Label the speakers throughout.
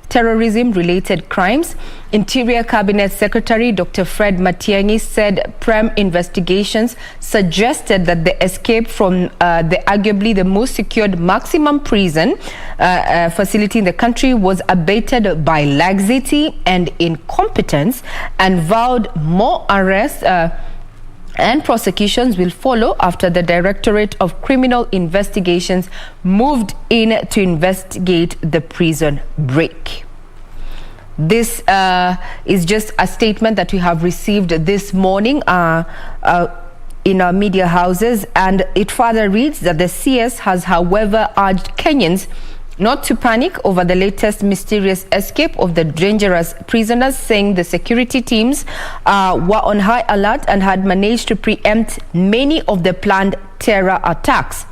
Speaker 1: terrorism-related crimes. Interior Cabinet Secretary Dr. Fred Matiang'i said PREM investigations suggested that the escape from the arguably the most secured maximum prison facility in the country was abated by laxity and incompetence, and vowed more arrests and prosecutions will follow after the Directorate of Criminal Investigations moved in to investigate the prison break. This is just a statement that we have received this morning in our media houses, and it further reads that the CS has, however, urged Kenyans not to panic over the latest mysterious escape of the dangerous prisoners, saying the security teams were on high alert and had managed to preempt many of the planned terror attacks.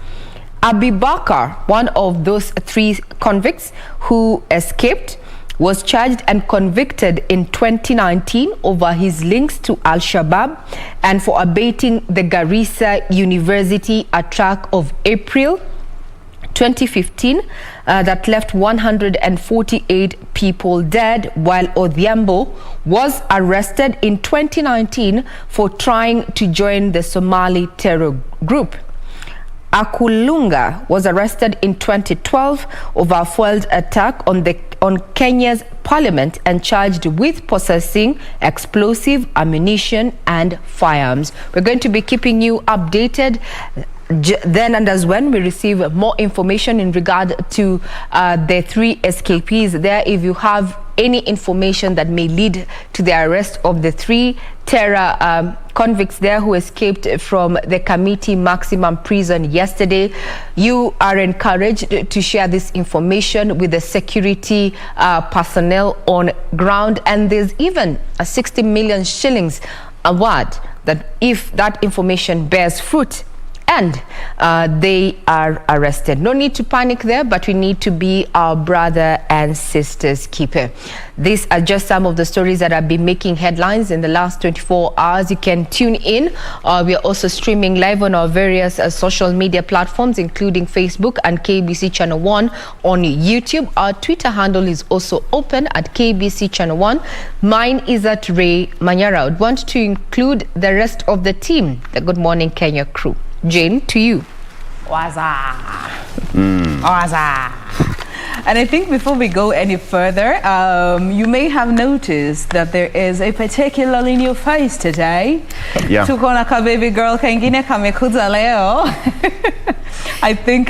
Speaker 1: Abibakar, one of those 3 convicts who escaped, was charged and convicted in 2019 over his links to Al-Shabaab and for abating the Garissa University attack of April 2015 that left 148 people dead, while Odhiambo was arrested in 2019 for trying to join the Somali terror group. Akulunga was arrested in 2012 over a failed attack on Kenya's parliament and charged with possessing explosive ammunition and firearms. We're going to be keeping you updated then and as when we receive more information in regard to the 3 escapees there. If you have any information that may lead to the arrest of the 3 terror convicts there who escaped from the Kamiti maximum prison yesterday, you are encouraged to share this information with the security personnel on ground. And there's even a 60 million shillings award that if that information bears fruit and they are arrested. No need to panic there, but we need to be our brother and sister's keeper. These are just some of the stories that have been making headlines in the last 24 hours. You can tune in. We are also streaming live on our various social media platforms, including Facebook and KBC Channel 1 on YouTube. Our Twitter handle is also open at KBC Channel 1. Mine is at Ray Manyara. I would want to include the rest of the team, the Good Morning Kenya crew. Jane, to you.
Speaker 2: Waza. Waza. And I think before we go any further, you may have noticed that there is a particularly new face today.
Speaker 3: Yeah.
Speaker 2: Tuko na ka baby girl kengine kamekuza leo. I think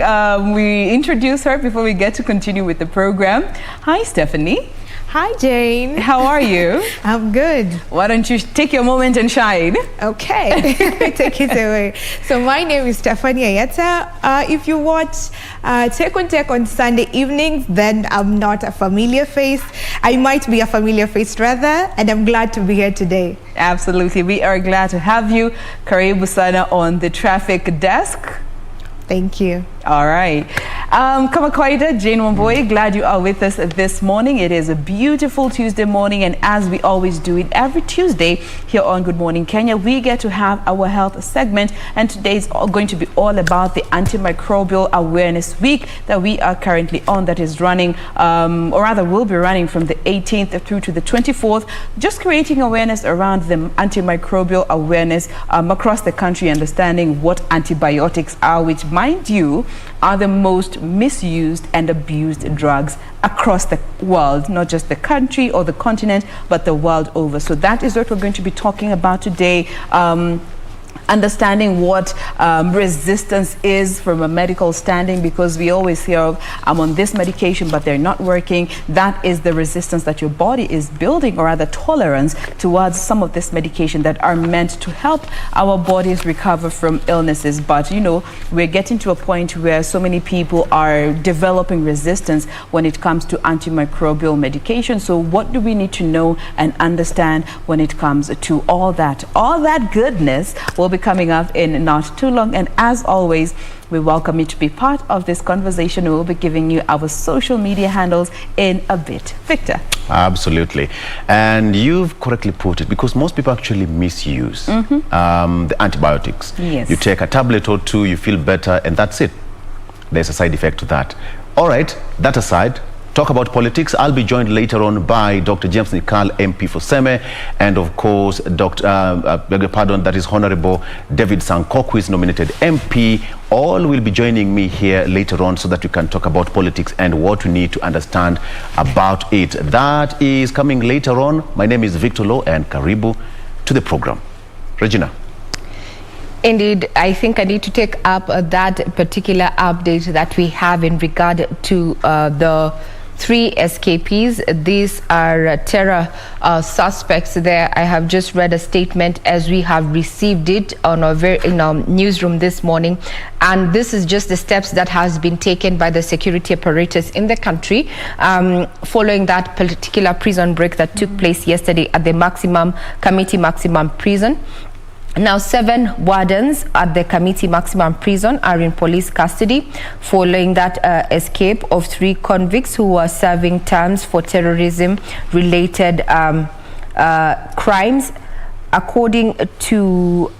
Speaker 2: we introduce her before we get to continue with the program. Hi, Stephanie.
Speaker 4: Hi, Jane.
Speaker 2: How are you?
Speaker 4: I'm good.
Speaker 2: Why don't you take your moment and shine?
Speaker 4: Okay. Take it away. So my name is Stephanie Ayeta. If you watch Take on Sunday evenings, then I'm not a familiar face. I might be a familiar face rather, and I'm glad to be here today.
Speaker 2: Absolutely. We are glad to have you. Karibu sana on the traffic desk.
Speaker 4: Thank you.
Speaker 2: All right. Kama kawaida, Jane Wamboy, glad you are with us this morning. It is a beautiful Tuesday morning, and as we always do it every Tuesday here on Good Morning Kenya, we get to have our health segment, and today is going to be all about the Antimicrobial Awareness Week that we are currently on, that is running, or rather will be running from the 18th through to the 24th, just creating awareness around the antimicrobial awareness across the country, understanding what antibiotics are, which, mind you, are the most misused and abused drugs across the world, not just the country or the continent, but the world over. So that is what we're going to be talking about today. Understanding what resistance is from a medical standing, because we always hear of, I'm on this medication but they're not working. That is the resistance that your body is building, or rather tolerance towards some of this medication that are meant to help our bodies recover from illnesses. But you know, we're getting to a point where so many people are developing resistance when it comes to antimicrobial medication. So what do we need to know and understand when it comes to all that? All that goodness will be coming up in not too long, and as always, we welcome you to be part of this conversation. We will be giving you our social media handles in a bit. Victor.
Speaker 3: Absolutely. And you've correctly put it, because most people actually misuse the antibiotics.
Speaker 2: Yes.
Speaker 3: You take a tablet or two, you feel better, and that's it. There's a side effect to that. All right, that aside, talk about politics. I'll be joined later on by Dr. James Nikal, MP for Seme, and of course, that is Honorable David Sankok, who is nominated MP. All will be joining me here later on so that we can talk about politics and what we need to understand about it. That is coming later on. My name is Victor Low, and karibu to the program. Regina.
Speaker 1: Indeed, I think I need to take up that particular update that we have in regard to the 3 escapees. These are terror suspects there. I have just read a statement as we have received it in our newsroom this morning, and this is just the steps that has been taken by the security apparatus in the country following that particular prison break that took place yesterday at the Kamiti maximum prison. Now, 7 wardens at the Kamiti maximum prison are in police custody following that escape of 3 convicts who were serving terms for terrorism-related crimes. According to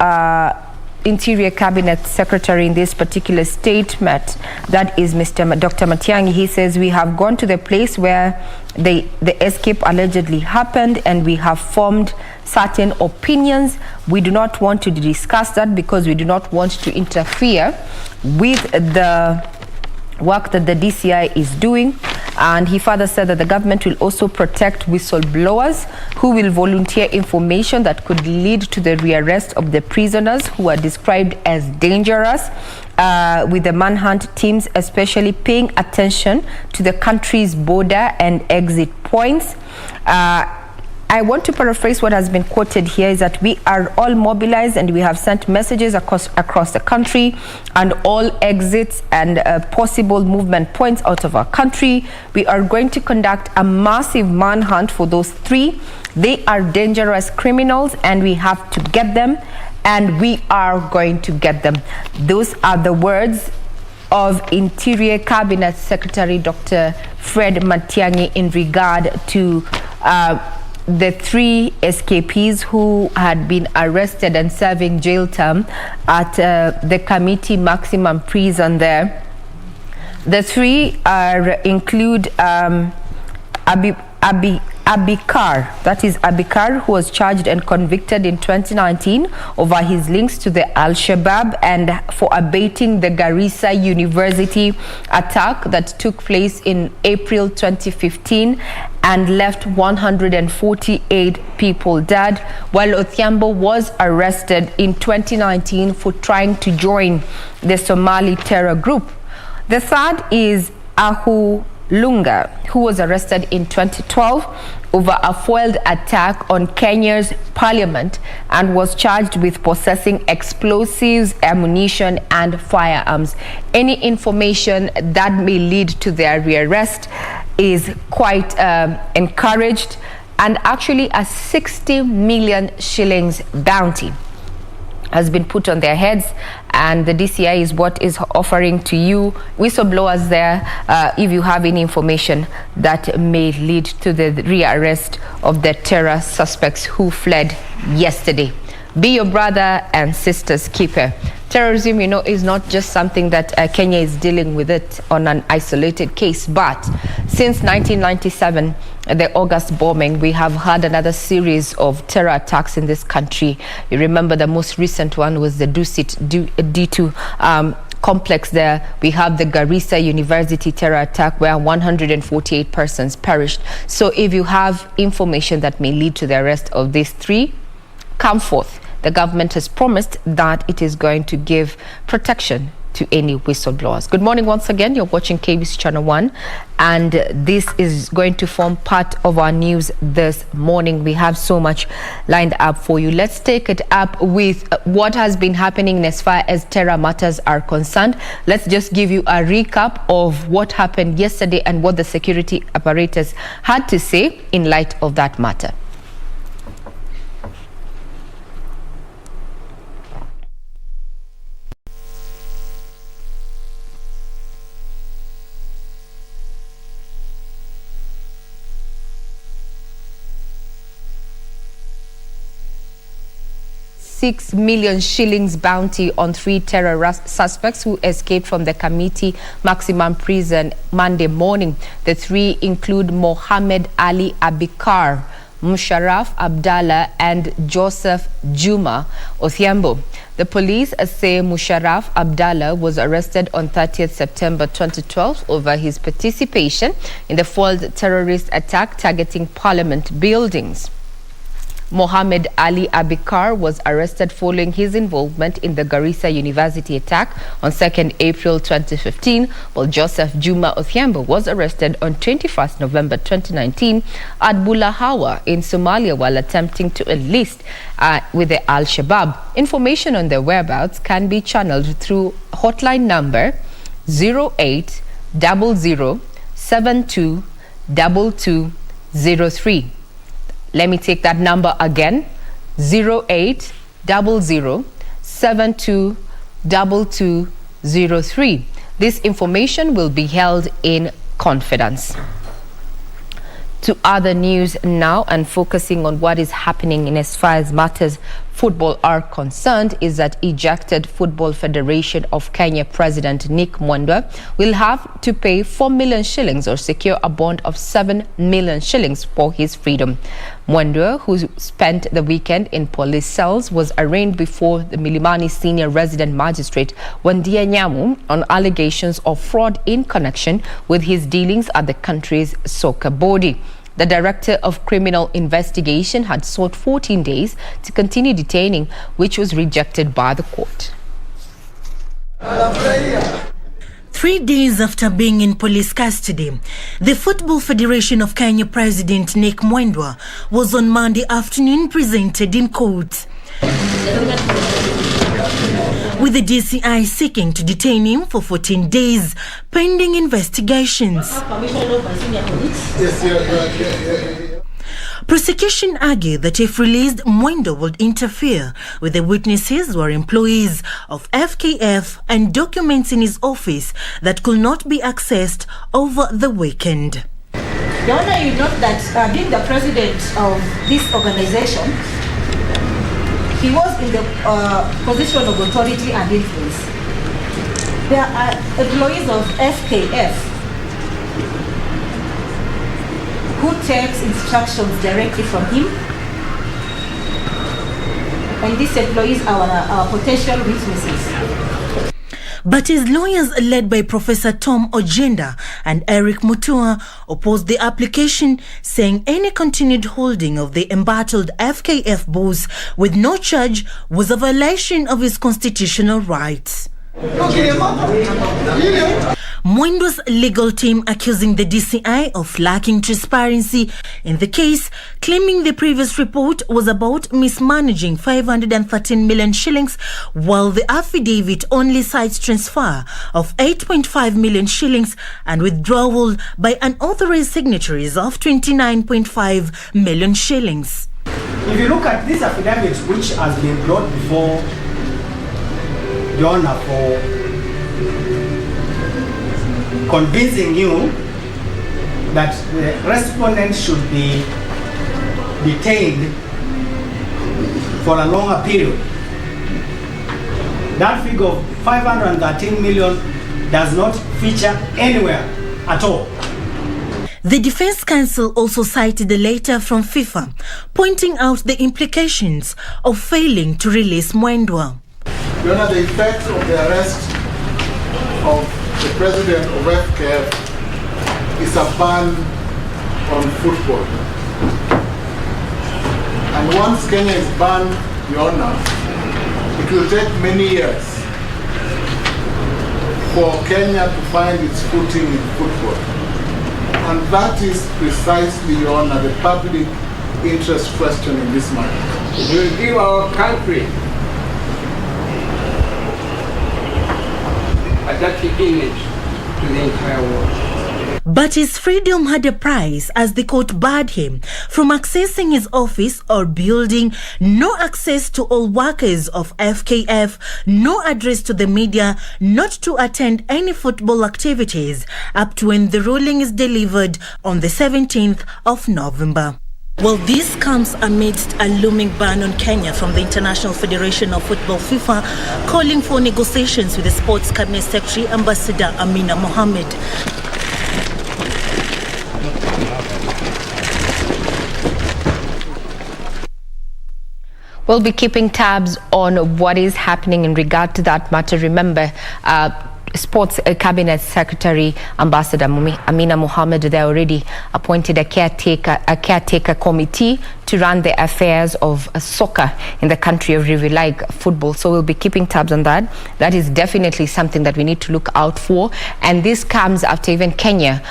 Speaker 1: Interior Cabinet Secretary in this particular statement, that is Dr. Matiang'i, he says, we have gone to the place where the escape allegedly happened, and we have formed certain opinions. We do not want to discuss that because we do not want to interfere with the work that the DCI is doing. And he further said that the government will also protect whistleblowers who will volunteer information that could lead to the rearrest of the prisoners who are described as dangerous, with the manhunt teams especially paying attention to the country's border and exit points. I want to paraphrase what has been quoted here, is that we are all mobilized and we have sent messages across the country and all exits and possible movement points out of our country. We are going to conduct a massive manhunt for those 3. They are dangerous criminals and we have to get them, and we are going to get them. Those are the words of Interior Cabinet Secretary Dr. Fred Matiang'i in regard to the 3 escapees who had been arrested and serving jail term at the Kamiti maximum prison there. The 3 include Abikar, that is Abikar, who was charged and convicted in 2019 over his links to the Al-Shabaab and for abating the Garissa University attack that took place in April 2015 and left 148 people dead, while Othiambo was arrested in 2019 for trying to join the Somali terror group. The 3rd is Ahu Lunga, who was arrested in 2012 over a foiled attack on Kenya's parliament and was charged with possessing explosives, ammunition, and firearms. Any information that may lead to their rearrest is quite encouraged, and actually a 60 million shillings bounty has been put on their heads, and the DCI is what is offering to you whistleblowers there if you have any information that may lead to the rearrest of the terror suspects who fled yesterday. Be your brother and sister's keeper. Terrorism, you know, is not just something that Kenya is dealing with it on an isolated case, but since 1997, the August bombing, we have had another series of terror attacks in this country. You remember the most recent one was the Dusit D2 complex there. We have the Garissa University terror attack where 148 persons perished. So if you have information that may lead to the arrest of these 3, come forth. The government has promised that it is going to give protection to any whistleblowers. Good morning once again. You're watching KBC Channel 1, and this is going to form part of our news this morning. We have so much lined up for you. Let's take it up with what has been happening as far as terror matters are concerned. Let's just give you a recap of what happened yesterday and what the security apparatus had to say in light of that matter. 6 million shillings bounty on 3 terror suspects who escaped from the Kamiti maximum prison Monday morning. The 3 include Mohammed Ali Abikar, Musharraf Abdallah and Joseph Juma Othiambo. The police say Musharraf Abdallah was arrested on 30th September 2012 over his participation in the failed terrorist attack targeting parliament buildings. Mohammed Ali Abikar was arrested following his involvement in the Garissa University attack on 2nd April 2015, while Joseph Juma Othiambo was arrested on 21st November 2019 at Bulahawa in Somalia while attempting to enlist with the Al-Shabaab. Information on their whereabouts can be channeled through hotline number 0800-722203. Let me take that number again, 0800-722203. This information will be held in confidence. To other news now, and focusing on what is happening in as far as matters football are concerned, is that ejected Football Federation of Kenya President Nick Mwendwa will have to pay 4 million shillings or secure a bond of 7 million shillings for his freedom. Mwendwa, who spent the weekend in police cells, was arraigned before the Milimani Senior Resident Magistrate Wandia Nyamu on allegations of fraud in connection with his dealings at the country's soccer body. The Director of Criminal Investigation had sought 14 days to continue detaining, which was rejected by the court.
Speaker 5: 3 days after being in police custody, the Football Federation of Kenya President Nick Mwendwa was on Monday afternoon presented in court, with the DCI seeking to detain him for 14 days pending investigations. Prosecution argued that if released, Mwendwa would interfere with the witnesses who are employees of FKF and documents in his office that could not be accessed over the weekend.
Speaker 6: Your Honor, you note that being the president of this organization, he was in the position of authority and influence. There are employees of FKF who takes instructions directly from him, and these employees are our potential witnesses.
Speaker 5: But his lawyers, led by Professor Tom Ojenda and Eric Mutua, opposed the application, saying any continued holding of the embattled FKF boss with no charge was a violation of his constitutional rights. Mwendwa's legal team accusing the DCI of lacking transparency in the case, claiming the previous report was about mismanaging 513 million shillings, while the affidavit only cites transfer of 8.5 million shillings and withdrawal by unauthorized signatories of 29.5 million shillings.
Speaker 7: If you look at this affidavit, which has been brought before the Honor for convincing you that the respondent should be detained for a longer period, that figure of 513 million does not feature anywhere at all.
Speaker 5: The Defense Counsel also cited the letter from FIFA, pointing out the implications of failing to release Mwendwa.
Speaker 8: Your Honor, the effect of the arrest of the president of FKF is a ban on football. And once Kenya is banned, Your Honor, it will take many years for Kenya to find its footing in football. And that is precisely, Your Honor, the public interest question in this matter.
Speaker 9: It will give our country a dirty image to the entire world.
Speaker 5: But his freedom had a price, as the court barred him from accessing his office or building, no access to all workers of FKF, no address to the media, not to attend any football activities up to when the ruling is delivered on the 17th of November. Well, this comes amidst a looming ban on Kenya from the International Federation of Football, FIFA, calling for negotiations with the Sports Cabinet Secretary, Ambassador Amina Mohammed.
Speaker 1: We'll be keeping tabs on what is happening in regard to that matter. Remember, Sports Cabinet Secretary Ambassador Amina Mohammed, they already appointed a caretaker committee to run the affairs of soccer in the country of River like football. So we'll be keeping tabs on that. That is definitely something that we need to look out for. And this comes after even Kenya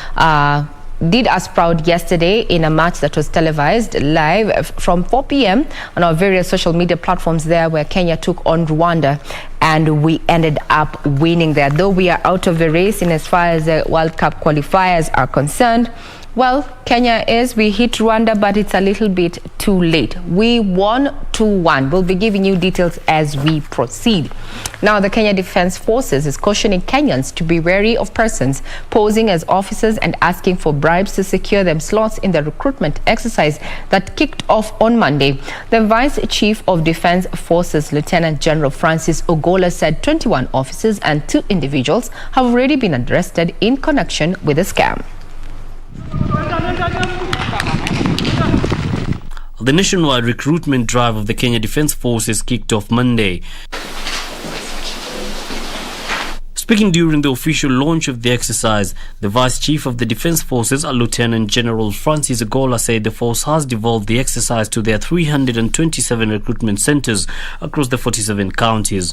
Speaker 1: did us proud yesterday in a match that was televised live from 4 p.m. on our various social media platforms there, where Kenya took on Rwanda and we ended up winning there. Though we are out of the race in as far as the World Cup qualifiers are concerned, well, Kenya we hit Rwanda, but it's a little bit too late. We won 2-1. We'll be giving you details as we proceed. Now, the Kenya Defense Forces is cautioning Kenyans to be wary of persons posing as officers and asking for bribes to secure them slots in the recruitment exercise that kicked off on Monday. The Vice Chief of Defense Forces, Lieutenant General Francis Ogola, said 21 officers and 2 individuals have already been arrested in connection with the scam.
Speaker 10: The nationwide recruitment drive of the Kenya Defense Forces kicked off Monday. Speaking during the official launch of the exercise, the Vice Chief of the Defense Forces, Lieutenant General Francis Ogola, said the force has devolved the exercise to their 327 recruitment centers across the 47 counties.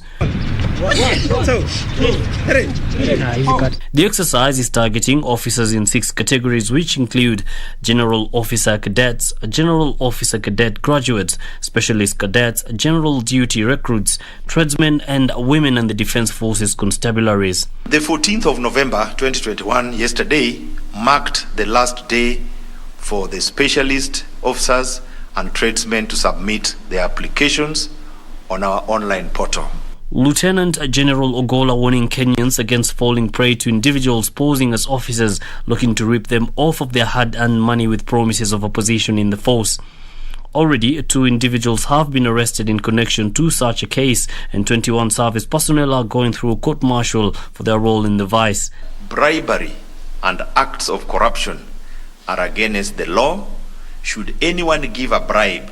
Speaker 10: The exercise is targeting officers in 6 categories, which include General Officer Cadets, General Officer Cadet Graduates, Specialist Cadets, General Duty Recruits, Tradesmen and Women and the Defense Forces Constabulary.
Speaker 11: The 14th of November 2021, yesterday, marked the last day for the specialist officers and tradesmen to submit their applications on our online portal.
Speaker 10: Lieutenant General Ogola warning Kenyans against falling prey to individuals posing as officers looking to rip them off of their hard-earned money with promises of a position in the force. Already, 2 individuals have been arrested in connection to such a case, and 21 service personnel are going through a court-martial for their role in the vice.
Speaker 11: Bribery and acts of corruption are against the law. Should anyone give a bribe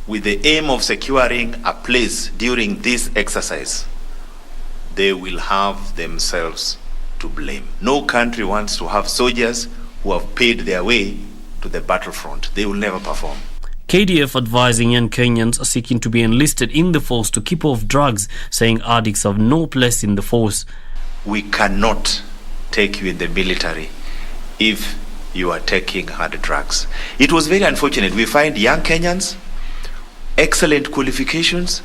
Speaker 11: with the aim of securing a place during this exercise, they will have themselves to blame. No country wants to have soldiers who have paid their way to the battlefront. They will never perform.
Speaker 10: KDF advising young Kenyans seeking to be enlisted in the force to keep off drugs, saying addicts have no place in the force.
Speaker 11: We cannot take you in the military if you are taking hard drugs. It was very unfortunate. We find young Kenyans, excellent qualifications,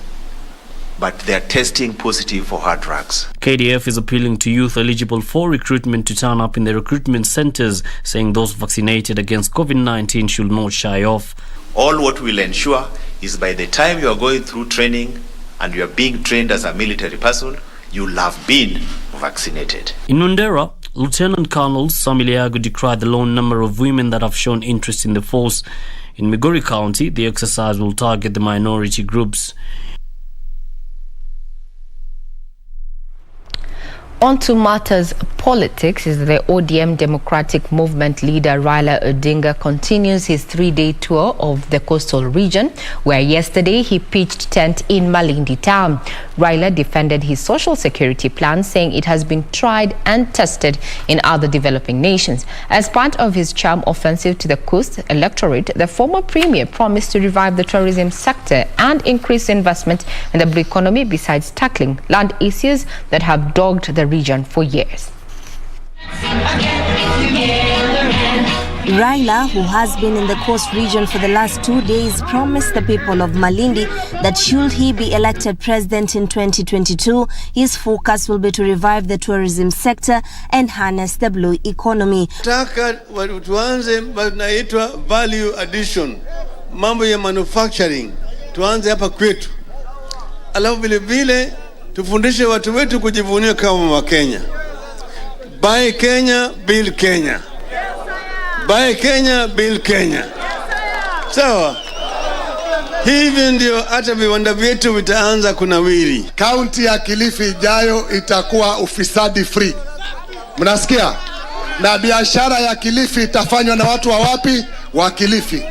Speaker 11: but they are testing positive for hard drugs.
Speaker 10: KDF is appealing to youth eligible for recruitment to turn up in the recruitment centers, saying those vaccinated against COVID-19 should not shy off.
Speaker 11: All what will ensure is by the time you are going through training and you are being trained as a military person, you will have been vaccinated.
Speaker 10: In Nundera, Lieutenant Colonel Samiliago decried the low number of women that have shown interest in the force. In Migori County, the exercise will target the minority groups.
Speaker 1: On to matters politics, is the ODM Democratic Movement leader Raila Odinga continues his 3-day tour of the coastal region, where yesterday he pitched tent in Malindi town. Raila defended his social security plan, saying it has been tried and tested in other developing nations. As part of his charm offensive to the coast electorate, the former premier promised to revive the tourism sector and increase investment in the blue economy, besides tackling land issues that have dogged the region for years.
Speaker 12: Raila, who has been in the coast region for the last 2 days, promised the people of Malindi that should he be elected president in 2022, his focus will be to revive the tourism sector and harness the blue economy.
Speaker 13: Taka tuanze naitwa value addition, mambo ya manufacturing, tuanze hapa kwetu. Alafu vile vile tufundishe watu wetu kujivunia kama Wakenya. Buy Kenya, build Kenya. Buy Kenya, build Kenya. Sawa? Hivi ndio hata viwanda vyetu vitaanza kunawiri.
Speaker 8: Kaunti ya Kilifi ijayo itakuwa ufisadi free. Mnasikia? Na biashara ya Kilifi itafanywa na watu wa wapi? Wa Kilifi.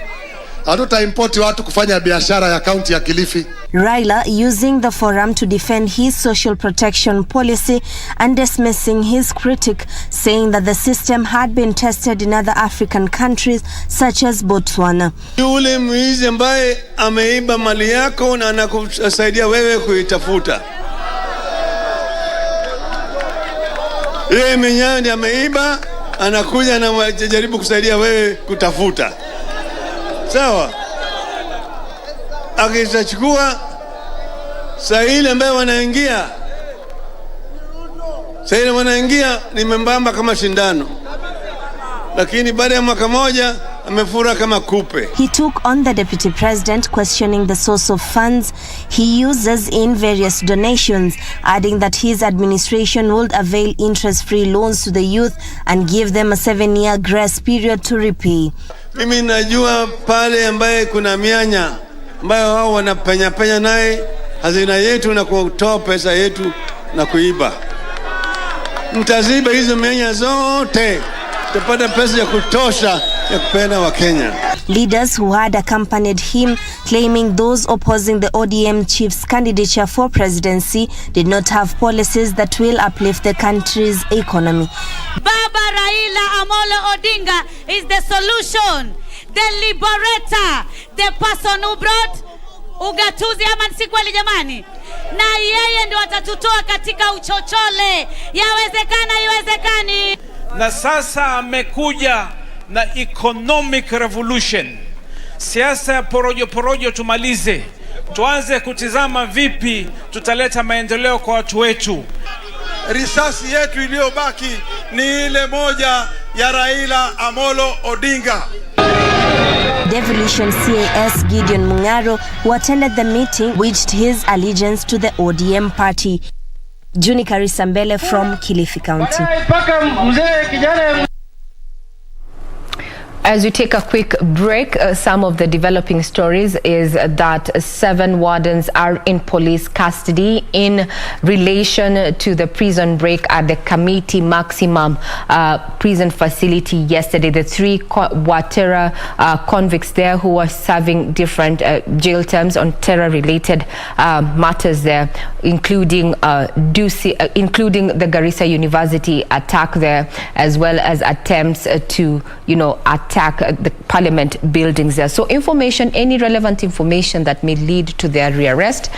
Speaker 8: Hatutaimport watu kufanya biashara ya kaunti ya Kilifi.
Speaker 12: Raila using the forum to defend his social protection policy and dismissing his critic, saying that the system had been tested in other African countries such as Botswana.
Speaker 13: Yule mwizi ambaye ameiba mali yako na anakusaidia wewe kuitafuta. Yeye mwenyewe ameiba, anakuja na anajaribu kusaidia wewe kutafuta. Sawa? Akitachukua saa ile ambayo wanaingia ni membamba kama shindano, lakini baada ya mwaka moja amefura kama kupe.
Speaker 12: He took on the deputy president, questioning the source of funds he uses in various donations, adding that his administration would avail interest-free loans to the youth and give them a 7-year grace period to repay.
Speaker 13: Mimi najua pale ambaye kuna mianya ambayo wao wanapenya naye hazina yetu na kutoa pesa yetu na kuiba. Mtaziba hizo mianya zote, tupata pesa ya kutosha ya kupenda wa Kenya.
Speaker 12: Leaders who had accompanied him, claiming those opposing the ODM chief's candidature for presidency did not have policies that will uplift the country's economy.
Speaker 14: Baba Raila Amolo Odinga is the solution, the liberator, the person who brought ugatuzi ama si kweli jamani? Na yeye ndio atatutoa katika uchochole. Yawezekana, iwezekani.
Speaker 15: Na sasa amekuja na economic revolution. Siasa ya porojo tumalize. Tuanze kutizama vipi tutaleta maendeleo kwa watu wetu.
Speaker 8: Risasi yetu iliyobaki ni ile moja ya Raila Amolo Odinga.
Speaker 12: Devolution CAS Gideon Mungaro, who attended the meeting, waged his allegiance to the ODM party. Juni Karisambele from Kilifi County.
Speaker 1: As we take a quick break, some of the developing stories is that 7 wardens are in police custody in relation to the prison break at the Kamiti maximum prison facility yesterday. The 3 Watera convicts there who were serving different jail terms on terror-related matters there, including including the Garissa University attack there, as well as attempts to, attack the parliament buildings there. So any relevant information that may lead to their rearrest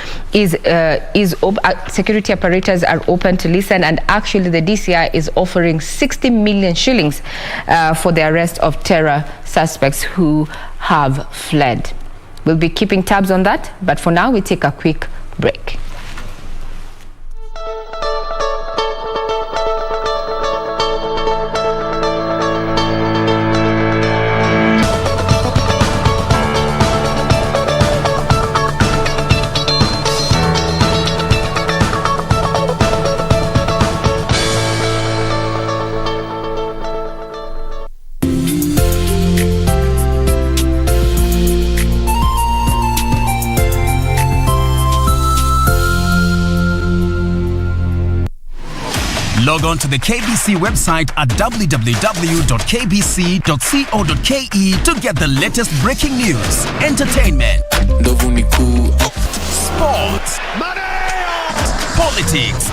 Speaker 1: security apparatus are open to listen, and actually the DCI is offering 60 million shillings for the arrest of terror suspects who have fled. We'll be keeping tabs on that, but for now we take a quick break.
Speaker 16: Log on to the KBC website at www.kbc.co.ke to get the latest breaking news, entertainment, sports, politics,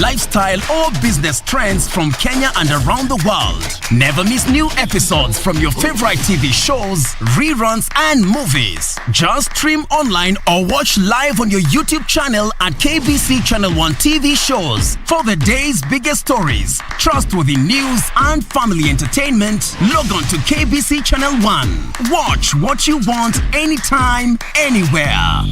Speaker 16: lifestyle or business trends from Kenya and around the world. Never miss new episodes from your favorite TV shows, reruns and movies. Just stream online or watch live on your YouTube channel at KBC Channel 1 TV shows. For the day's biggest stories, trustworthy news and family entertainment, log on to KBC Channel 1. Watch what you want anytime, anywhere.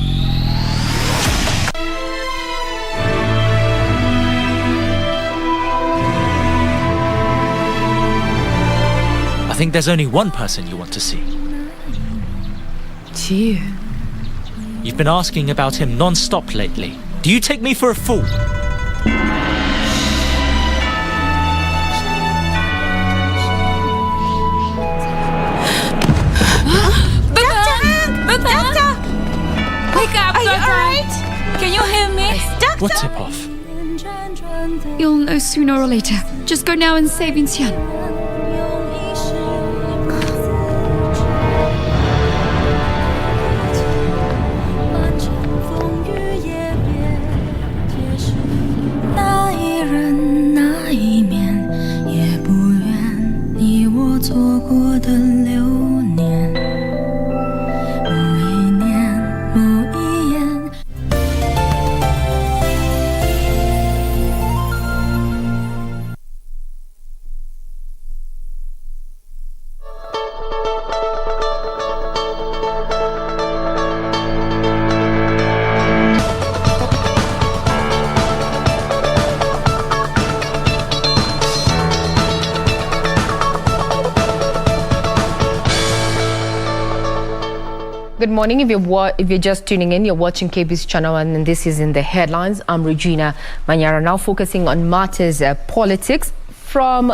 Speaker 17: I think there's only one person you want to see.
Speaker 18: It's you.
Speaker 17: You've been asking about him non-stop lately. Do you take me for a fool?
Speaker 14: Doctor!
Speaker 17: What tip-off?
Speaker 18: You'll know sooner or later. Just go now and save Xian.
Speaker 1: Good morning. If you're just tuning in, you're watching KBC Channel 1 and this is in the headlines. I'm Regina Manyara, now focusing on matters politics. From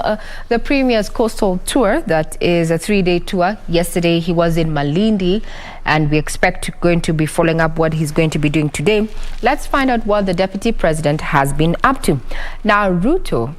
Speaker 1: the Premier's coastal tour, that is a 3-day tour. Yesterday he was in Malindi and we expect going to be following up what he's going to be doing today. Let's find out what the Deputy President has been up to. Now Ruto,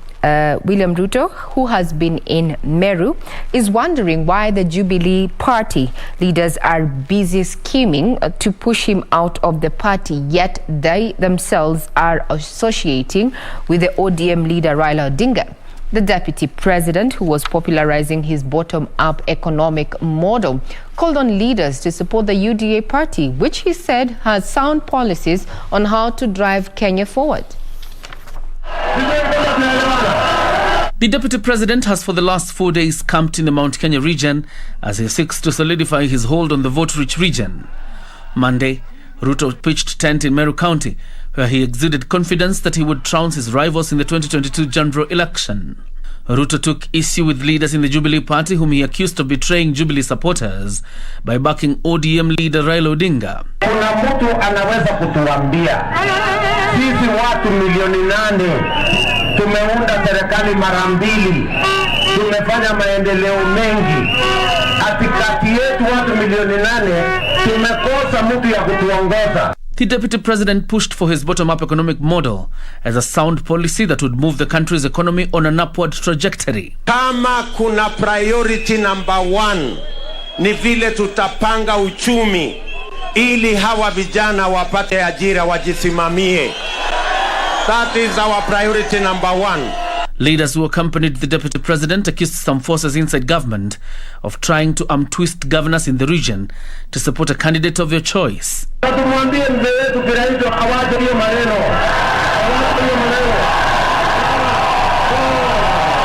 Speaker 1: William Ruto, who has been in Meru, is wondering why the Jubilee Party leaders are busy scheming to push him out of the party, yet they themselves are associating with the ODM leader Raila Odinga. The Deputy President, who was popularizing his bottom-up economic model, called on leaders to support the UDA party, which he said has sound policies on how to drive Kenya forward.
Speaker 19: The Deputy President has for the last 4 days camped in the Mount Kenya region as he seeks to solidify his hold on the vote-rich region. Monday, Ruto pitched tent in Meru County, where he exuded confidence that he would trounce his rivals in the 2022 general election. Ruto took issue with leaders in the Jubilee Party whom he accused of betraying Jubilee supporters by backing ODM leader Raila Odinga.
Speaker 20: Kuna mtu anaweza kutuambia sisi watu milioni 8 tumeunda serikali mara 2, tumefanya maendeleo mengi, atikati yetu watu milioni 8 tumekosa mtu ya kutuongoza.
Speaker 19: The Deputy President pushed for his bottom-up economic model as a sound policy that would move the country's economy on an upward trajectory.
Speaker 20: Kama kuna priority number 1 ni vile tutapanga uchumi ili hawa vijana wapate ajira wajisimamie. That is our priority number 1.
Speaker 19: Leaders who accompanied the Deputy President accused some forces inside government of trying to twist governors in the region to support a candidate of their choice.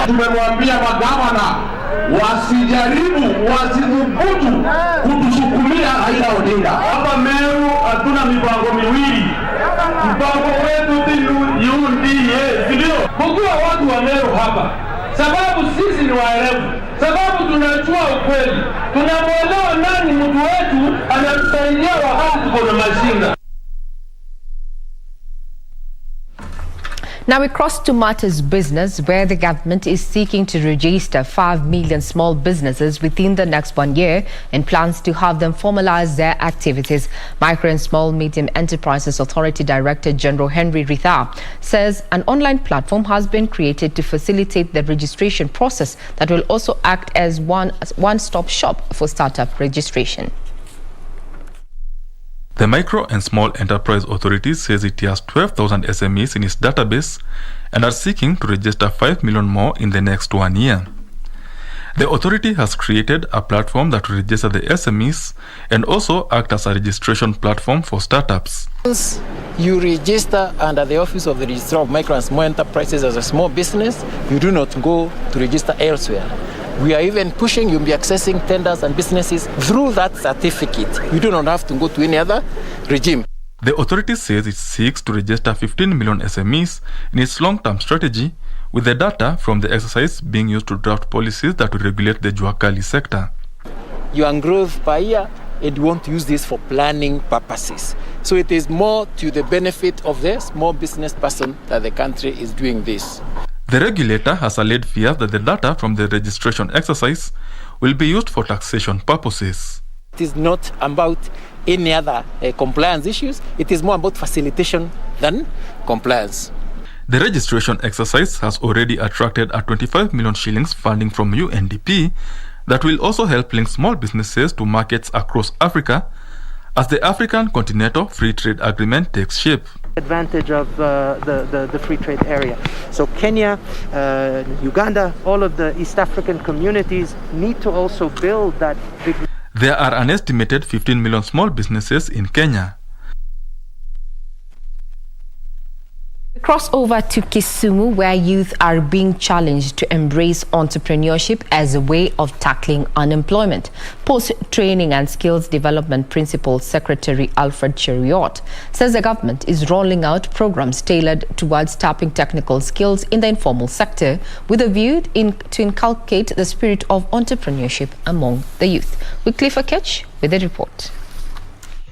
Speaker 20: Tumemwambia magavana wasijaribu, wasidhubutu kutusukumia Raila Odinga. Hapa Meru hatuna mipango miwili. Mpango wetu ni UDA, ndio. Mkiwa watu wa Meru hapa, sababu sisi ni waerevu, sababu tunajua ukweli, tunamwelewa nani mtu wetu anatusaidia wakati tuko na mashinda.
Speaker 1: Now we cross to matters business, where the government is seeking to register 5 million small businesses within the next 1 year and plans to have them formalize their activities. Micro and Small Medium Enterprises Authority Director General Henry Ritha says an online platform has been created to facilitate the registration process that will also act as one-stop shop for startup registration.
Speaker 21: The Micro and Small Enterprise Authority says it has 12,000 SMEs in its database and are seeking to register 5 million more in the next 1 year. The authority has created a platform that will register the SMEs and also act as a registration platform for startups.
Speaker 22: Once you register under the Office of the Registrar of Micro and Small Enterprises as a small business, you do not go to register elsewhere. We are even pushing, you'll be accessing tenders and businesses through that certificate. You do not have to go to any other regime.
Speaker 21: The authority says it seeks to register 15 million SMEs in its long-term strategy, with the data from the exercise being used to draft policies that will regulate the Juakali sector.
Speaker 22: Your growth per year, it won't use this for planning purposes. So it is more to the benefit of the small business person that the country is doing this.
Speaker 21: The regulator has allayed fears that the data from the registration exercise will be used for taxation purposes.
Speaker 22: It is not about any other compliance issues. It is more about facilitation than compliance.
Speaker 21: The registration exercise has already attracted a 25 million shillings funding from UNDP that will also help link small businesses to markets across Africa as the African Continental Free Trade Agreement takes shape.
Speaker 2: Advantage of the free trade area. So Kenya, Uganda, all of the East African communities need to also build that big...
Speaker 21: There are an estimated 15 million small businesses in Kenya.
Speaker 1: Cross over to Kisumu, where youth are being challenged to embrace entrepreneurship as a way of tackling unemployment. Post-Training and Skills Development Principal Secretary Alfred Cheriot says the government is rolling out programs tailored towards tapping technical skills in the informal sector with a view to inculcate the spirit of entrepreneurship among the youth. Wycliffe Akech with the report.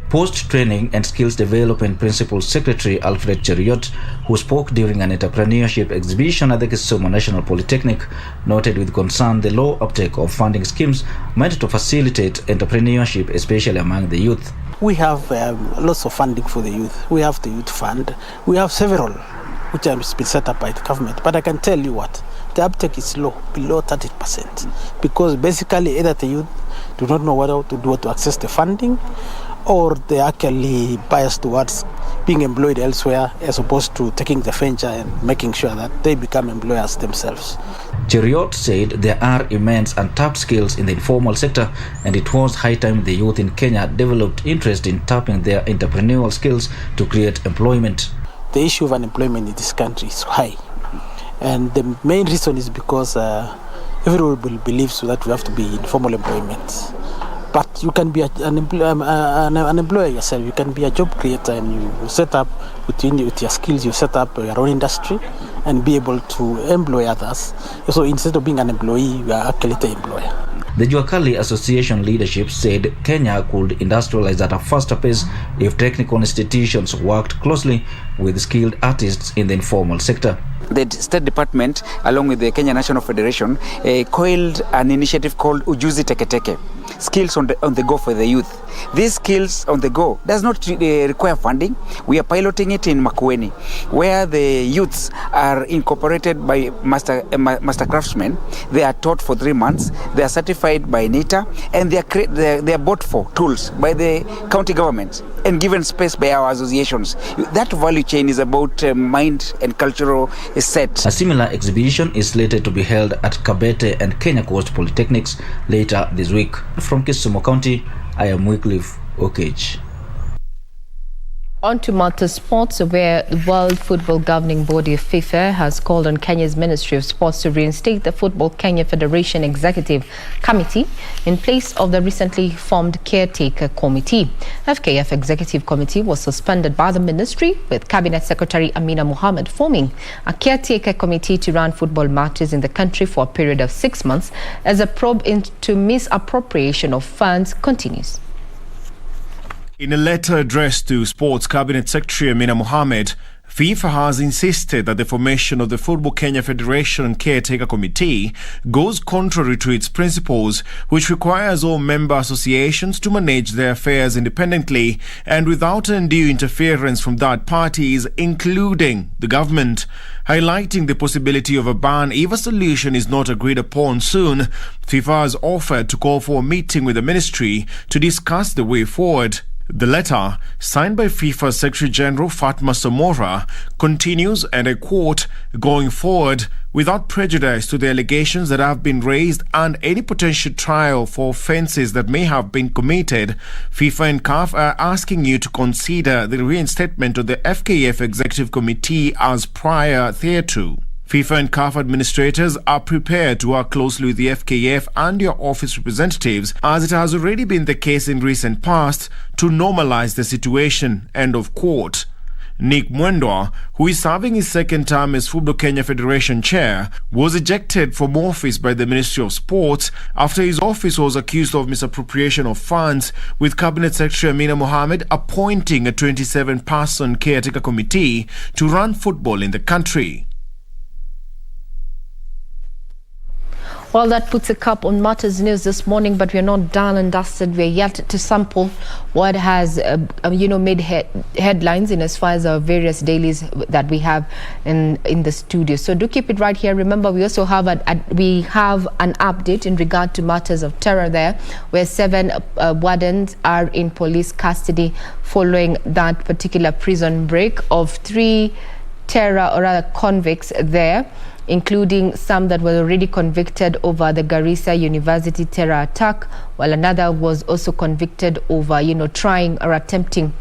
Speaker 4: Post-Training and Skills Development Principal Secretary Alfred Cheriot, who spoke during an entrepreneurship exhibition at the Kisumu National Polytechnic, noted with concern the low uptake of funding schemes meant to facilitate entrepreneurship, especially among the youth.
Speaker 2: We have lots of funding for the youth. We have the Youth Fund. We have several which have been set up by the government. But I can tell you what, the uptake is low, below 30%, because basically either the youth do not know what to do to access the funding, or they actually biased towards being employed elsewhere as opposed to taking the venture and making sure that they become employers themselves.
Speaker 4: Cheriot said there are immense untapped skills in the informal sector, and it was high time the youth in Kenya developed interest in tapping their entrepreneurial skills to create employment.
Speaker 2: The issue of unemployment in this country is high, and the main reason is because everyone believes that we have to be in formal employment. But you can be an employer yourself. You can be a job creator, and you set up with your skills. You set up your own industry and be able to employ others. So instead of being an employee, you are actually the employer.
Speaker 4: The Juakali Association leadership said Kenya could industrialize at a faster pace if technical institutions worked closely with skilled artists in the informal sector.
Speaker 23: The State Department, along with the Kenya National Federation, coiled an initiative called Ujuzi Teketeke, skills on the go for the youth. These skills on the go does not require funding. We are piloting it in Makueni, where the youths are incorporated by master craftsmen. They are taught for 3 months. They are certified by NITA, and they are bought for tools by the county government and given space by our associations. That value chain is about mind and cultural set.
Speaker 4: A similar exhibition is slated to be held at Kabete and Kenya Coast Polytechnics later this week. From Kisumu County, I am Wycliffe Akech.
Speaker 1: On to motorsports, where the World Football Governing Body of FIFA has called on Kenya's Ministry of Sports to reinstate the Football Kenya Federation Executive Committee in place of the recently formed Caretaker Committee. FKF Executive Committee was suspended by the ministry, with Cabinet Secretary Amina Mohammed forming a Caretaker Committee to run football matches in the country for a period of 6 months as a probe into misappropriation of funds continues.
Speaker 24: In a letter addressed to Sports Cabinet Secretary Amina Mohammed, FIFA has insisted that the formation of the Football Kenya Federation Caretaker Committee goes contrary to its principles, which requires all member associations to manage their affairs independently and without undue interference from third parties, including the government. Highlighting the possibility of a ban if a solution is not agreed upon soon, FIFA has offered to call for a meeting with the ministry to discuss the way forward. The letter, signed by FIFA Secretary General Fatma Samora, continues, and I quote, "Going forward, without prejudice to the allegations that have been raised and any potential trial for offences that may have been committed, FIFA and CAF are asking you to consider the reinstatement of the FKF Executive Committee as prior thereto. FIFA and CAF administrators are prepared to work closely with the FKF and your office representatives, as it has already been the case in recent past, to normalize the situation." End of quote. Nick Mwendwa, who is serving his second term as Football Kenya Federation Chair, was ejected from office by the Ministry of Sports after his office was accused of misappropriation of funds, with Cabinet Secretary Amina Mohammed appointing a 27-person caretaker committee to run football in the country.
Speaker 1: Well, that puts a cap on Matters News this morning, but we're not done and dusted. We're yet to sample what has, made headlines in as far as our various dailies that we have in the studio. So do keep it right here. Remember, we also have an update in regard to matters of terror there, where 7 wardens are in police custody following that particular prison break of 3 terror or rather convicts there, including some that were already convicted over the Garissa University terror attack, while another was also convicted over, trying or attempting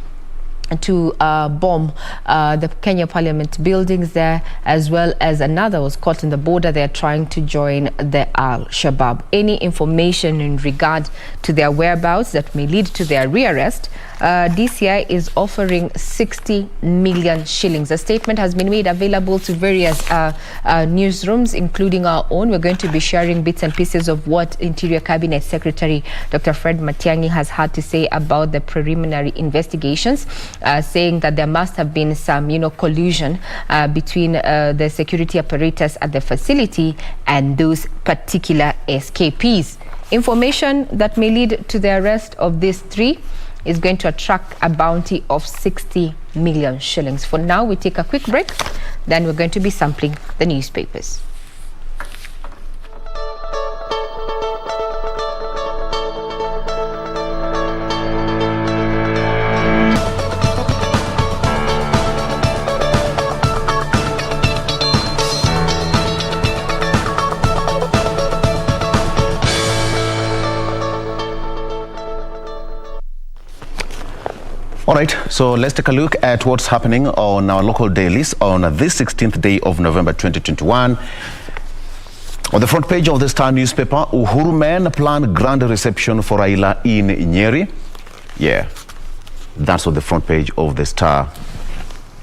Speaker 1: to bomb the Kenya Parliament buildings there, as well as another was caught in the border there trying to join the Al-Shabaab. Any information in regard to their whereabouts that may lead to their rearrest, DCI is offering 60 million shillings. A statement has been made available to various newsrooms, including our own. We're going to be sharing bits and pieces of what Interior Cabinet Secretary Dr. Fred Matiang'i has had to say about the preliminary investigations, saying that there must have been some, collusion between the security apparatus at the facility and those particular escapees. Information that may lead to the arrest of these 3 is going to attract a bounty of 60 million shillings. For now, we take a quick break, then we're going to be sampling the newspapers.
Speaker 3: All right, so let's take a look at what's happening on our local dailies on this 16th day of November 2021. On the front page of the Star newspaper, Uhuru men plan grand reception for Raila in Nyeri. Yeah, that's on the front page of the Star.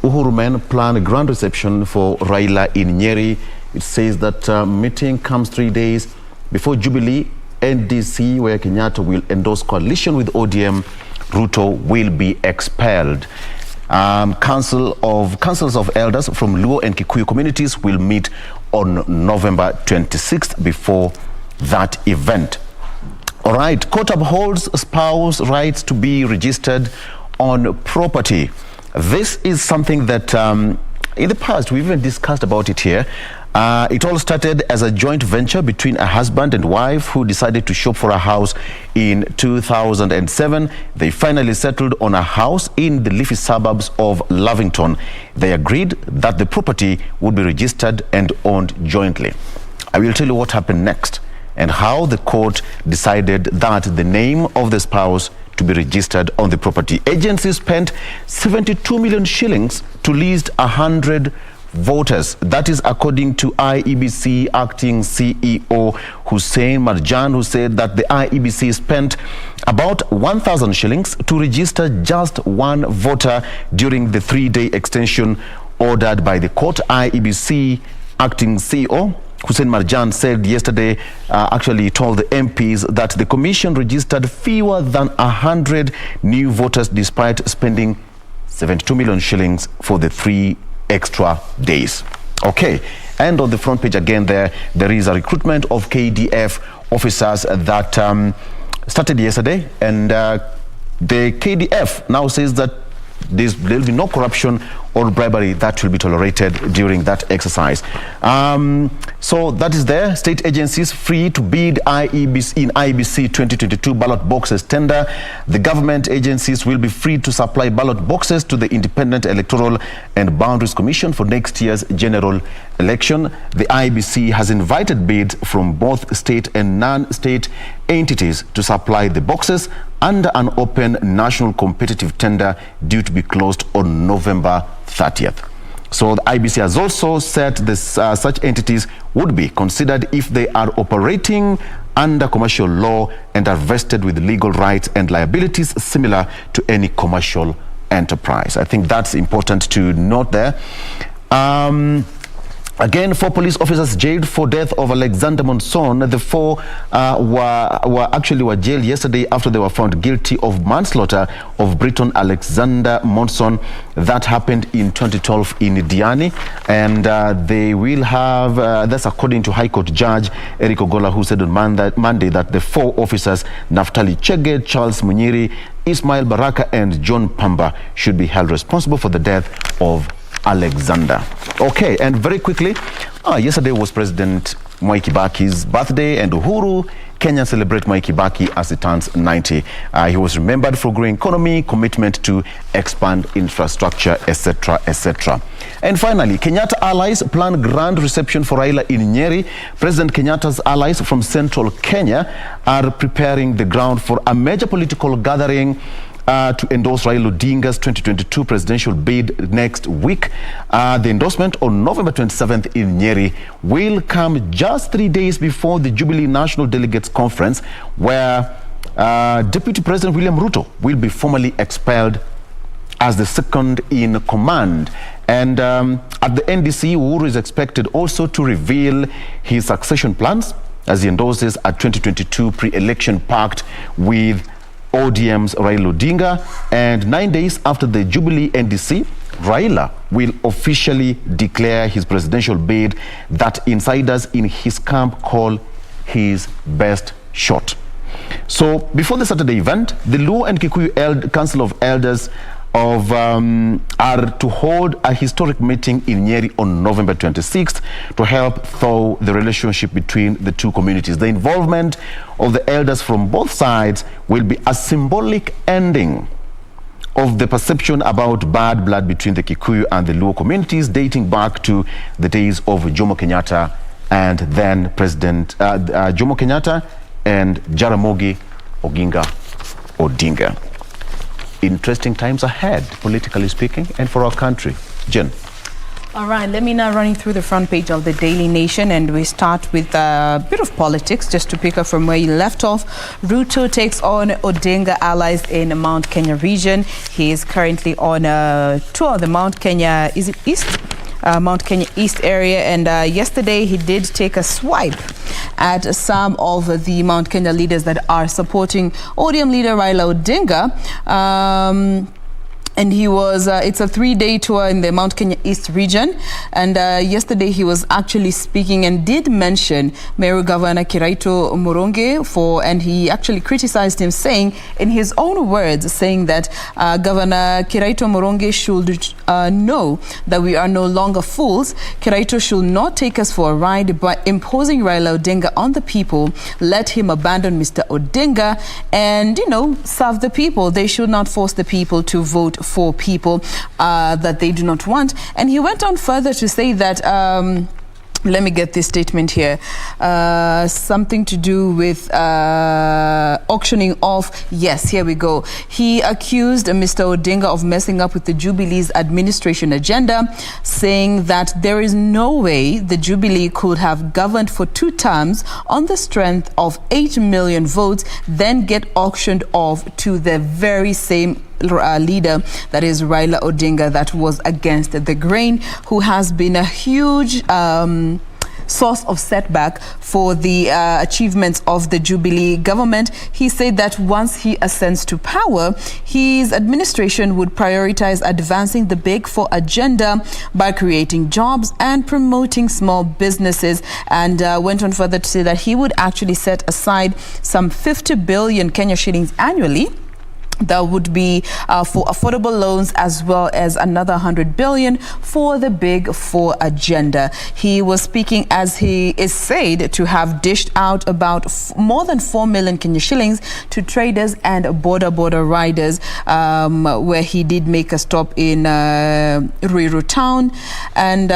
Speaker 3: Uhuru men plan grand reception for Raila in Nyeri. It says that meeting comes 3 days before Jubilee NDC, where Kenyatta will endorse coalition with ODM. Ruto will be expelled. Councils of elders from Luo and Kikuyu communities will meet on November 26th before that event. All right, court upholds spouse rights to be registered on property. This is something that in the past we've even discussed about it here. It all started as a joint venture between a husband and wife who decided to shop for a house in 2007. They finally settled on a house in the leafy suburbs of Lavington. They agreed that the property would be registered and owned jointly. I will tell you what happened next and how the court decided that the name of the spouse to be registered on the property. Agencies spent 72 million shillings to list 100 voters. That is according to IEBC acting CEO Hussein Marjan, who said that the IEBC spent about 1,000 shillings to register just 1 voter during the 3-day extension ordered by the court. IEBC acting CEO Hussein Marjan said yesterday, actually told the MPs that the commission registered fewer than 100 new voters despite spending 72 million shillings for the 3 extra days. Okay, and on the front page again there is a recruitment of KDF officers that started yesterday, and the KDF now says that there will be no corruption or bribery that will be tolerated during that exercise. So that is there. State agencies free to bid in IEBC 2022 ballot boxes tender. The government agencies will be free to supply ballot boxes to the Independent Electoral and Boundaries Commission for next year's general election. The IEBC has invited bids from both state and non-state entities to supply the boxes under an open national competitive tender due to be closed on November 30th. So the IBC has also said this, such entities would be considered if they are operating under commercial law and are vested with legal rights and liabilities similar to any commercial enterprise. I think that's important to note there. Again, 4 police officers jailed for death of Alexander Monson. The 4 were jailed yesterday after they were found guilty of manslaughter of Briton Alexander Monson. That happened in 2012 in Diani, and they will have, that's according to High Court Judge Eric Ogola, who said on Monday that the 4 officers, Naftali Chege, Charles Munyiri, Ismail Baraka and John Pamba, should be held responsible for the death of Alexander. Okay, and very quickly, yesterday was President Mwai Kibaki's birthday, and Uhuru Kenya celebrate Mwai Kibaki as he turns 90. He was remembered for growing economy, commitment to expand infrastructure, etc., etc. And finally, Kenyatta allies plan grand reception for Raila in Nyeri. President Kenyatta's allies from central Kenya are preparing the ground for a major political gathering to endorse Raila Odinga's 2022 presidential bid next week. The endorsement on November 27th in Nyeri will come just 3 days before the Jubilee National Delegates Conference, where Deputy President William Ruto will be formally expelled as the second in command. And at the NDC, Uhuru is expected also to reveal his succession plans as he endorses a 2022 pre-election pact with ODM's Raila Odinga. And 9 days after the Jubilee NDC, Raila will officially declare his presidential bid that insiders in his camp call his best shot. So before the Saturday event, the Luo and Kikuyu Council of Elders are to hold a historic meeting in Nyeri on November 26th to help thaw the relationship between the two communities. The involvement of the elders from both sides will be a symbolic ending of the perception about bad blood between the Kikuyu and the Luo communities, dating back to the days of Jomo Kenyatta and then President Jomo Kenyatta and Jaramogi Oginga Odinga. Interesting times ahead, politically speaking, and for our country. Jen.
Speaker 1: All right, let me now run you through the front page of the Daily Nation, and we start with a bit of politics, just to pick up from where you left off. Ruto takes on Odinga allies in Mount Kenya region. He is currently on a tour of the Mount Kenya, is it East? Mount Kenya East area, and yesterday he did take a swipe at some of the Mount Kenya leaders that are supporting ODM leader Raila Odinga. And he was, it's a 3-day tour in the Mount Kenya East region. And yesterday he was actually speaking and did mention Meru Governor Kiraito Moronge and he actually criticized him, saying, in his own words, saying that Governor Kiraito Moronge should know that we are no longer fools. Kiraito should not take us for a ride by imposing Raila Odinga on the people. Let him abandon Mr. Odinga and, serve the people. They should not force the people to vote for people that they do not want. And he went on further to say that let me get this statement here. Something to do with auctioning off. Yes, here we go. He accused Mr. Odinga of messing up with the Jubilee's administration agenda, saying that there is no way the Jubilee could have governed for 2 terms on the strength of 8 million votes, then get auctioned off to the very same leader, that is Raila Odinga, that was against the grain, who has been a huge source of setback for the achievements of the Jubilee government. He said that once he ascends to power, his administration would prioritize advancing the Big Four agenda by creating jobs and promoting small businesses, and went on further to say that he would actually set aside some 50 billion Kenya shillings annually. That would be for affordable loans, as well as another 100 billion for the Big Four agenda. He was speaking as he is said to have dished out about more than 4 million Kenya shillings to traders and border riders, where he did make a stop in Ruiru town. And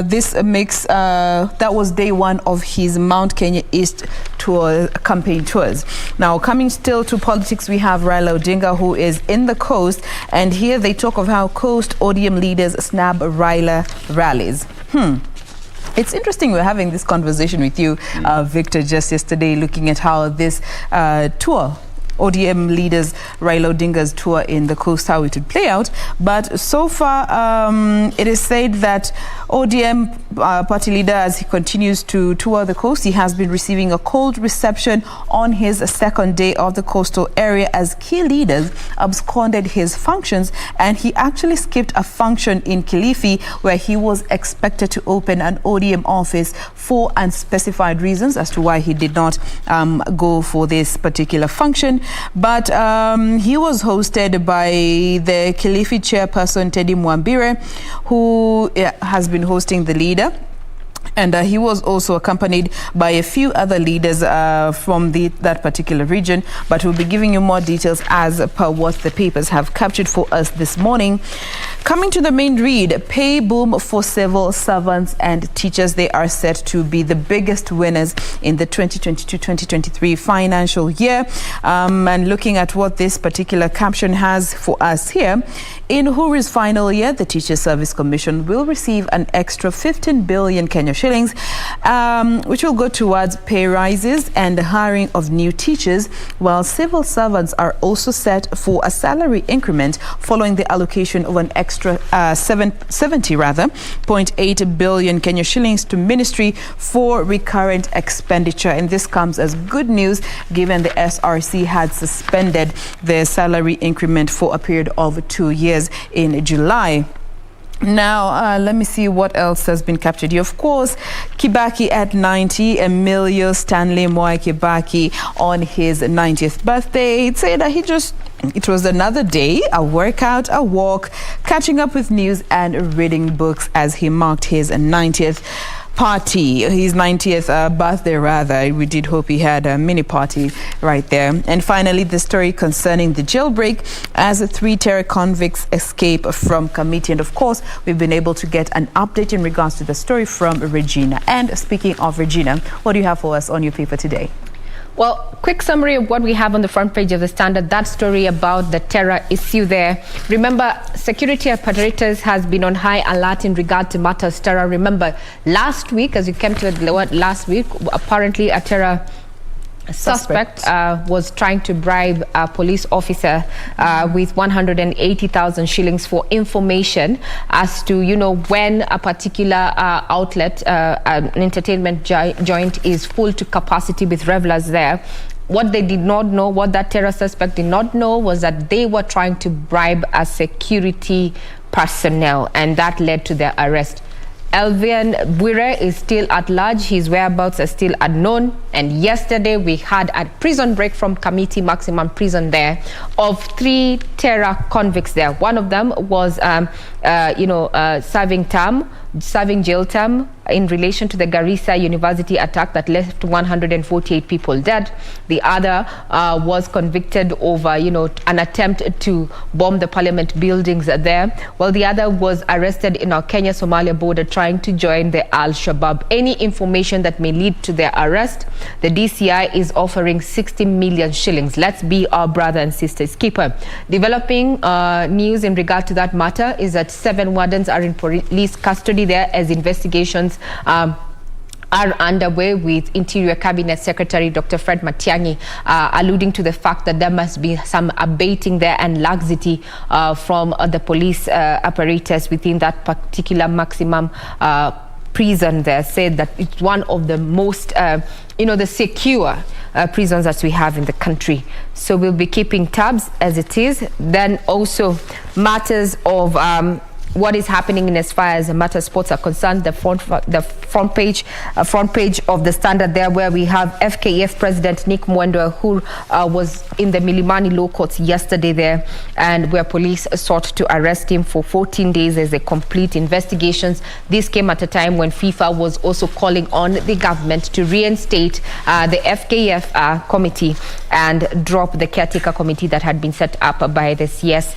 Speaker 1: this makes, that was day 1 of his Mount Kenya East tour, campaign tours. Now, coming still to politics, we have Raila Odinga, who is in the coast, and here they talk of how coast ODM leaders snab Raila rallies. It's interesting we're having this conversation with you, Victor, just yesterday, looking at how this tour
Speaker 5: ODM leaders Raila Odinga's tour in the coast, how it would play out. But so far, it is said that ODM party leader, as he continues to tour the coast, he has been receiving a cold reception on his second day of the coastal area as key leaders absconded his functions, and he actually skipped a function in Kilifi where he was expected to open an ODM office for unspecified reasons as to why he did not go for this particular function. But he was hosted by the Kilifi chairperson Teddy Mwambire, who has been hosting the leader. And he was also accompanied by a few other leaders from that particular region. But we'll be giving you more details as per what the papers have captured for us this morning. Coming to the main read, pay boom for civil servants and teachers. They are set to be the biggest winners in the 2022-2023 financial year. And looking at what this particular caption has for us here, in Uhuri's final year, the Teacher Service Commission will receive an extra 15 billion Kenya shillings, which will go towards pay rises and the hiring of new teachers, while civil servants are also set for a salary increment following the allocation of an extra 70.8 billion Kenya shillings to ministry for recurrent expenditure. And this comes as good news given the SRC had suspended the salary increment for a period of 2 years in July. Now, let me see what else has been captured here. Of course, Kibaki at 90, Emilio Stanley Mwai Kibaki on his 90th birthday. It said that it was another day, a workout, a walk, catching up with news and reading books as he marked his 90th his 90th birthday rather. We did hope he had a mini party right there. And finally, the story concerning the jailbreak as 3 terror convicts escape from Kamiti. And of course, we've been able to get an update in regards to the story from Regina. And speaking of Regina, what do you have for us on your paper today?
Speaker 1: Well, quick summary of what we have on the front page of the Standard, that story about the terror issue there. Remember, security apparatus has been on high alert in regard to matters terror. Remember, last week, as you came to the word last week, apparently a terror suspect was trying to bribe a police officer with 180,000 shillings for information as to, when a particular outlet, an entertainment joint is full to capacity with revelers there. What they did not know, what that terror suspect did not know, was that they were trying to bribe a security personnel, and that led to their arrest. Elvian Bwire is still at large. His whereabouts are still unknown. And yesterday we had a prison break from Kamiti Maximum Prison there of 3 terror convicts there. One of them was, serving jail term in relation to the Garissa University attack that left 148 people dead. The other was convicted over, an attempt to bomb the parliament buildings there. While the other was arrested in our Kenya-Somalia border trying to join the Al-Shabaab. Any information that may lead to their arrest, the DCI is offering 60 million shillings. Let's be our brother and sister's keeper. Developing news in regard to that matter is that 7 wardens are in police custody there as investigations are underway, with Interior Cabinet Secretary Dr. Fred Matiang'i alluding to the fact that there must be some abating there and laxity from the police apparatus within that particular maximum prison there. Said that it's one of the most, the secure prisons that we have in the country. So we'll be keeping tabs as it is. Then also matters of what is happening in as far as matter sports are concerned. The front page of the Standard there, where we have FKF President Nick Mwendwa, who was in the Milimani Law Courts yesterday there, and where police sought to arrest him for 14 days as they complete investigations. This came at a time when FIFA was also calling on the government to reinstate the FKF committee and drop the caretaker committee that had been set up by the CS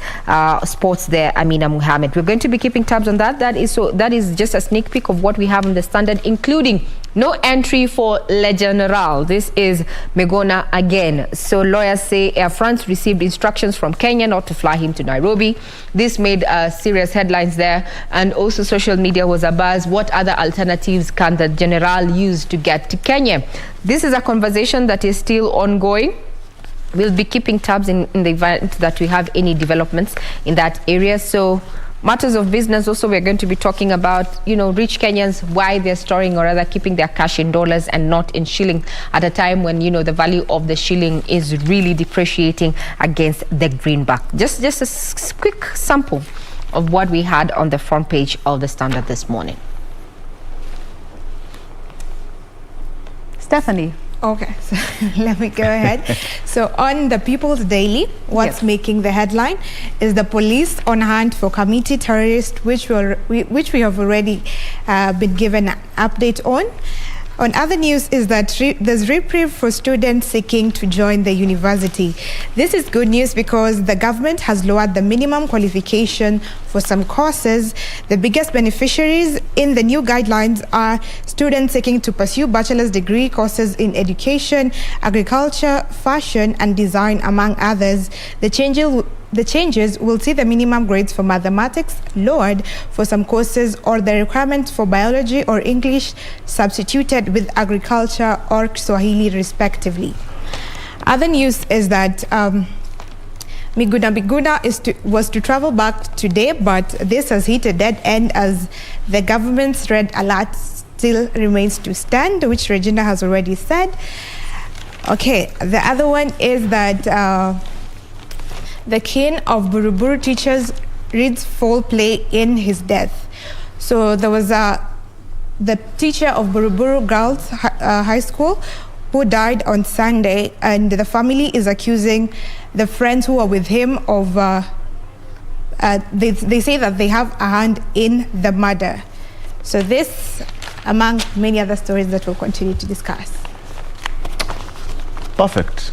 Speaker 1: Sports there, Amina Mohammed. We're going to be keeping tabs on that. That is just a sneak peek of what we have on the Standard, including no entry for Le General. This is Megona again. So lawyers say Air France received instructions from Kenya not to fly him to Nairobi. This made serious headlines there, and also social media was abuzz. What other alternatives can the General use to get to Kenya? This is a conversation that is still ongoing. we'll be keeping tabs in the event that we have any developments in that area. So matters of business also, we're going to be talking about, rich Kenyans, why they're storing or rather keeping their cash in dollars and not in shilling at a time when, the value of the shilling is really depreciating against the greenback. Just a quick sample of what we had on the front page of the Standard this morning.
Speaker 5: Stephanie.
Speaker 6: Okay, so let me go ahead. So on the People's Daily, what's making the headline is the police on hunt for Kamiti terrorists, which we have already been given an update on. On other news is that there's reprieve for students seeking to join the university. This is good news because the government has lowered the minimum qualification for some courses. The biggest beneficiaries in the new guidelines are students seeking to pursue bachelor's degree courses in education, agriculture, fashion, and design, among others. The changes will see the minimum grades for mathematics lowered for some courses, or the requirement for biology or English substituted with agriculture or Swahili respectively. Other news is that Miguna was to travel back today, but this has hit a dead end as the government's red alert still remains to stand, which Regina has already said. Okay, the other one is that the king of Buruburu teachers reads foul play in his death. So there was the teacher of Buruburu Girls High School who died on Sunday, and the family is accusing the friends who are with him of, they say that they have a hand in the murder. So this, among many other stories that we'll continue to discuss.
Speaker 3: Perfect.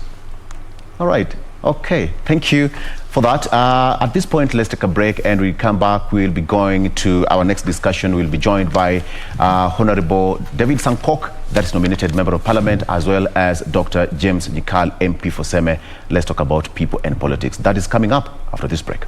Speaker 3: All right. Okay, thank you for that. At this point, let's take a break, and we come back. We'll be going to our next discussion. We'll be joined by Honorable David Sankok, that is nominated Member of Parliament, as well as Dr. James Nyikal, MP for Seme. Let's talk about people and politics. That is coming up after this break.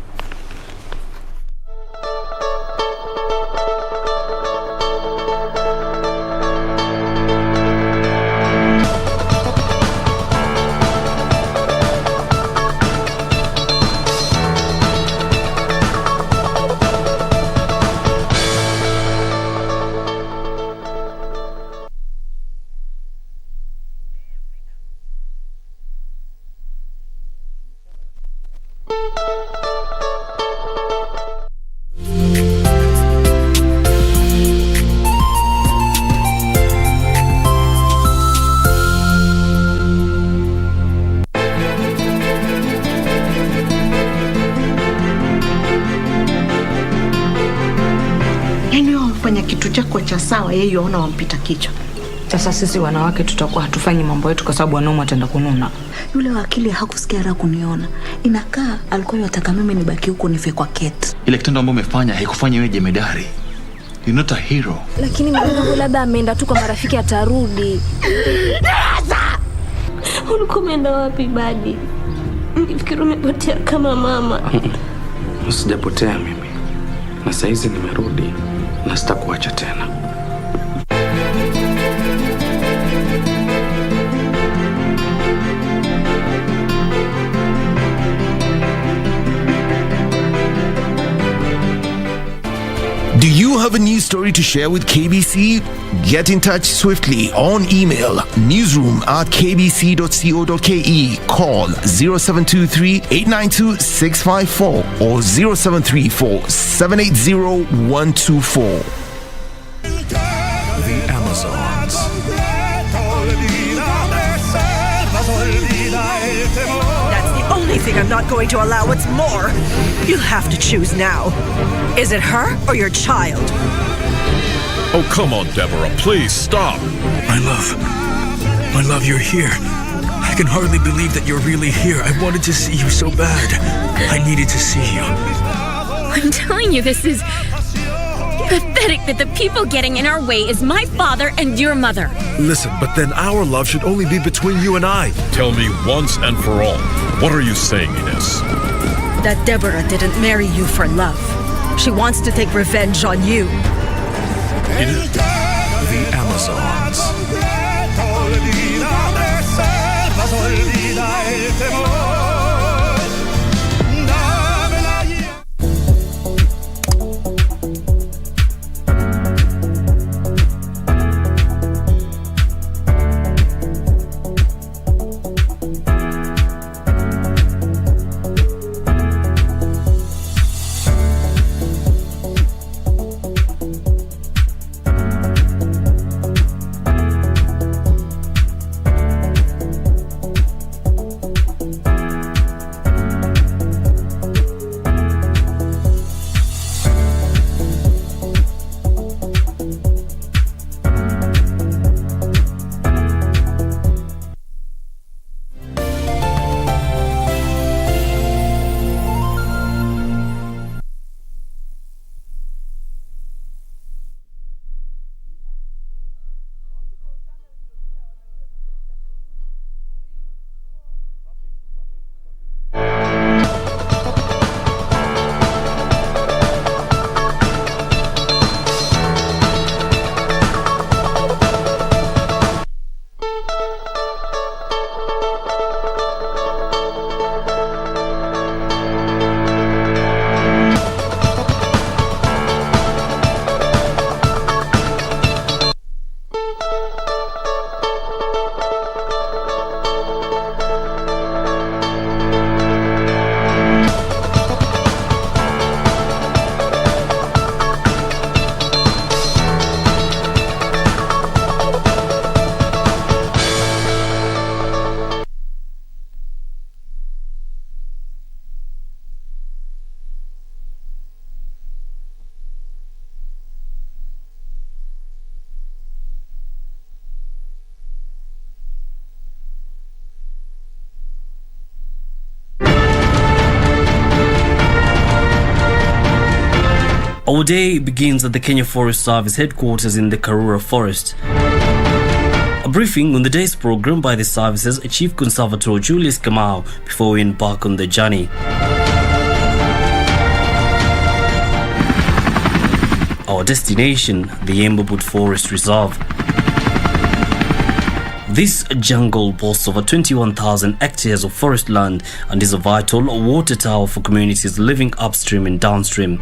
Speaker 7: Sawa, yeye ona wampita kichwa.
Speaker 9: Sasa sisi wanawake tutakuwa hatufanyi mambo yetu kwa sababu wanaume wataenda kununa.
Speaker 7: Yule wakili hakusikia raha kuniona. Inakaa alikuwa yataka mimi nibaki huko nife kwa Kate.
Speaker 11: Ile kitendo ambacho umefanya haikufanya wewe jemedari. You're not a hero.
Speaker 25: Lakini mwanangu labda ameenda tu kwa marafiki, atarudi. Ulikuwa umeenda wapi badi? Nilifikiri umepotea kama mama.
Speaker 26: Usijapotea mimi. Na saizi nimerudi na sitakuacha tena.
Speaker 27: Do you have a news story to share with KBC? Get in touch swiftly on email newsroom@kbc.co.ke, call 0723-892-654 or 0734-780-124.
Speaker 28: The Amazons.
Speaker 29: That's the only thing I'm not going to allow. What's more, you have to choose now. Is it her or your child?
Speaker 28: Oh, come on, Deborah, please stop. My love, you're here. I can hardly believe that you're really here. I wanted to see you so bad. I needed to see you.
Speaker 18: I'm telling you, this is pathetic that the people getting in our way is my father and your mother.
Speaker 28: Listen, but then our love should only be between you and I. Tell me once and for all, what are you saying, Ines?
Speaker 29: That Deborah didn't marry you for love. She wants to take revenge on you.
Speaker 28: The Amazons.
Speaker 8: Our day begins at the Kenya Forest Service headquarters in the Karura Forest. A briefing on the day's program by the service's Chief Conservator Julius Kamau before we embark on the journey. Our destination, the Embobut Forest Reserve. This jungle boasts over 21,000 hectares of forest land and is a vital water tower for communities living upstream and downstream.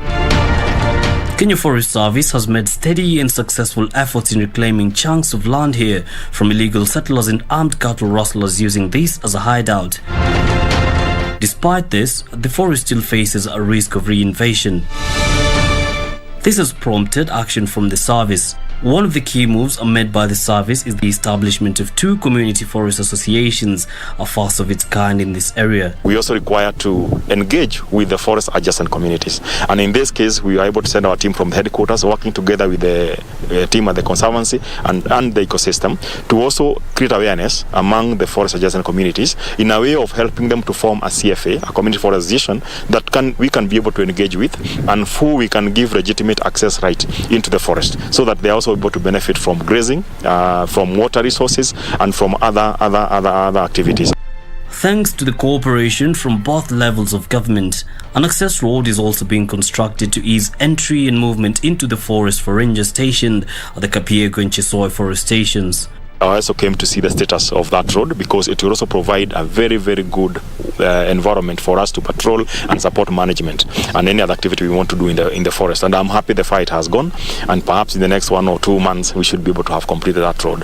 Speaker 8: Kenya Forest Service has made steady and successful efforts in reclaiming chunks of land here from illegal settlers and armed cattle rustlers using this as a hideout. Despite this, the forest still faces a risk of reinvasion. This has prompted action from the service. One of the key moves made by the service is the establishment of 2 community forest associations, a first of its kind in this area.
Speaker 10: We also require to engage with the forest adjacent communities. And in this case, we are able to send our team from the headquarters, working together with the team at the Conservancy and the ecosystem, to also create awareness among the forest adjacent communities in a way of helping them to form a CFA, a community forest association, that we can be able to engage with and who we can give legitimate access right into the forest, so that they are also able to benefit from grazing, from water resources, and from other activities.
Speaker 8: Thanks to the cooperation from both levels of government, an access road is also being constructed to ease entry and movement into the forest for rangers stationed at the Kapiego and Chisoi forest stations.
Speaker 10: I also came to see the status of that road because it will also provide a very, very good environment for us to patrol and support management and any other activity we want to do in the forest. And I'm happy the fight has gone, and perhaps in the next 1 or 2 months we should be able to have completed that road.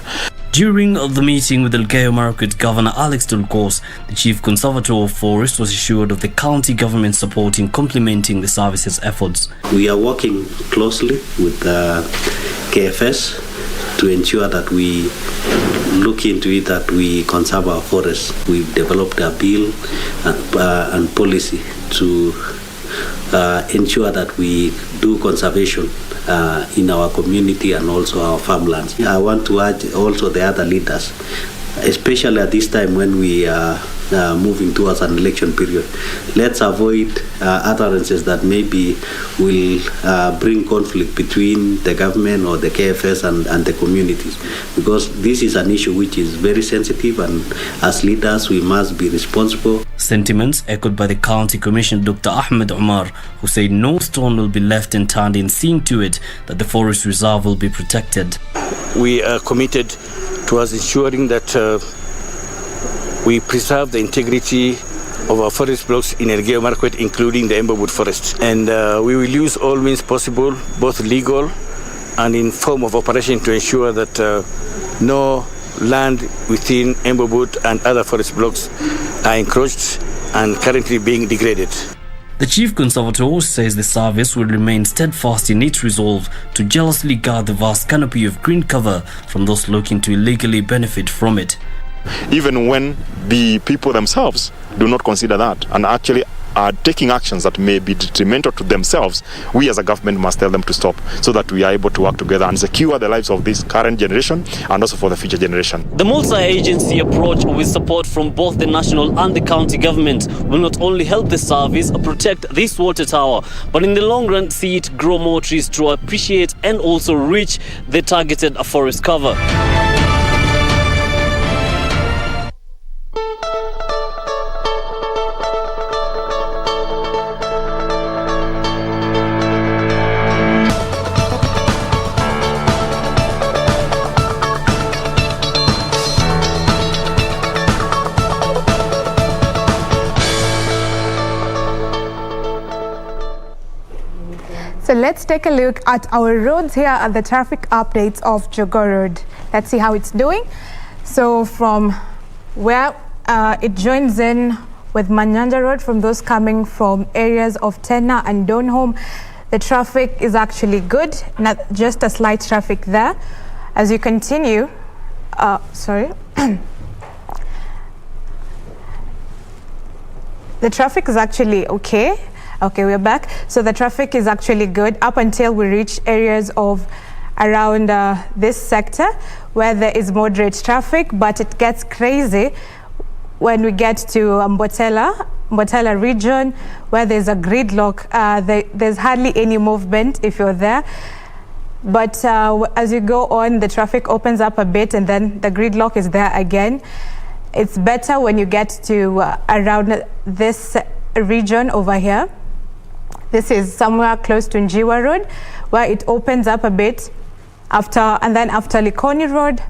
Speaker 8: During the meeting with Elgeyo Marakwet Governor Alex Tulkos, the Chief Conservator of Forest was assured of the county government support in complementing the service's efforts.
Speaker 12: We are working closely with KFS to ensure that we look into it, that we conserve our forests. We've developed a bill and policy to ensure that we do conservation in our community and also our farmlands. I want to urge also the other leaders, especially at this time when we are moving towards an election period. Let's avoid utterances that maybe will bring conflict between the government or the KFS and the communities, because this is an issue which is very sensitive, and as leaders we must be responsible.
Speaker 8: Sentiments echoed by the County Commissioner Dr. Ahmed Umar, who said no stone will be left unturned in seeing to it that the forest reserve will be protected.
Speaker 13: We are committed towards ensuring that we preserve the integrity of our forest blocks in Elgeyo Marakwet, including the Embobut forest. And we will use all means possible, both legal and in form of operation, to ensure that no land within Embobut and other forest blocks are encroached and currently being degraded.
Speaker 8: The Chief Conservator says the service will remain steadfast in its resolve to jealously guard the vast canopy of green cover from those looking to illegally benefit from it.
Speaker 10: Even when the people themselves do not consider that and actually are taking actions that may be detrimental to themselves, we as a government must tell them to stop, so that we are able to work together and secure the lives of this current generation and also for the future generation.
Speaker 8: The multi-agency approach with support from both the national and the county government will not only help the service protect this water tower, but in the long run see it grow more trees to appreciate and also reach the targeted forest cover.
Speaker 6: So let's take a look at our roads here at the traffic updates of Jogoo Road. Let's see how it's doing. So from where it joins in with Manyanja Road, from those coming from areas of Tena and Donholm, the traffic is actually good, not just a slight traffic there. As you continue, the traffic is actually okay. Okay, we're back. So the traffic is actually good up until we reach areas of around this sector where there is moderate traffic, but it gets crazy when we get to Mbotela Mbotela region, where there's a gridlock. There's hardly any movement if you're there. But as you go on, the traffic opens up a bit and then the gridlock is there again. It's better when you get to around this region over here. This is somewhere close to Njiwa Road, where it opens up a bit. And then after Likoni Road,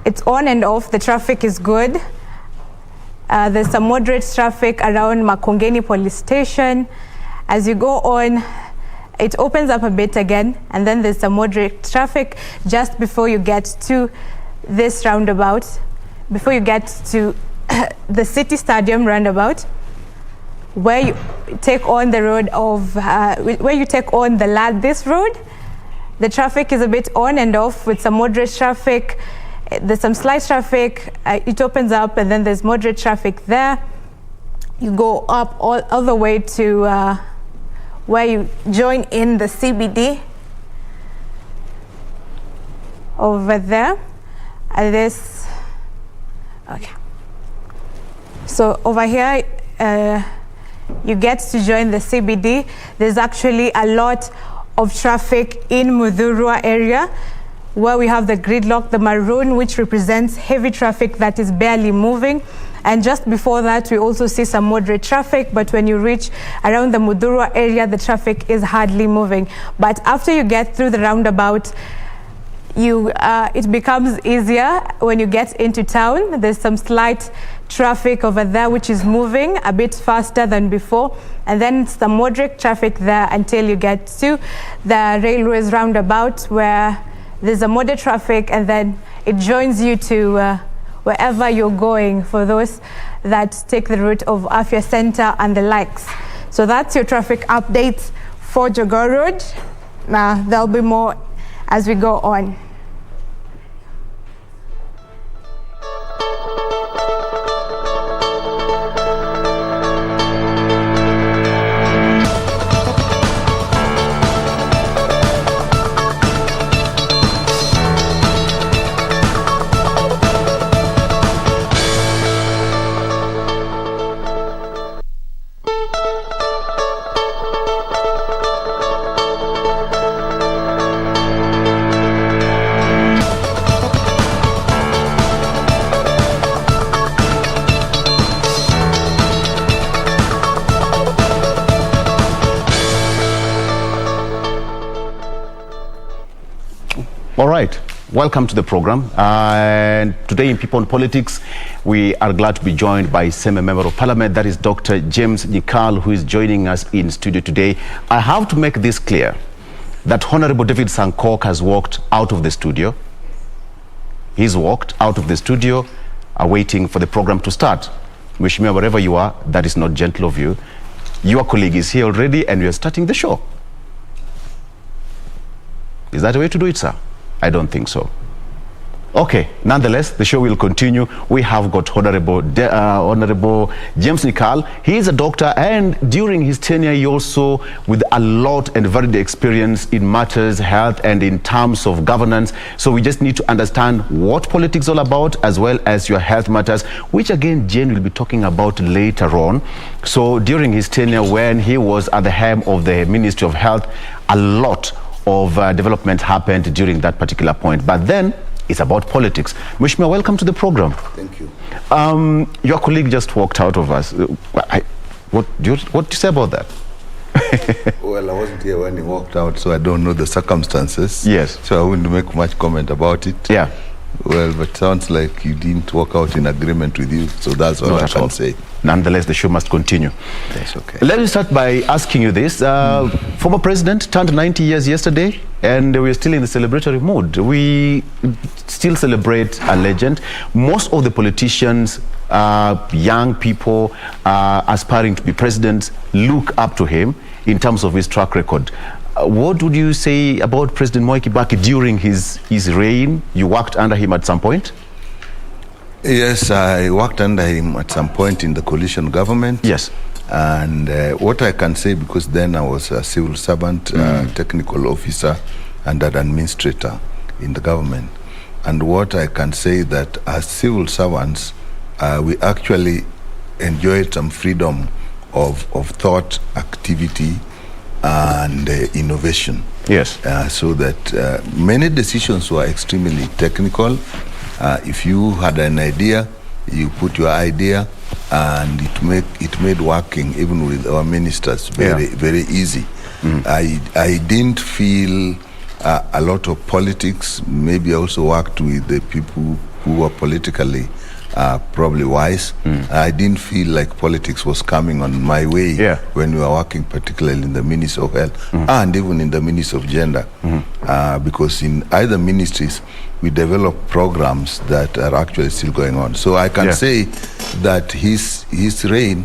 Speaker 6: it's on and off. The traffic is good. There's some moderate traffic around Makongeni Police Station. As you go on, it opens up a bit again, and then there's some moderate traffic just before you get to this roundabout, before you get to the City Stadium roundabout, where you take on the road of, this road. The traffic is a bit on and off with some moderate traffic. There's some slight traffic. It opens up, and then there's moderate traffic there. You go up all the way to where you join in the CBD over there. Okay. So over here, you get to join the CBD. There's actually a lot of traffic in Mudhurwa area, where we have the gridlock, the maroon, which represents heavy traffic that is barely moving. And just before that, we also see some moderate traffic, but when you reach around the Mudhurwa area, the traffic is hardly moving. But after you get through the roundabout, it becomes easier when you get into town. There's some slight traffic over there, which is moving a bit faster than before. And then some moderate traffic there until you get to the railways roundabout, where there's a moderate traffic, and then it joins you to wherever you're going, for those that take the route of Afya Center and the likes. So that's your traffic updates for Jogoo Road. Now, there'll be more as we go on.
Speaker 3: All right, welcome to the program. And today in People and Politics, we are glad to be joined by same member of Parliament, that is Dr. James Nyikal, who is joining us in studio today. I have to make this clear, that Honorable David Sankok has walked out of the studio. He's walked out of the studio, waiting for the program to start. Mheshimiwa, wherever you are, that is not gentle of you. Your colleague is here already, and we are starting the show. Is that a way to do it, sir? I don't think so. Okay, nonetheless, the show will continue. We have got Honorable James Nyikal. He is a doctor, and during his tenure, he also with a lot and varied experience in matters health and in terms of governance. So we just need to understand what politics is all about, as well as your health matters, which again, Jane will be talking about later on. So during his tenure, when he was at the helm of the Ministry of Health, a lot of development happened during that particular point. But then it's about politics. Mheshimiwa, welcome to the program.
Speaker 11: Thank you.
Speaker 3: Your colleague just walked out of us. What do you say about that?
Speaker 11: Well, I wasn't here when he walked out, so I don't know the circumstances.
Speaker 3: Yes.
Speaker 11: So I wouldn't make much comment about it.
Speaker 3: Yeah.
Speaker 11: Well, but sounds like he didn't walk out in agreement with you, so that's all I can say.
Speaker 3: Nonetheless, the show must continue.
Speaker 11: That's okay.
Speaker 3: Let me start by asking you this. Former president turned 90 years yesterday, and we're still in the celebratory mood. We still celebrate a legend. Most of the politicians, young people aspiring to be presidents, look up to him in terms of his track record. What would you say about President Mwai Kibaki during his reign? You worked under him at some point?
Speaker 11: Yes, I worked under him at some point in the coalition government.
Speaker 3: Yes.
Speaker 11: And what I can say, because then I was a civil servant, technical officer, and an administrator in the government. And what I can say that as civil servants, we actually enjoyed some freedom of thought, activity, and innovation.
Speaker 3: Yes.
Speaker 11: So that many decisions were extremely technical. If you had an idea, you put your idea, and it made working even with our ministers very easy. I didn't feel a lot of politics. Maybe I also worked with the people who were politically probably wise. I didn't feel like politics was coming on my way when we were working, particularly in the Ministry of Health and even in the Ministry of Gender, because in either ministries we develop programs that are actually still going on. So I can say that his reign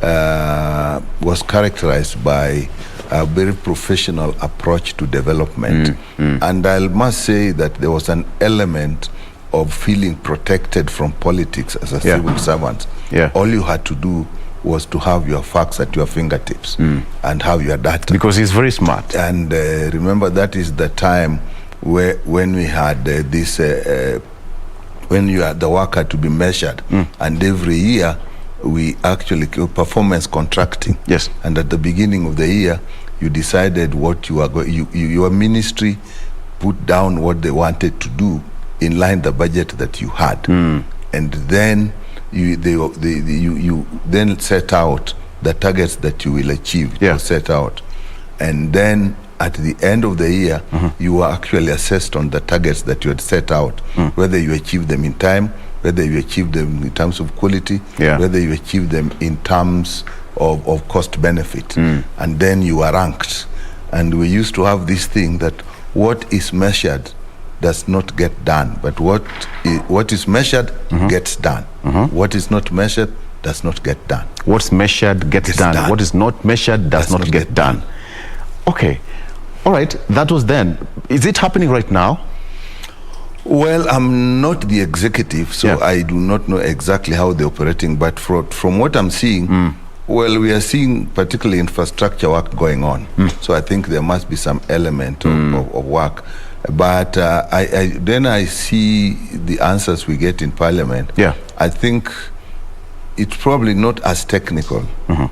Speaker 11: was characterized by a very professional approach to development. And I must say that there was an element of feeling protected from politics as a civil servant. All you had to do was to have your facts at your fingertips and have your data.
Speaker 3: Because he's very smart.
Speaker 11: And remember, that is the time when we had when you had the work had to be measured, and every year we actually performance contracting.
Speaker 3: Yes.
Speaker 11: And at the beginning of the year, you decided what you are going. Your ministry put down what they wanted to do in line the budget that you had, and then you then set out the targets that you will achieve. You set out, and then at the end of the year, you were actually assessed on the targets that you had set out, whether you achieved them in time, whether you achieved them in terms of quality, whether you achieved them in terms of cost benefit, and then you are ranked. And we used to have this thing that what is measured does not get done, but what is measured gets done. What is not measured does not get done.
Speaker 3: What's measured gets done. What is not measured does not get done. Okay. All right, that was then. Is it happening right now?
Speaker 11: Well, I'm not the executive, so I do not know exactly how they're operating, but from what I'm seeing, well, we are seeing particularly infrastructure work going on. So I think there must be some element of work. But then I see the answers we get in Parliament. I think it's probably not as technical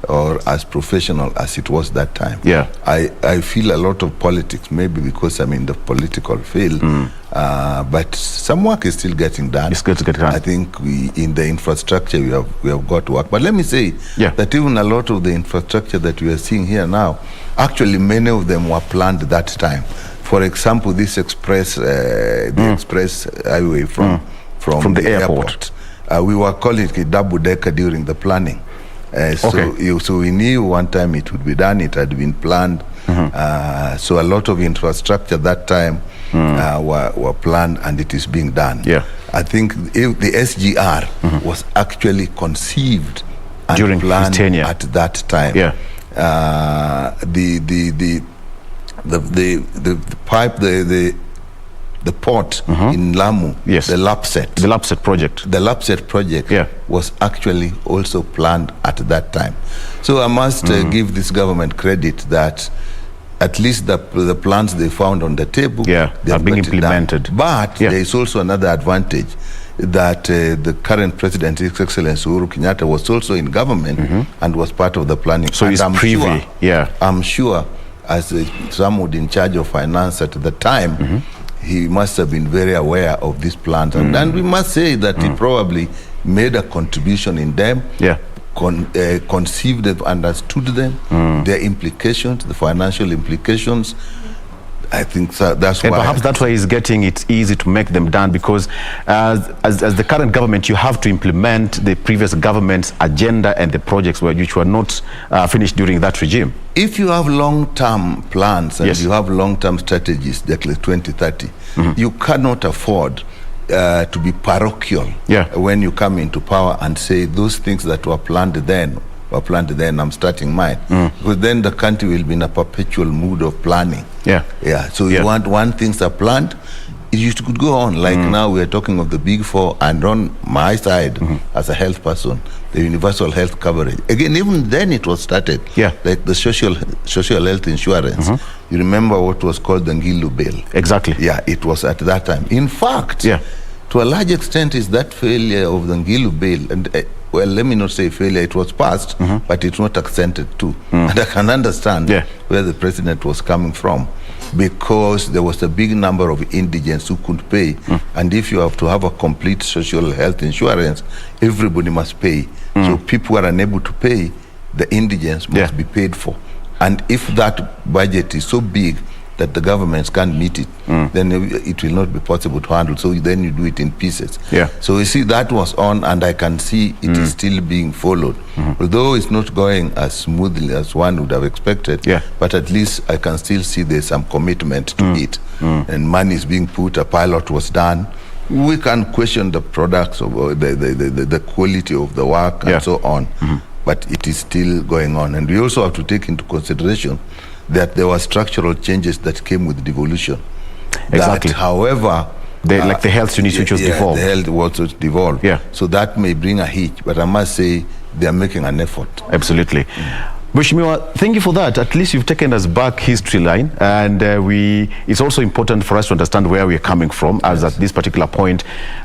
Speaker 11: or as professional as it was that time. I feel a lot of politics, maybe because I'm in the political field, but some work is still getting done.
Speaker 3: It's good to get done.
Speaker 11: I think in the infrastructure we have got work. But let me say that even a lot of the infrastructure that we are seeing here now, actually many of them were planned that time. For example, this express, the express highway from
Speaker 3: the airport.
Speaker 11: We were calling it a double-decker during the planning. So we knew one time it would be done. It had been planned. So a lot of infrastructure that time were planned, and it is being done. I think the SGR was actually conceived and
Speaker 3: during
Speaker 11: planned
Speaker 3: his tenure
Speaker 11: at that time. The port in Lamu, the Lapset project was actually also planned at that time. So I must give this government credit that at least the plans they found on the table they
Speaker 3: are being implemented.
Speaker 11: But there is also another advantage, that the current president, His Excellency Uhuru Kenyatta, was also in government and was part of the planning.
Speaker 3: So he's privy.
Speaker 11: I'm sure, as someone in charge of finance at the time, he must have been very aware of these plans. And we must say that he probably made a contribution in them, conceived them, understood them, their implications, the financial implications. I think that's why.
Speaker 3: And perhaps that's why he's getting it easy to make them done, because as the current government, you have to implement the previous government's agenda and the projects which were not finished during that regime.
Speaker 11: If you have long-term plans and you have long-term strategies, like 2030, you cannot afford to be parochial when you come into power and say those things that were planned then, I'm starting mine. Because then the country will be in a perpetual mood of planning. So you want when things are planned, you could go on. Like now we are talking of the big four, and on my side, as a health person, the universal health coverage. Again, even then it was started. Like the social health insurance. You remember what was called the Ngilu bill?
Speaker 3: Exactly.
Speaker 11: It was at that time. In fact, to a large extent is that failure of the Ngilu bill. And well, let me not say failure, it was passed, but it's not accented too. And I can understand where the president was coming from, because there was a big number of indigents who couldn't pay. And if you have to have a complete social health insurance, everybody must pay. So people who are unable to pay, the indigents must be paid for. And if that budget is so big that the governments can't meet it, then it will not be possible to handle. So then you do it in pieces. So you see, that was on, and I can see it is still being followed. Although it's not going as smoothly as one would have expected, but at least I can still see there's some commitment to it. And money is being put, a pilot was done. We can question the products, of the quality of the work and so on, but it is still going on. And we also have to take into consideration that there were structural changes that came with devolution.
Speaker 3: Exactly.
Speaker 11: That, however,
Speaker 3: like the health unit which was devolved.
Speaker 11: The health was devolved. So that may bring a hitch, but I must say they are making an effort.
Speaker 3: Absolutely. Mheshimiwa, thank you for that. At least you've taken us back history line, and it's also important for us to understand where we're coming from as at this particular point.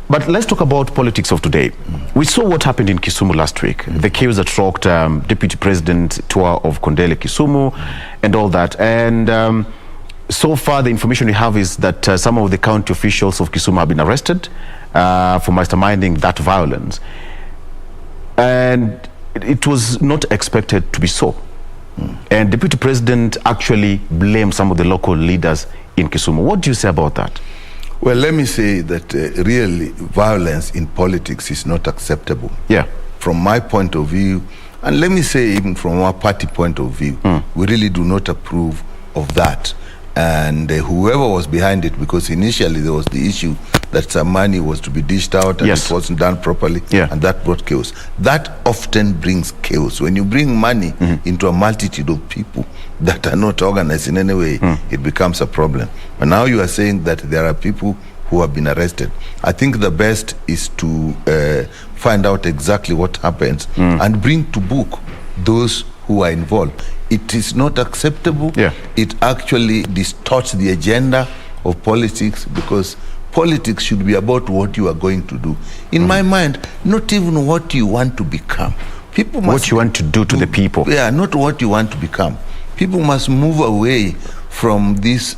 Speaker 3: But let's talk about politics of today. We saw what happened in Kisumu last week, the chaos that rocked Deputy President tour of Kondele Kisumu and all that. And so far the information we have is that some of the county officials of Kisumu have been arrested for masterminding that violence. And it was not expected to be so. And Deputy President actually blamed some of the local leaders in Kisumu. What do you say about that?
Speaker 11: Well, let me say that really violence in politics is not acceptable. From my point of view, and let me say even from our party point of view, we really do not approve of that. And whoever was behind it, because initially there was the issue that some money was to be dished out and it wasn't done properly, and that brought chaos. That often brings chaos. When you bring money into a multitude of people that are not organized in any way, it becomes a problem. But now you are saying that there are people who have been arrested. I think the best is to find out exactly what happens and bring to book those who are involved. It is not acceptable. It actually distorts the agenda of politics, because politics should be about what you are going to do. In my mind, not even what you want to become. People must
Speaker 3: what you want to do to the people.
Speaker 11: Not what you want to become. People must move away from this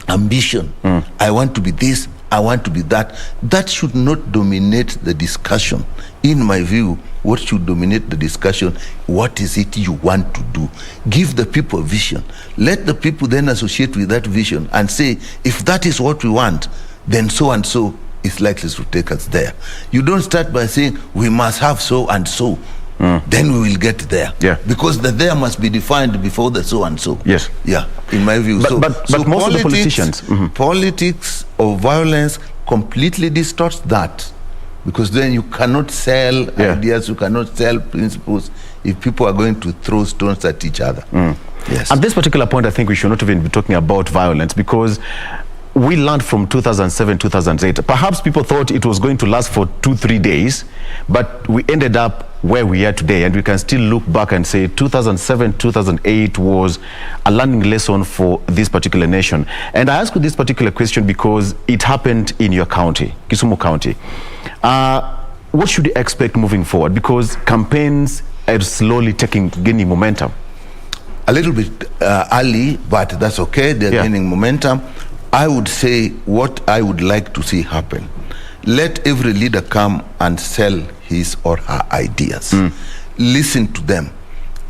Speaker 11: ambition. I want to be this, I want to be that. That should not dominate the discussion. In my view, what should dominate the discussion? What is it you want to do? Give the people a vision. Let the people then associate with that vision and say, if that is what we want, then so and so is likely to take us there. You don't start by saying, we must have so and so. Then we will get there. Because the there must be defined before the so and so. In my view.
Speaker 3: But most of the politicians...
Speaker 11: Politics of violence completely distorts that. Because then you cannot sell ideas, you cannot sell principles if people are going to throw stones at each other.
Speaker 3: At this particular point, I think we should not even be talking about violence, because we learned from 2007, 2008. Perhaps people thought it was going to last for 2-3 days, but we ended up where we are today, and we can still look back and say 2007, 2008 was a learning lesson for this particular nation. And I ask you this particular question because it happened in your county, Kisumu County. What should you expect moving forward? Because campaigns are slowly gaining momentum.
Speaker 11: A little bit early, but that's okay. They're gaining momentum. I would say what I would like to see happen. Let every leader come and sell his or her ideas. Listen to them.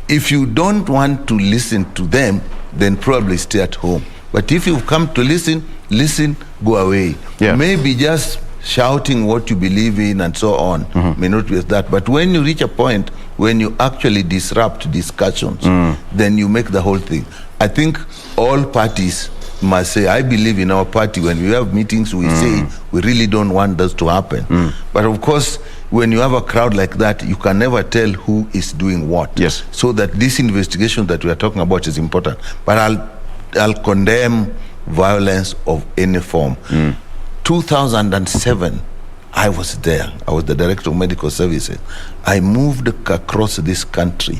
Speaker 11: If you don't want to listen to them, then probably stay at home. But if you've come to listen, go away. Maybe just shouting what you believe in and so on may not be that. But when you reach a point when you actually disrupt discussions, then you make the whole thing. I think all parties must say, I believe in our party, when we have meetings, we say we really don't want this to happen. But of course, when you have a crowd like that, you can never tell who is doing what. So that this investigation that we are talking about is important. But I'll condemn violence of any form. 2007, I was there. I was the director of medical services. I moved across this country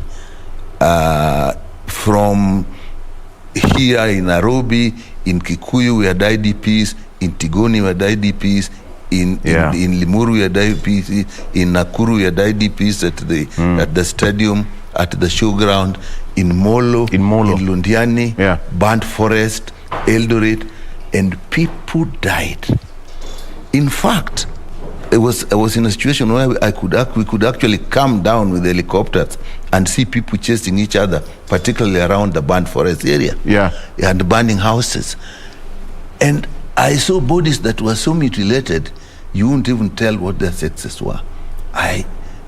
Speaker 11: from here in Nairobi, in Kikuyu, we had IDPs, in Tigoni we had IDPs, in Limuru we had IDPs, in Nakuru we had IDPs at the stadium, at the showground, in Molo, in Lundiani, Burnt Forest, Eldoret, and people died. In fact, I was in a situation where we could actually come down with helicopters and see people chasing each other, particularly around the Burnt Forest area, and burning houses. And I saw bodies that were so mutilated, you wouldn't even tell what their sexes were.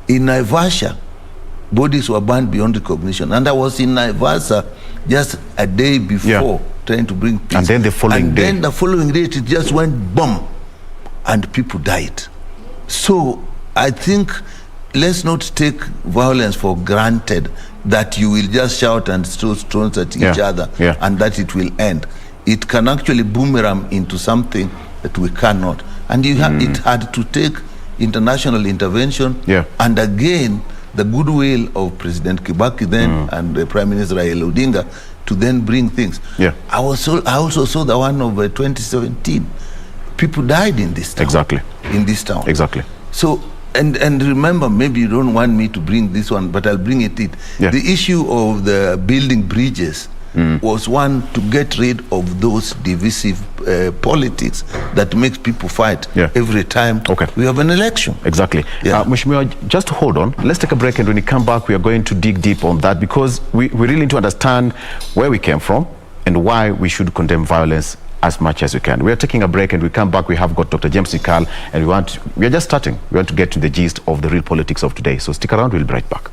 Speaker 11: In Naivasha, bodies were burned beyond recognition. And I was in Naivasha just a day before, trying to bring peace.
Speaker 3: And then the following day.
Speaker 11: And then the following day, it just went boom, and people died. So I think let's not take violence for granted, that you will just shout and throw stones at each other and that it will end. It can actually boomerang into something that we cannot. And it had to take international intervention. And again, the goodwill of President Kibaki then and the Prime Minister Raila Odinga to then bring things. I also saw the one of 2017. People died in this town. In this town. So, and remember, maybe you don't want me to bring this one, but I'll bring it in. The issue of the building bridges was one to get rid of those divisive politics that makes people fight every time we have an election.
Speaker 3: Mheshimiwa, just hold on. Let's take a break, and when we come back, we are going to dig deep on that, because we really need to understand where we came from and why we should condemn violence as much as we can. We are taking a break, and we come back. We have got Dr. James Nikal, and we are just starting. We want to get to the gist of the real politics of today. So stick around, we'll be right back.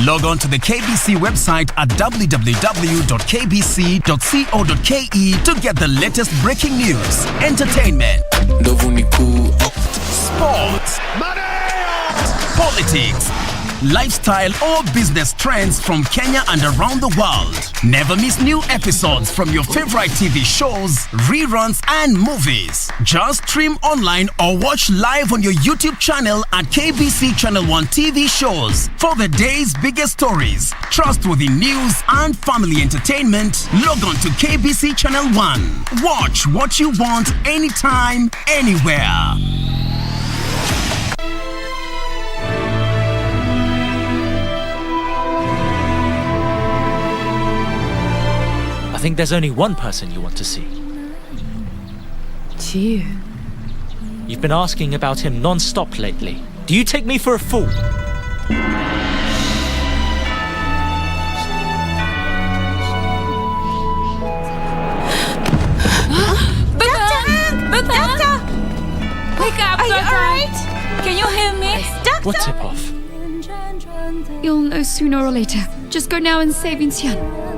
Speaker 2: Log on to the KBC website at www.kbc.co.ke to get the latest breaking news, entertainment, sports, politics, lifestyle or business trends from Kenya and around the world. Never miss new episodes from your favorite TV shows, reruns and movies. Just stream online or watch live on your YouTube channel at KBC Channel 1 TV shows. For the day's biggest stories, trustworthy news and family entertainment, log on to KBC Channel 1. Watch what you want anytime, anywhere.
Speaker 14: I think there's only one person you want to see.
Speaker 18: You.
Speaker 14: You've been asking about him non-stop lately. Do you take me for a fool?
Speaker 18: Doctor! Wake up, Are you alright? Can you hear me? Doctor!
Speaker 14: What tip-off?
Speaker 18: You'll know sooner or later. Just go now and save Vincian.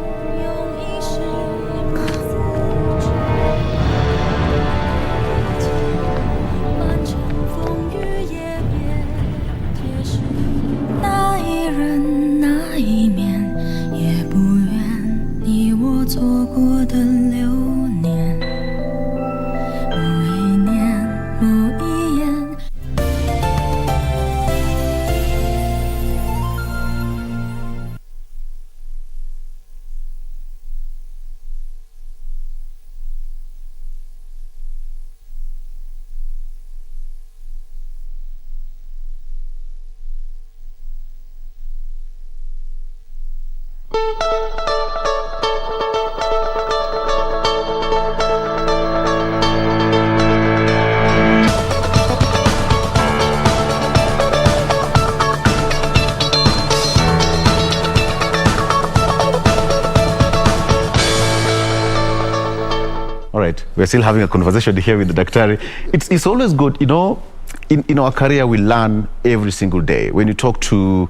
Speaker 3: We're still having a conversation here with the Daktari. It's always good, you know, in our career, we learn every single day. When you talk to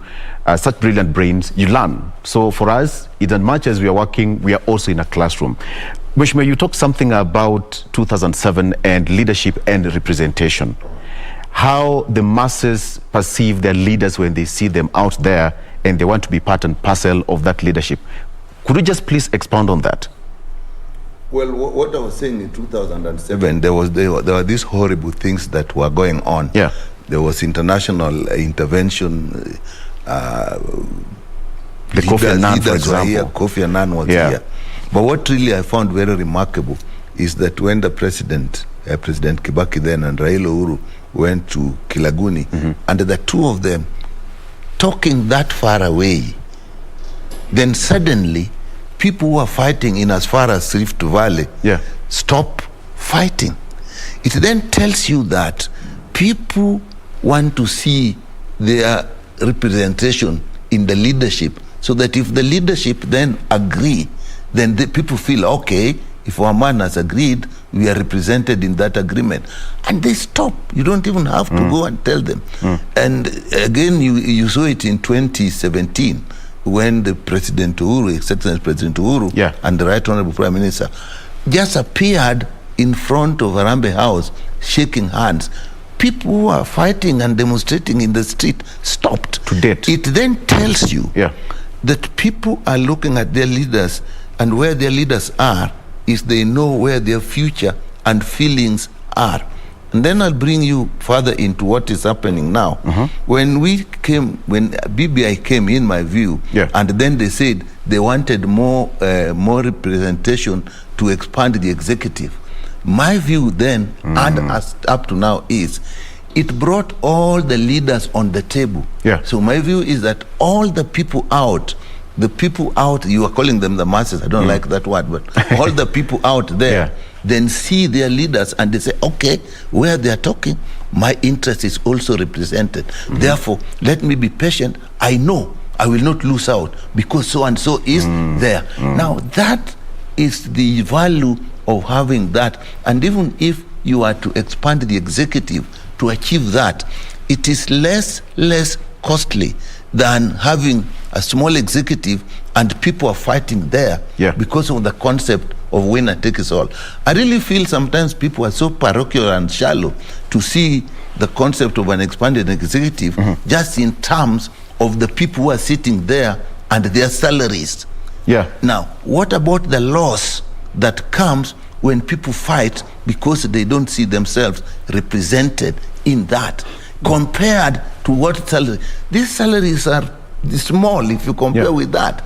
Speaker 3: such brilliant brains, you learn. So for us, in as much as we are working, we are also in a classroom. Mheshimiwa, you talked something about 2007 and leadership and representation. How the masses perceive their leaders when they see them out there and they want to be part and parcel of that leadership. Could you just please expound on that?
Speaker 11: Well, what I was saying in 2007, there were these horrible things that were going on.
Speaker 3: Yeah.
Speaker 11: There was international intervention.
Speaker 3: The Kofi Annan, for example.
Speaker 11: Here. Kofi Annan was here. But what really I found very remarkable is that when the President Kibaki then and Raila Uhuru went to Kilaguni, and the two of them talking that far away, then suddenly people who are fighting in as far as Rift Valley stop fighting. It then tells you that people want to see their representation in the leadership, so that if the leadership then agree, then the people feel, okay, if our man has agreed, we are represented in that agreement. And they stop. You don't even have to go and tell them. And again, you saw it in 2017, when the President Uhuru, Excellency President Uhuru, and the Right Honorable Prime Minister just appeared in front of Harambee House, shaking hands. People who are fighting and demonstrating in the street stopped.
Speaker 3: To date.
Speaker 11: It then tells you that people are looking at their leaders, and where their leaders are is they know where their future and feelings are. And then I'll bring you further into what is happening now. When BBI came, in my view, and then they said they wanted more representation to expand the executive. My view then, and as up to now, is it brought all the leaders on the table. So my view is that all the people out, you are calling them the masses, I don't like that word, but all the people out there, then see their leaders and they say, okay, where they are talking, my interest is also represented. Therefore, let me be patient. I know I will not lose out because so and so is there. Now, that is the value of having that. And even if you are to expand the executive to achieve that, it is less costly than having a small executive and people are fighting there because of the concept of winner takes all. I really feel sometimes people are so parochial and shallow to see the concept of an expanded executive just in terms of the people who are sitting there and their salaries. Now, what about the loss that comes when people fight because they don't see themselves represented in that, compared to what salary? These salaries are small if you compare with that.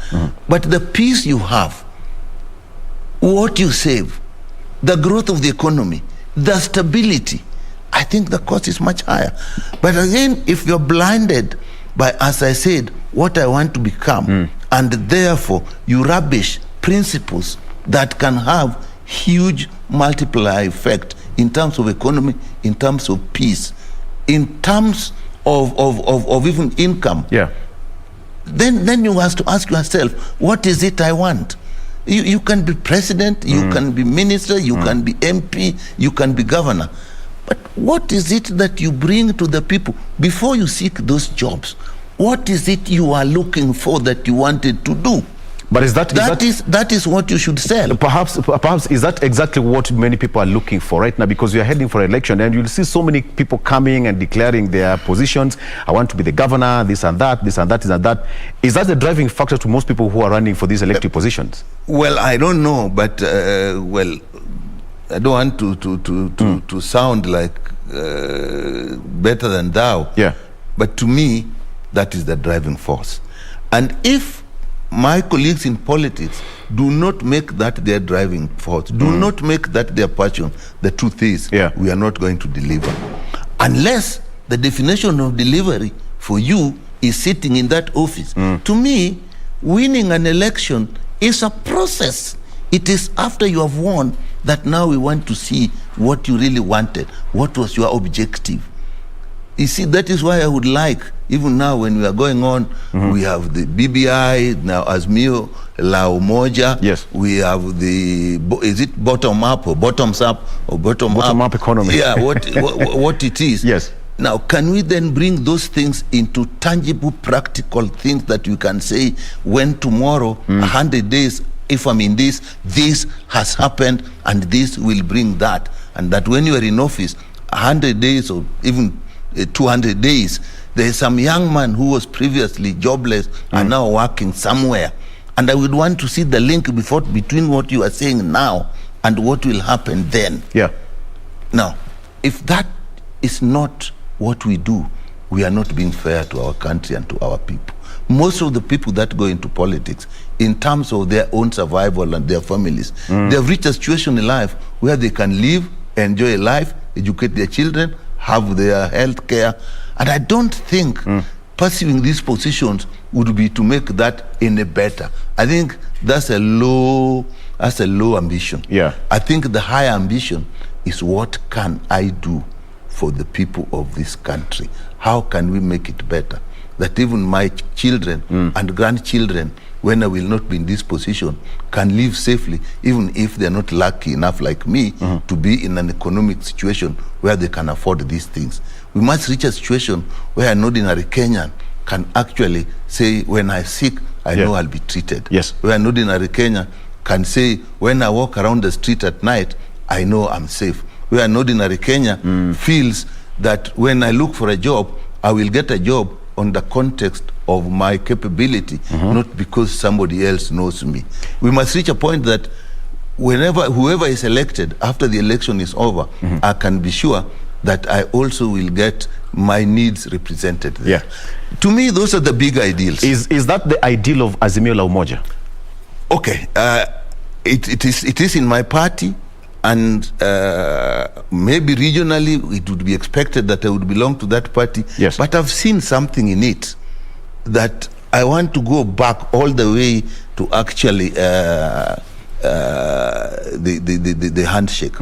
Speaker 11: But the peace you have, what you save, the growth of the economy, the stability, I think the cost is much higher. But again, if you're blinded by, as I said, what I want to become, and therefore you rubbish principles that can have huge multiplier effect in terms of economy, in terms of peace, in terms of even income, then you have to ask yourself, what is it I want? You can be president, you can be minister, you can be MP, you can be governor. But what is it that you bring to the people before you seek those jobs? What is it you are looking for that you wanted to do?
Speaker 3: But
Speaker 11: that is what you should sell.
Speaker 3: Perhaps is that exactly what many people are looking for right now? Because we are heading for election, and you'll see so many people coming and declaring their positions. I want to be the governor, this and that, this and that, this and that. Is that the driving factor to most people who are running for these elective positions?
Speaker 11: Well, I don't know, but well, I don't want to sound like better than thou. But to me, that is the driving force. And if my colleagues in politics do not make that their driving force, do not make that their passion, the truth is, we are not going to deliver. Unless the definition of delivery for you is sitting in that office. To me, winning an election is a process. It is after you have won that now we want to see what you really wanted. What was your objective? You see, that is why I would like, even now when we are going on, we have the BBI, now Azmio, La Umoja, we have the, is it bottom up or bottoms up or bottom up
Speaker 3: economy?
Speaker 11: Yeah, what it is. Now, can we then bring those things into tangible, practical things that you can say, when tomorrow, 100 days, if I'm in this has happened, and this will bring that. And that when you are in office, 100 days or even 200 days, there is some young man who was previously jobless and now working somewhere. And I would want to see the link between what you are saying now and what will happen then.
Speaker 3: Yeah.
Speaker 11: Now, if that is not what we do, we are not being fair to our country and to our people. Most of the people that go into politics, in terms of their own survival and their families, they have reached a situation in life where they can live, enjoy life, educate their children, have their health care. And I don't think pursuing these positions would be to make that any better. I think that's a low ambition.
Speaker 3: Yeah.
Speaker 11: I think the higher ambition is, what can I do for the people of this country? How can we make it better? That even my children and grandchildren, when I will not be in this position, can live safely, even if they're not lucky enough like me to be in an economic situation where they can afford these things. We must reach a situation where an ordinary Kenyan can actually say, when I'm sick, I know I'll be treated.
Speaker 3: Yes.
Speaker 11: Where an ordinary Kenyan can say, when I walk around the street at night, I know I'm safe. Where an ordinary Kenyan feels that when I look for a job, I will get a job on the context of my capability, not because somebody else knows me. We must reach a point that whoever is elected, after the election is over, I can be sure that I also will get my needs represented there.
Speaker 3: Yeah.
Speaker 11: To me, those are the big ideals.
Speaker 3: Is that the ideal of Azimio la Umoja?
Speaker 11: Okay, it is in my party, and maybe regionally it would be expected that I would belong to that party.
Speaker 3: Yes.
Speaker 11: But I've seen something in it that I want to go back all the way to actually the handshake.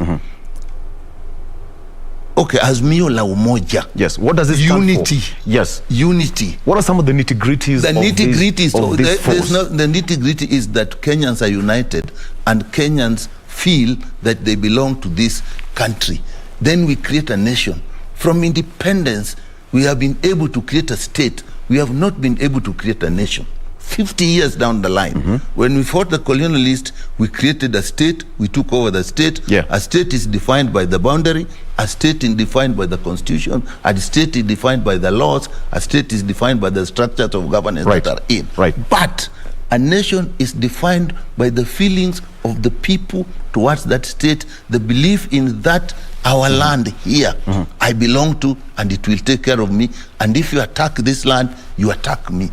Speaker 11: Okay, Azimio la Umoja.
Speaker 3: Yes. What does it stand
Speaker 11: Unity.
Speaker 3: for? Yes.
Speaker 11: Unity.
Speaker 3: What are some of the nitty-gritties?
Speaker 11: The nitty-gritties
Speaker 3: the
Speaker 11: nitty-gritty is that Kenyans are united and Kenyans feel that they belong to this country. Then we create a nation. From independence, we have been able to create a state. We have not been able to create a nation. 50 years down the line, when we fought the colonialists, we created a state, we took over the state.
Speaker 3: Yeah.
Speaker 11: A state is defined by the boundary, a state is defined by the constitution, a state is defined by the laws, a state is defined by the structures of governance that are in.
Speaker 3: Right.
Speaker 11: But a nation is defined by the feelings of the people towards that state, the belief in that our land here, I belong to, and it will take care of me. And if you attack this land, you attack me.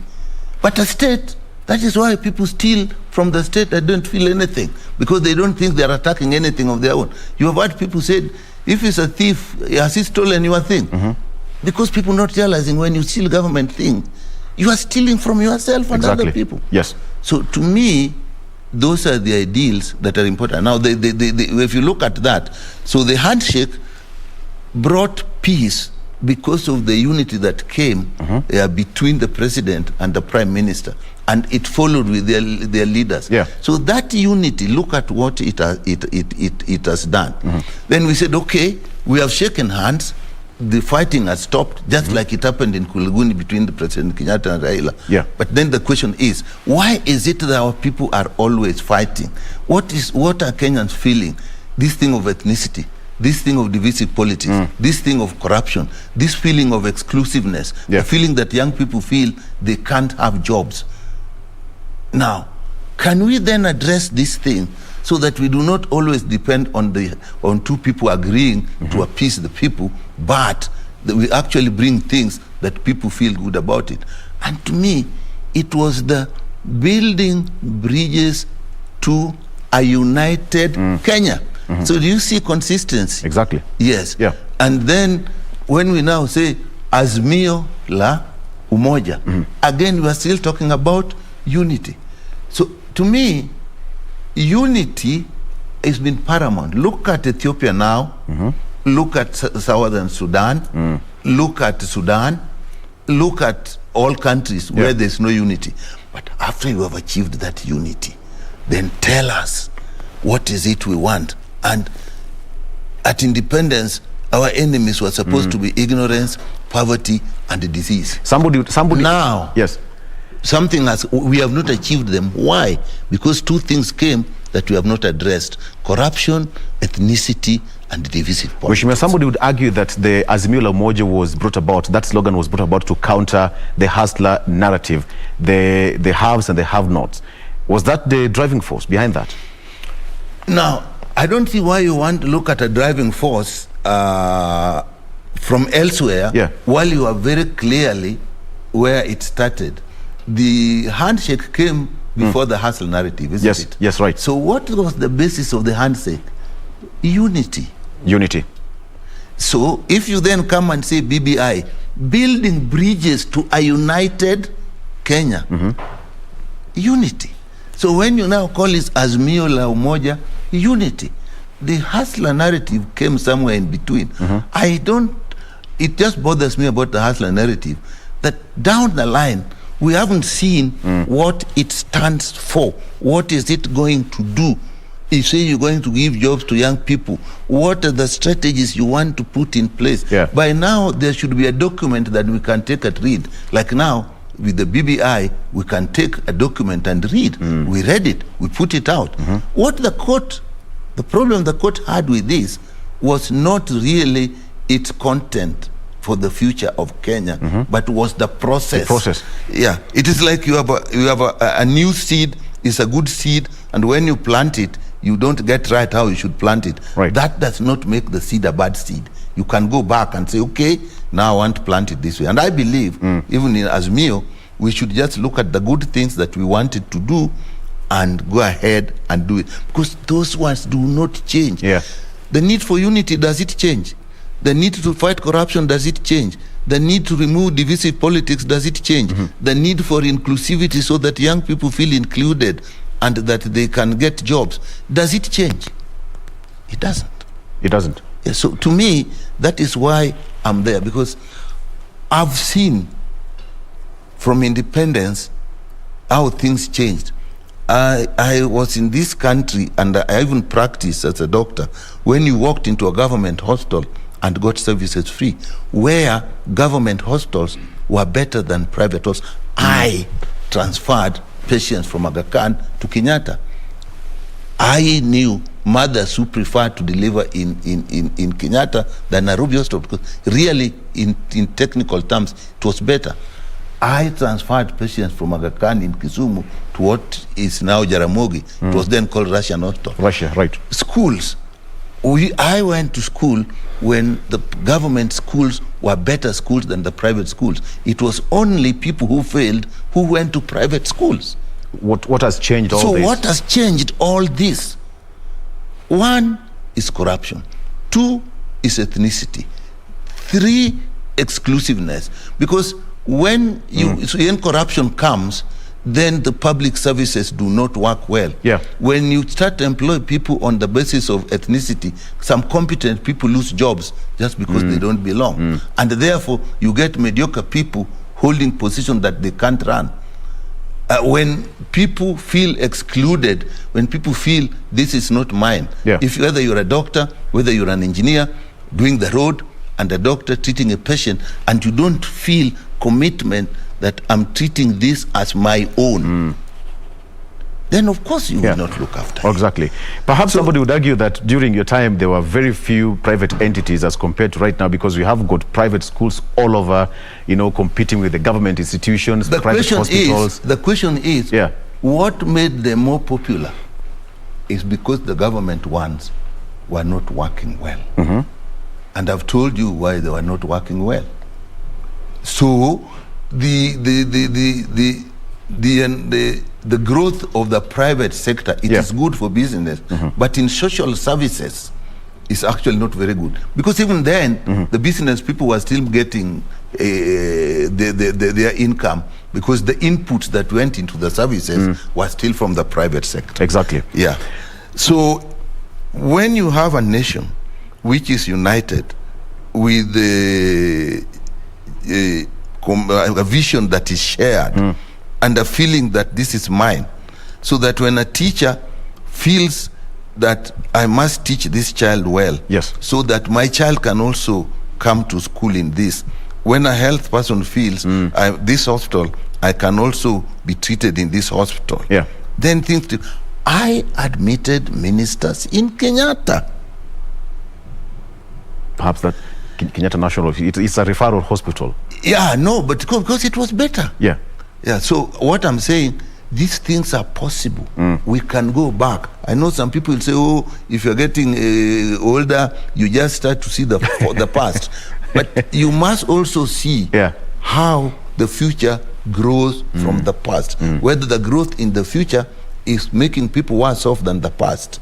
Speaker 11: But a state, that is why people steal from the state and don't feel anything, because they don't think they're attacking anything of their own. You have heard people say, if he's a thief, has he stolen your thing? Because people not realizing when you steal government thing, you are stealing from yourself and other people.
Speaker 3: Yes.
Speaker 11: So to me, those are the ideals that are important. Now, if you look at that, so the handshake brought peace because of the unity that came between the president and the prime minister, and it followed with their leaders.
Speaker 3: Yeah.
Speaker 11: So that unity, look at what it has done. Then we said, okay, we have shaken hands. The fighting has stopped, just like it happened in Kuluguni between the President Kenyatta and Raila.
Speaker 3: Yeah.
Speaker 11: But then the question is, why is it that our people are always fighting? What are Kenyans feeling? This thing of ethnicity, this thing of divisive politics, this thing of corruption, this feeling of exclusiveness, the feeling that young people feel they can't have jobs. Now, can we then address this thing so that we do not always depend on two people agreeing to appease the people, but that we actually bring things that people feel good about it? And to me, it was the building bridges to a united Kenya. So do you see consistency?
Speaker 3: Exactly.
Speaker 11: Yes.
Speaker 3: Yeah.
Speaker 11: And then when we now say Azimio la Umoja, again we are still talking about unity. So to me, unity has been paramount. Look at Ethiopia now. Look at Southern Sudan. Look at Sudan. Look at all countries where there's no unity. But after you have achieved that unity, then tell us what is it we want. And at independence, Our enemies were supposed to be ignorance, poverty, and disease.
Speaker 3: Somebody.
Speaker 11: Now,
Speaker 3: yes,
Speaker 11: we have not achieved them. Why? Because two things came that we have not addressed: corruption, ethnicity, and divisive politics.
Speaker 3: Mheshimiwa, somebody would argue that the Azimio la Umoja was brought about, that slogan was brought about to counter the hustler narrative, the haves and the have-nots. Was that the driving force behind that?
Speaker 11: Now, I don't see why you want to look at a driving force from elsewhere, while you are very clearly where it started. The handshake came before the hustle narrative, isn't it?
Speaker 3: Yes, right.
Speaker 11: So what was the basis of the handshake? Unity.
Speaker 3: Unity.
Speaker 11: So if you then come and say BBI, building bridges to a united Kenya, unity. So when you now call it Azimio la Umoja, unity. The hustler narrative came somewhere in between. It just bothers me about the hustler narrative that down the line, we haven't seen what it stands for. What is it going to do? You say you're going to give jobs to young people. What are the strategies you want to put in place? By now, there should be a document that we can take and read. Like now, with the BBI, we can take a document and read. We read it, we put it out. The problem the court had with this was not really its content for the future of Kenya, but was the process.
Speaker 3: The process.
Speaker 11: Yeah, it is like you have a new seed, it's a good seed, and when you plant it, you don't get right how you should plant it. That does not make the seed a bad seed. You can go back and say, okay, now I want to plant it this way. And I believe, even in Azimio, we should just look at the good things that we wanted to do and go ahead and do it. Because those ones do not change. The need for unity, does it change? The need to fight corruption, does it change? The need to remove divisive politics, does it change? The need for inclusivity so that young people feel included and that they can get jobs, does it change? It doesn't.
Speaker 3: It doesn't.
Speaker 11: Yeah, so to me, that is why I'm there, because I've seen from independence how things changed. I was in this country and I even practiced as a doctor when you walked into a government hospital and got services free, where government hospitals were better than private hospitals. I transferred patients from Aga Khan to Kenyatta. I knew mothers who preferred to deliver in Kenyatta than Nairobi Hospital, because really, in technical terms, it was better. I transferred patients from Aga Khan in Kisumu to what is now Jaramogi. It was then called Russian Hospital.
Speaker 3: Russia, right.
Speaker 11: Schools. I went to school when the government schools were better schools than the private schools. It was only people who failed who went to private schools.
Speaker 3: What has changed all this?
Speaker 11: So what has changed all this? One is corruption. Two is ethnicity. Three, exclusiveness. Because when corruption comes, then the public services do not work well. When you start to employ people on the basis of ethnicity, some competent people lose jobs just because they don't belong. And therefore, you get mediocre people holding positions that they can't run. When people feel excluded, when people feel this is not mine, if whether you're a doctor, whether you're an engineer, doing the road, and a doctor treating a patient, and you don't feel commitment that I'm treating this as my own, then of course you will not look after it.
Speaker 3: Exactly. Perhaps somebody would argue that during your time there were very few private entities as compared to right now, because we have got private schools all over, competing with the government institutions, the private hospitals.
Speaker 11: The question is, what made them more popular is because the government ones were not working well. And I've told you why they were not working well. So the growth of the private sector, it is good for business, but in social services, it's actually not very good. Because even then, the business people were still getting their income, because the inputs that went into the services were still from the private sector.
Speaker 3: Exactly.
Speaker 11: Yeah. So when you have a nation which is united with a vision that is shared and a feeling that this is mine, so that when a teacher feels that I must teach this child well.
Speaker 3: Yes.
Speaker 11: So that my child can also come to school in this. When a health person feels this hospital, I can also be treated in this hospital.
Speaker 3: Yeah.
Speaker 11: Then think to, I admitted ministers in Kenyatta.
Speaker 3: Perhaps that Kenyatta National, it's a referral hospital.
Speaker 11: Yeah, no, but because it was better.
Speaker 3: Yeah.
Speaker 11: Yeah, so what I'm saying, these things are possible. We can go back. I know some people will say, oh, if you're getting older, you just start to see the past. But you must also see how the future grows from the past. Whether the growth in the future is making people worse off than the past.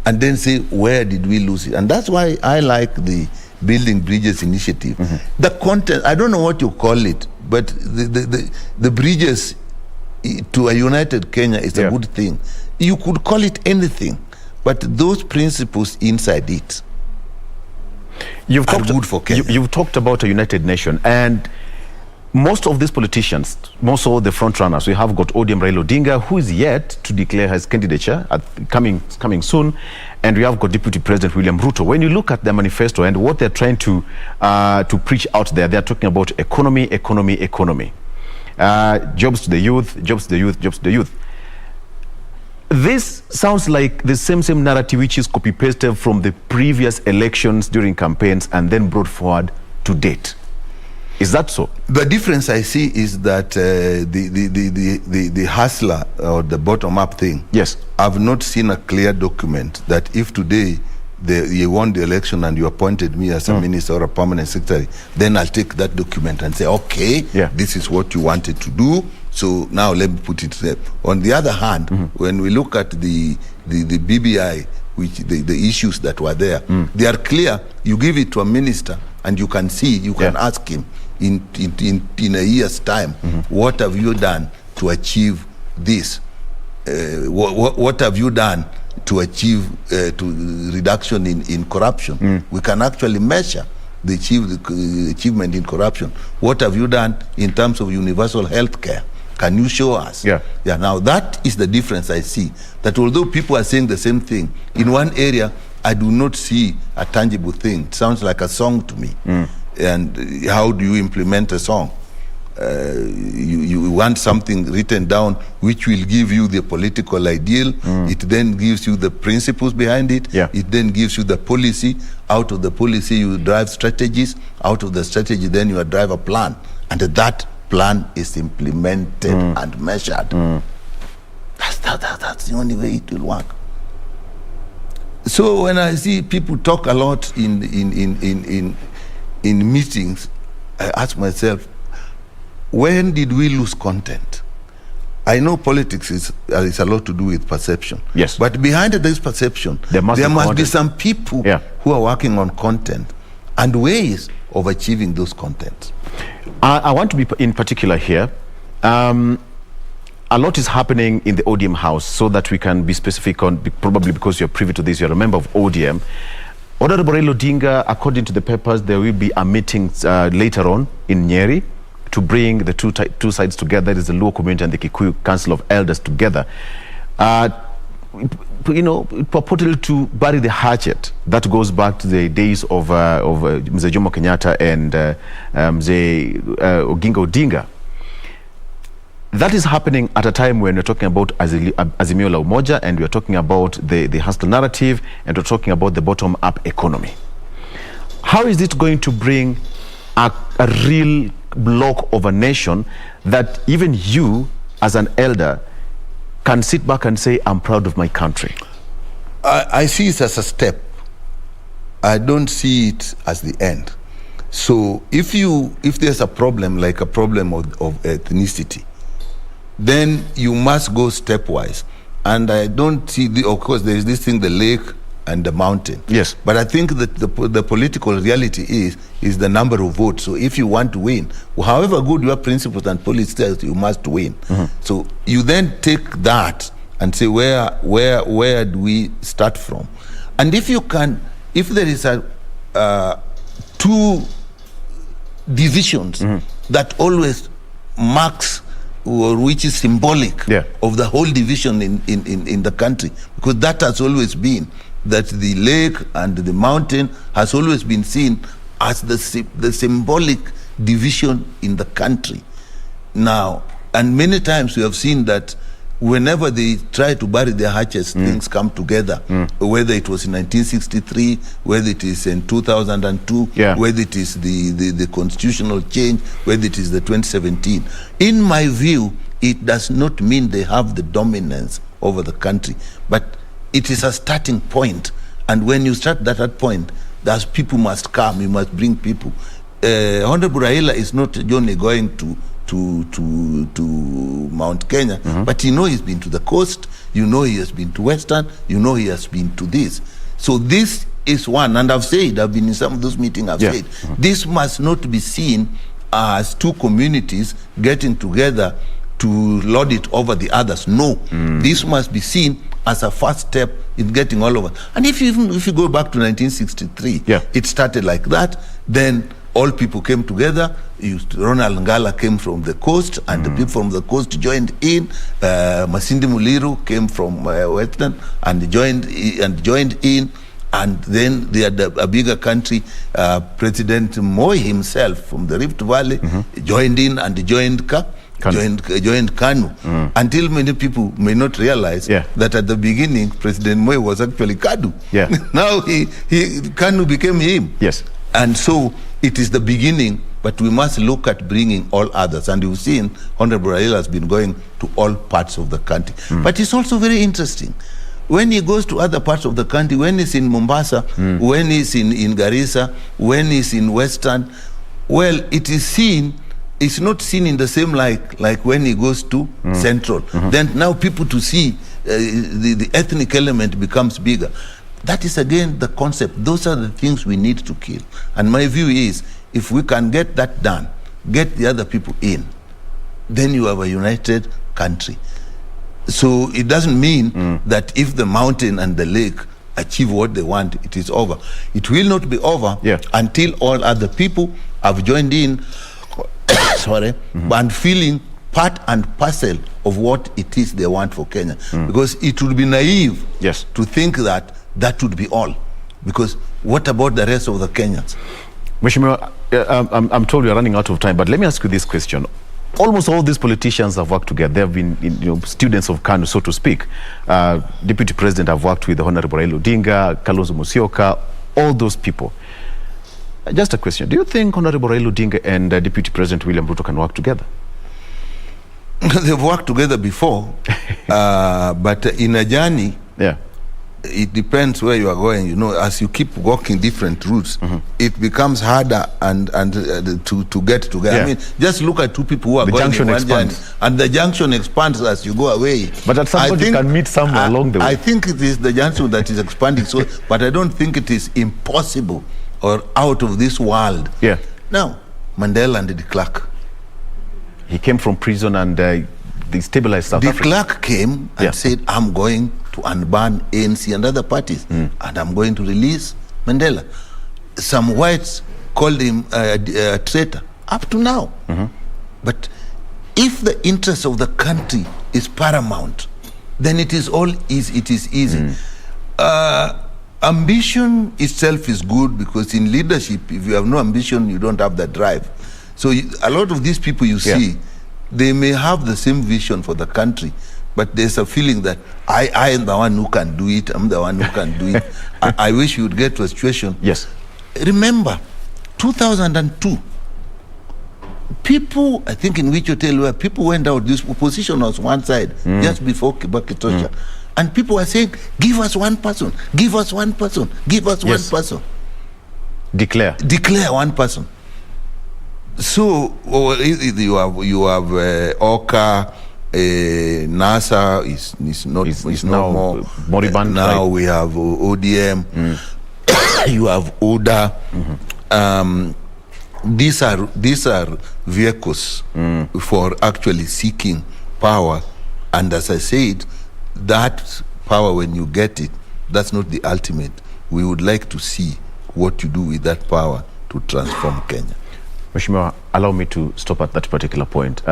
Speaker 11: And then say, where did we lose it? And that's why I like the Building Bridges initiative. The content, I don't know what you call it, but the bridges to a united Kenya is a good thing. You could call it anything, but those principles inside it are good for Kenya.
Speaker 3: You've talked about a united nation, and most of these politicians, most of the front runners, we have got ODM Raila Odinga, who is yet to declare his candidature, coming soon, and we have got Deputy President William Ruto. When you look at their manifesto and what they're trying to preach out there, they're talking about economy, economy, economy. Jobs to the youth, jobs to the youth, jobs to the youth. This sounds like the same narrative which is copy-pasted from the previous elections during campaigns and then brought forward to date. Is that so?
Speaker 11: The difference I see is that the hustler or the bottom-up thing.
Speaker 3: Yes.
Speaker 11: I've not seen a clear document that if today you won the election and you appointed me as a minister or a permanent secretary, then I'll take that document and say, okay, this is what you wanted to do, so now let me put it there. On the other hand, when we look at the BBI, which the issues that were there, they are clear. You give it to a minister and you can see, you can ask him in a year's time, what have you done to achieve this? What have you done to achieve to reduction in corruption? We can actually measure the achievement in corruption. What have you done in terms of universal health care? Can you show us?
Speaker 3: Yeah.
Speaker 11: Now that is the difference I see. That although people are saying the same thing, in one area I do not see a tangible thing. It sounds like a song to me. And how do you implement a song? You want something written down which will give you the political ideal. It then gives you the principles behind it. It then gives you the policy. Out of the policy you drive strategies. Out of the strategy then you drive a plan. And that plan is implemented and measured. That's the only way it will work. So when I see people talk a lot in meetings, I ask myself, when did we lose content? I know politics is a lot to do with perception.
Speaker 3: Yes.
Speaker 11: But behind this perception, there must be some people who are working on content and ways of achieving those contents.
Speaker 3: I want to be in particular here. A lot is happening in the ODM house, so that we can be specific on, probably because you're privy to this, you're a member of ODM. Honorable Raila Odinga, according to the papers, there will be a meeting later on in Nyeri to bring the two sides together. That is the Luo community and the Kikuyu Council of Elders together. Purportedly to bury the hatchet that goes back to the days of Mzee Jomo Kenyatta and Mzee Oginga Odinga. That is happening at a time when we're talking about Azimio la Umoja, and we're talking about the hustle narrative, and we're talking about the bottom-up economy. How is it going to bring a real block of a nation that even you, as an elder, can sit back and say, I'm proud of my country?
Speaker 11: I see it as a step. I don't see it as the end. So if there's a problem, like a problem of ethnicity, then you must go stepwise. And I don't see, of course, there is this thing, the lake and the mountain.
Speaker 3: Yes.
Speaker 11: But I think that the political reality is the number of votes. So if you want to win, however good your principles and policies, you must win. So you then take that and say, where do we start from? And if there is two divisions that always marks which is symbolic of the whole division in the country, because that has always been that the lake and the mountain has always been seen as the symbolic division in the country. Now, and many times we have seen that whenever they try to bury their hatchets, things come together, whether it was in 1963, whether it is in 2002, whether it is the constitutional change, whether it is the 2017. In my view, it does not mean they have the dominance over the country, but it is a starting point. And when you start that point, those people must come, you must bring people. Honorable Raila is not only going to Mount Kenya, but you know he's been to the coast, you know he has been to Western, you know he has been to this. So this is one, and I've been in some of those meetings, I've said, this must not be seen as two communities getting together to lord it over the others. No, this must be seen as a first step in getting all over. And if you go back to 1963, it started like that, then all people came together. Ronald Ngala came from the coast, and the people from the coast joined in. Masindi Muliru came from Western and joined in. And then they had a bigger country. President Moi himself from the Rift Valley joined in and joined Kanu. Until many people may not realize that at the beginning President Moi was actually Kadu. Now Kanu became him. And so it is the beginning, but we must look at bringing all others. And you've seen Honorable Raila has been going to all parts of the country. But it's also very interesting. When he goes to other parts of the country, when he's in Mombasa, when he's in Garissa, when he's in Western, well, it is seen, it's not seen in the same like when he goes to Central. Then now people to see the ethnic element becomes bigger. That is again the concept. Those are the things we need to kill. And my view is, if we can get that done, get the other people in, then you have a united country. So it doesn't mean that if the mountain and the lake achieve what they want, it is over. It will not be over until all other people have joined in, and feeling part and parcel of what it is they want for Kenya. Because it would be naive to think that would be all. Because what about the rest of the Kenyans?
Speaker 3: Mheshimiwa, I'm told we are running out of time, but let me ask you this question. Almost all these politicians have worked together. They have been students of KANU, so to speak. Deputy President have worked with the Honorable Raila Odinga, Kalonzo Musyoka, all those people. Just a question. Do you think Honorable Raila Odinga and Deputy President William Ruto can work together?
Speaker 11: They've worked together before, but in a journey, it depends where you are going. You know, as you keep walking different routes, it becomes harder and to get together. I mean, just look at two people who are going in one journey, and the junction expands as you go away.
Speaker 3: But at some point you can meet somewhere along the way.
Speaker 11: I think it is the junction that is expanding. So, but I don't think it is impossible or out of this world. Now, Mandela and de Klerk.
Speaker 3: He came from prison and they stabilized South Africa. De Klerk came and said, I'm going to unban ANC and other parties, and I'm going to release Mandela. Some whites called him a traitor, up to now. But if the interest of the country is paramount, then it is easy. Ambition itself is good, because in leadership, if you have no ambition, you don't have the drive. So a lot of these people you see, they may have the same vision for the country, but there's a feeling that I am the one who can do it, I'm the one who can do it. I wish you would get to a situation. Remember, 2002, people, I think in which hotel where people went out, this opposition was one side, just before Kibaki Tosha. And people were saying, give us one person, give us one person, give us one person. Declare
Speaker 11: one person. So you have Oka, NASA is no more
Speaker 3: moribund.
Speaker 11: Now we have ODM. You have ODA. These are vehicles for actually seeking power, and as I said, that power, when you get it, that's not the ultimate. We would like to see what you do with that power to transform Kenya.
Speaker 3: Mheshimiwa, allow me to stop at that particular point.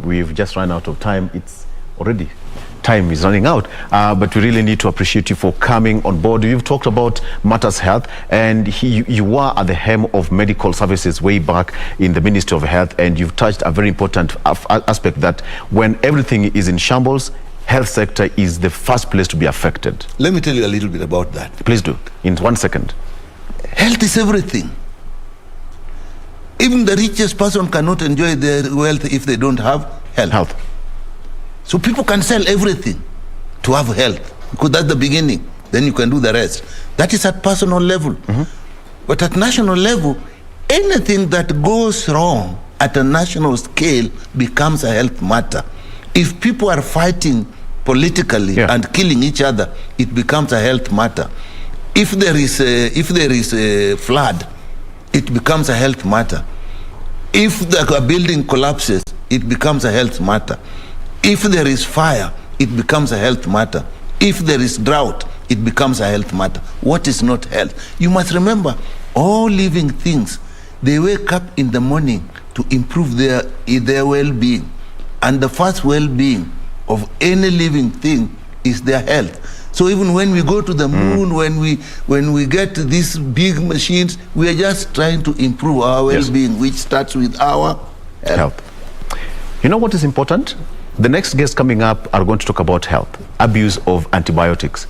Speaker 3: We've just run out of time. It's already, time is running out, but we really need to appreciate you for coming on board. You've talked about Matters Health, and you were at the helm of medical services way back in the Ministry of Health, and you've touched a very important aspect that when everything is in shambles, health sector is the first place to be affected.
Speaker 11: Let me tell you a little bit about that.
Speaker 3: Please do, in 1 second.
Speaker 11: Health is everything. Even the richest person cannot enjoy their wealth if they don't have health. So people can sell everything to have health, because that's the beginning. Then you can do the rest. That is at personal level. But at national level, anything that goes wrong at a national scale becomes a health matter. If people are fighting politically and killing each other, it becomes a health matter. If there is a flood, it becomes a health matter. If the building collapses, it becomes a health matter. If there is fire, it becomes a health matter. If there is drought, it becomes a health matter. What is not health? You must remember, all living things, they wake up in the morning to improve their well-being. And the first well-being of any living thing is their health. So even when we go to the moon, when we get these big machines, we are just trying to improve our well-being, which starts with our health.
Speaker 3: You know what is important? The next guests coming up are going to talk about health, abuse of antibiotics,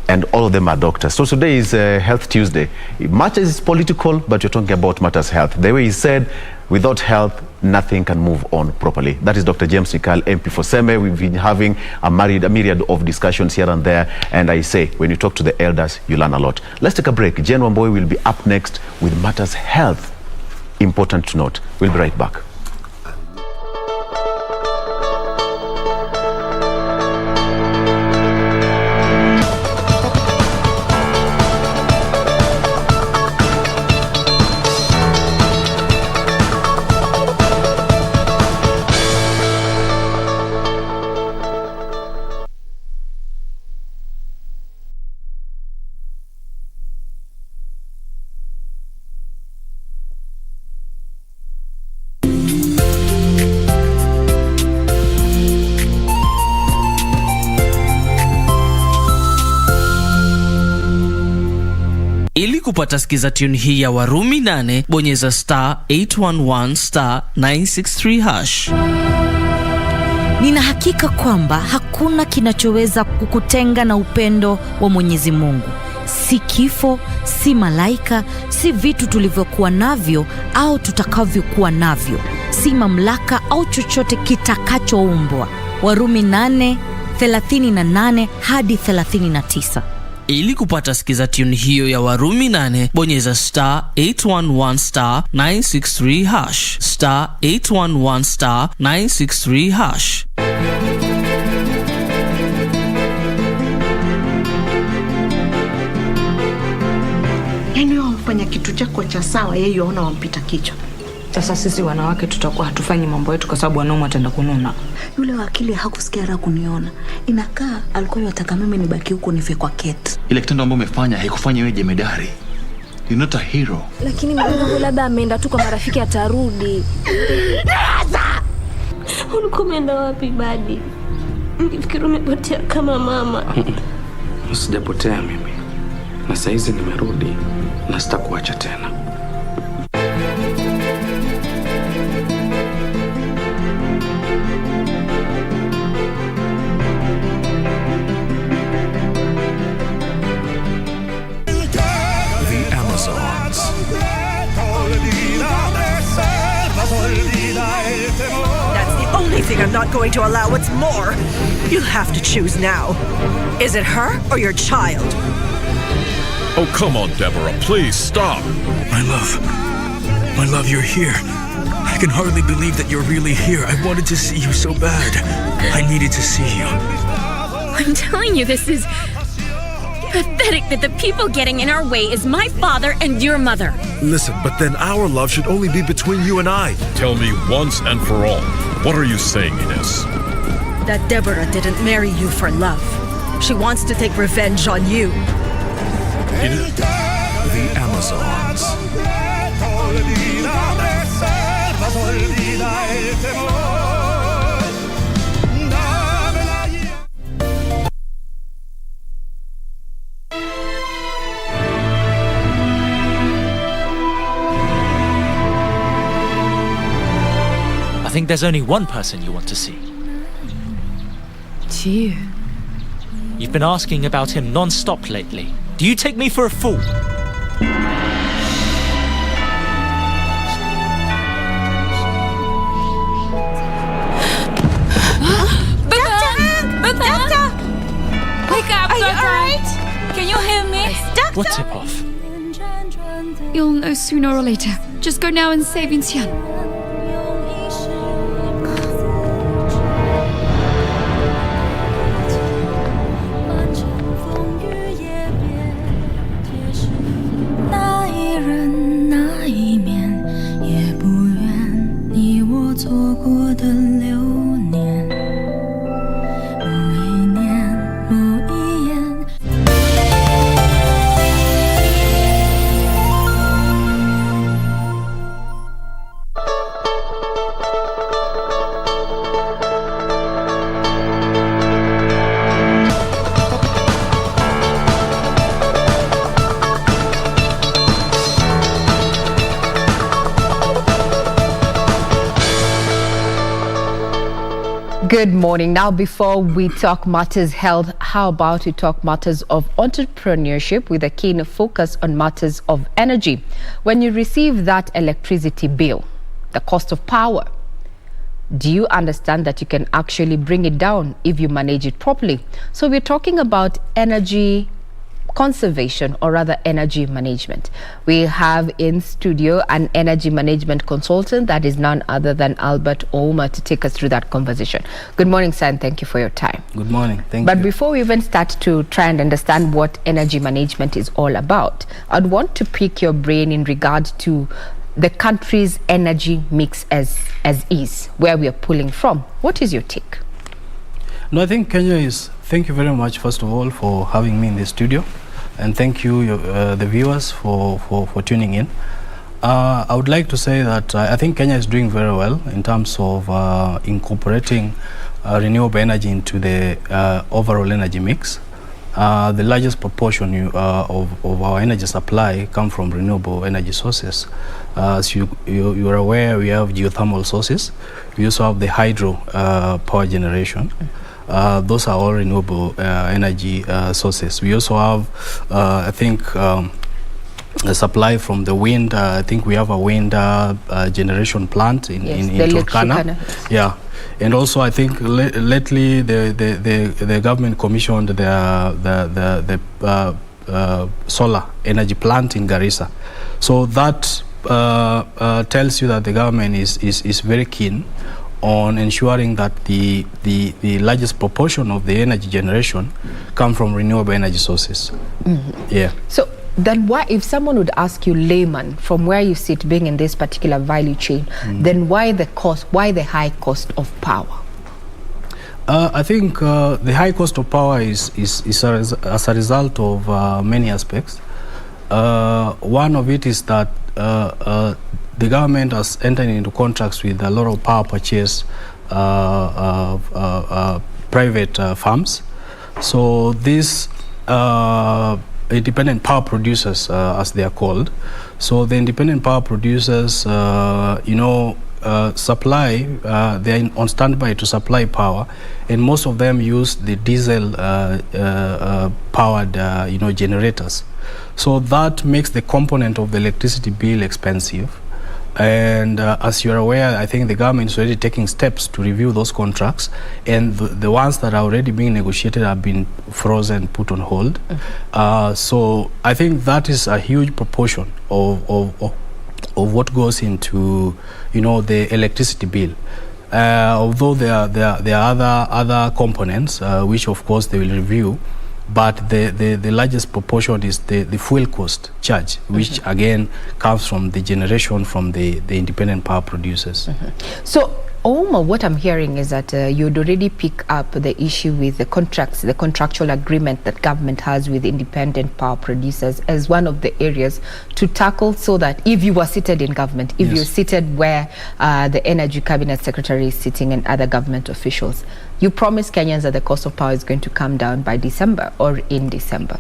Speaker 3: and all of them are doctors. So today is Health Tuesday. Much as it's political, but you're talking about Matters Health. The way he said, without health, nothing can move on properly. That is Dr. James Nikal, MP for Seme. We've been having a myriad of discussions here and there. And I say, when you talk to the elders, you learn a lot. Let's take a break. Jen Wamboy will be up next with Matters Health. Important to note. We'll be right back.
Speaker 4: Ili kupata sikiza tune hii ya Warumi 8, bonyeza *811 *963#.
Speaker 15: Nina hakika kwamba hakuna kinachoweza kukutenga na upendo wa Mwenyezi Mungu. Si kifo, si malaika, si vitu tulivyokuwa navyo au tutakavyokuwa navyo, si mamlaka au chochote kitakachoumbwa. Warumi 8:38 hadi 39.
Speaker 4: Ili kupata sikiza tune hiyo ya Warumi 8, bonyeza *811 *963#, *811 *963#.
Speaker 16: Yaani wamfanya kitu chako cha sawa, yeye yaona wampita kichwa.
Speaker 9: Sasa sisi wanawake tutakuwa hatufanyi mambo yetu kwa sababu wanaume wataenda kununa.
Speaker 7: Yule wakili hakusikia raha kuniona. Inakaa alikuwa yataka mimi nibaki huko nife kwa Kate.
Speaker 17: Ile kitendo ambacho umefanya haikufanya wewe jemedari. You're not a hero.
Speaker 25: Lakini mwanangu labda ameenda tu kwa marafiki, atarudi. Ulikuwa umeenda wapi badi? Nifikiri umepotea kama mama.
Speaker 26: Sijapotea mimi. Na saizi nimerudi na sitakuacha tena.
Speaker 29: That's the only thing I'm not going to allow. What's more, you'll have to choose now. Is it her or your child?
Speaker 28: Oh, come on, Deborah. Please stop. My love, you're here. I can hardly believe that you're really here. I wanted to see you so bad. I needed to see you.
Speaker 18: I'm telling you, this is pathetic that the people getting in our way is my father and your mother.
Speaker 28: Listen, but then our love should only be between you and I. Tell me once and for all, what are you saying, Ines?
Speaker 29: That Deborah didn't marry you for love. She wants to take revenge on you.
Speaker 28: The Amazons.
Speaker 1: olvida el temor. Dame la
Speaker 14: I think there's only one person you want to see.
Speaker 5: It's you.
Speaker 14: You've been asking about him non-stop lately. Do you take me for a fool?
Speaker 5: Doctor! Wake up, Are you alright? Can you hear me? Doctor!
Speaker 14: What tip-off?
Speaker 5: You'll know sooner or later. Just go now and save Vincian.
Speaker 19: Good morning. Now, before we talk matters health, how about we talk matters of entrepreneurship with a keen focus on matters of energy? When you receive that electricity bill, the cost of power, do you understand that you can actually bring it down if you manage it properly? So we're talking about energy conservation, or rather energy management. We have in studio an energy management consultant that is none other than Albert Ouma to take us through that conversation. Good morning, sir, and thank you for your time.
Speaker 20: Good morning. Thank you.
Speaker 19: But before we even start to try and understand what energy management is all about, I'd want to pick your brain in regard to the country's energy mix as is, where we are pulling from. What is your take?
Speaker 20: No, I think Kenya is, thank you very much, first of all, for having me in the studio. And thank you, the viewers, for tuning in. I would like to say that I think Kenya is doing very well in terms of incorporating renewable energy into the overall energy mix. The largest proportion of our energy supply come from renewable energy sources. As you are aware, we have geothermal sources. We also have the hydro power generation. Those are all renewable energy sources. We also have, I think, a supply from the wind. I think we have a wind generation plant in Turkana. Yeah, and also I think lately the government commissioned the solar energy plant in Garissa. So that tells you that the government is very keen on ensuring that the largest proportion of the energy generation come from renewable energy sources. Mm-hmm. Yeah.
Speaker 19: So then why, if someone would ask you, layman, from where you sit being in this particular value chain, then why the high cost of power?
Speaker 20: I think the high cost of power is as a result of many aspects. One of it is that the government has entered into contracts with a lot of power purchase private firms. So these independent power producers, as they are called. So the independent power producers, supply, they are on standby to supply power, and most of them use the diesel powered, generators. So that makes the component of the electricity bill expensive. And as you're aware, I think the government is already taking steps to review those contracts, and the ones that are already being negotiated have been frozen, put on hold. So I think that is a huge proportion of what goes into, the electricity bill. Although there are other components, which of course they will review. But the largest proportion is the fuel cost charge, which again comes from the generation from the independent power producers.
Speaker 19: So what I'm hearing is that you'd already pick up the issue with the contracts, the contractual agreement that government has with independent power producers as one of the areas to tackle, so that if you were seated in government, if you're seated where the Energy Cabinet Secretary is sitting and other government officials, you promise Kenyans that the cost of power is going to come down by December or in December.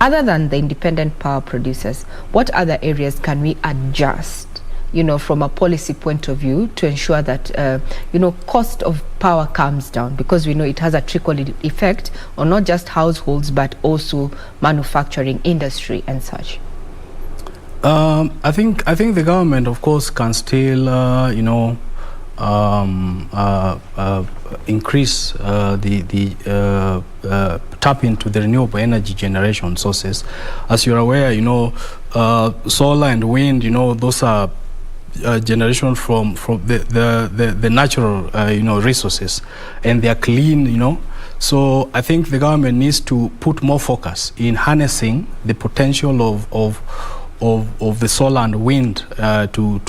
Speaker 19: Other than the independent power producers, what other areas can we adjust, from a policy point of view, to ensure that, cost of power comes down? Because we know it has a trickle effect on not just households, but also manufacturing industry and such.
Speaker 20: I think the government, of course, can still, increase tap into the renewable energy generation sources. As you're aware, solar and wind, those are generation from the natural resources, and they are clean, so I think the government needs to put more focus in harnessing the potential of the solar and wind to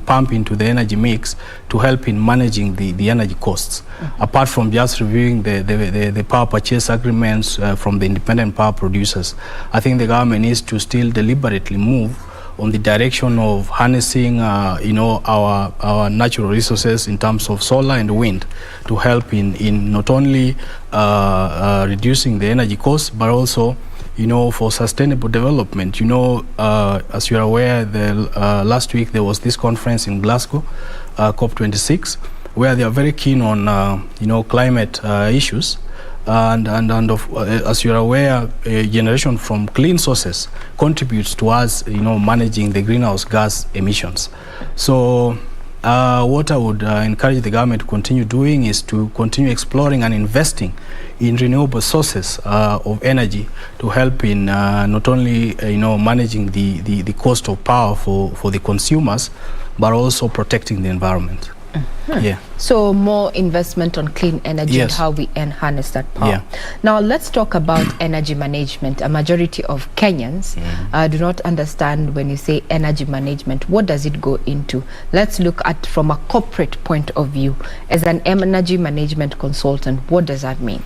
Speaker 20: pump into the energy mix to help in managing the energy costs. Apart from just reviewing the power purchase agreements from the independent power producers, I think the government needs to still deliberately move on the direction of harnessing our natural resources in terms of solar and wind to help in not only reducing the energy costs, but also for sustainable development. As you're aware, last week there was this conference in Glasgow, COP26, where they are very keen on climate issues. And as you're aware, generation from clean sources contributes to us, managing the greenhouse gas emissions. So what I would encourage the government to continue doing is to continue exploring and investing in renewable sources of energy to help in not only managing the cost of power for the consumers, but also protecting the environment. Yeah.
Speaker 19: So more investment on clean energy and how we harness that power.
Speaker 20: Yeah.
Speaker 19: Now let's talk about energy management. A majority of Kenyans do not understand when you say energy management. What does it go into? Let's look at from a corporate point of view. As an energy management consultant, what does that mean?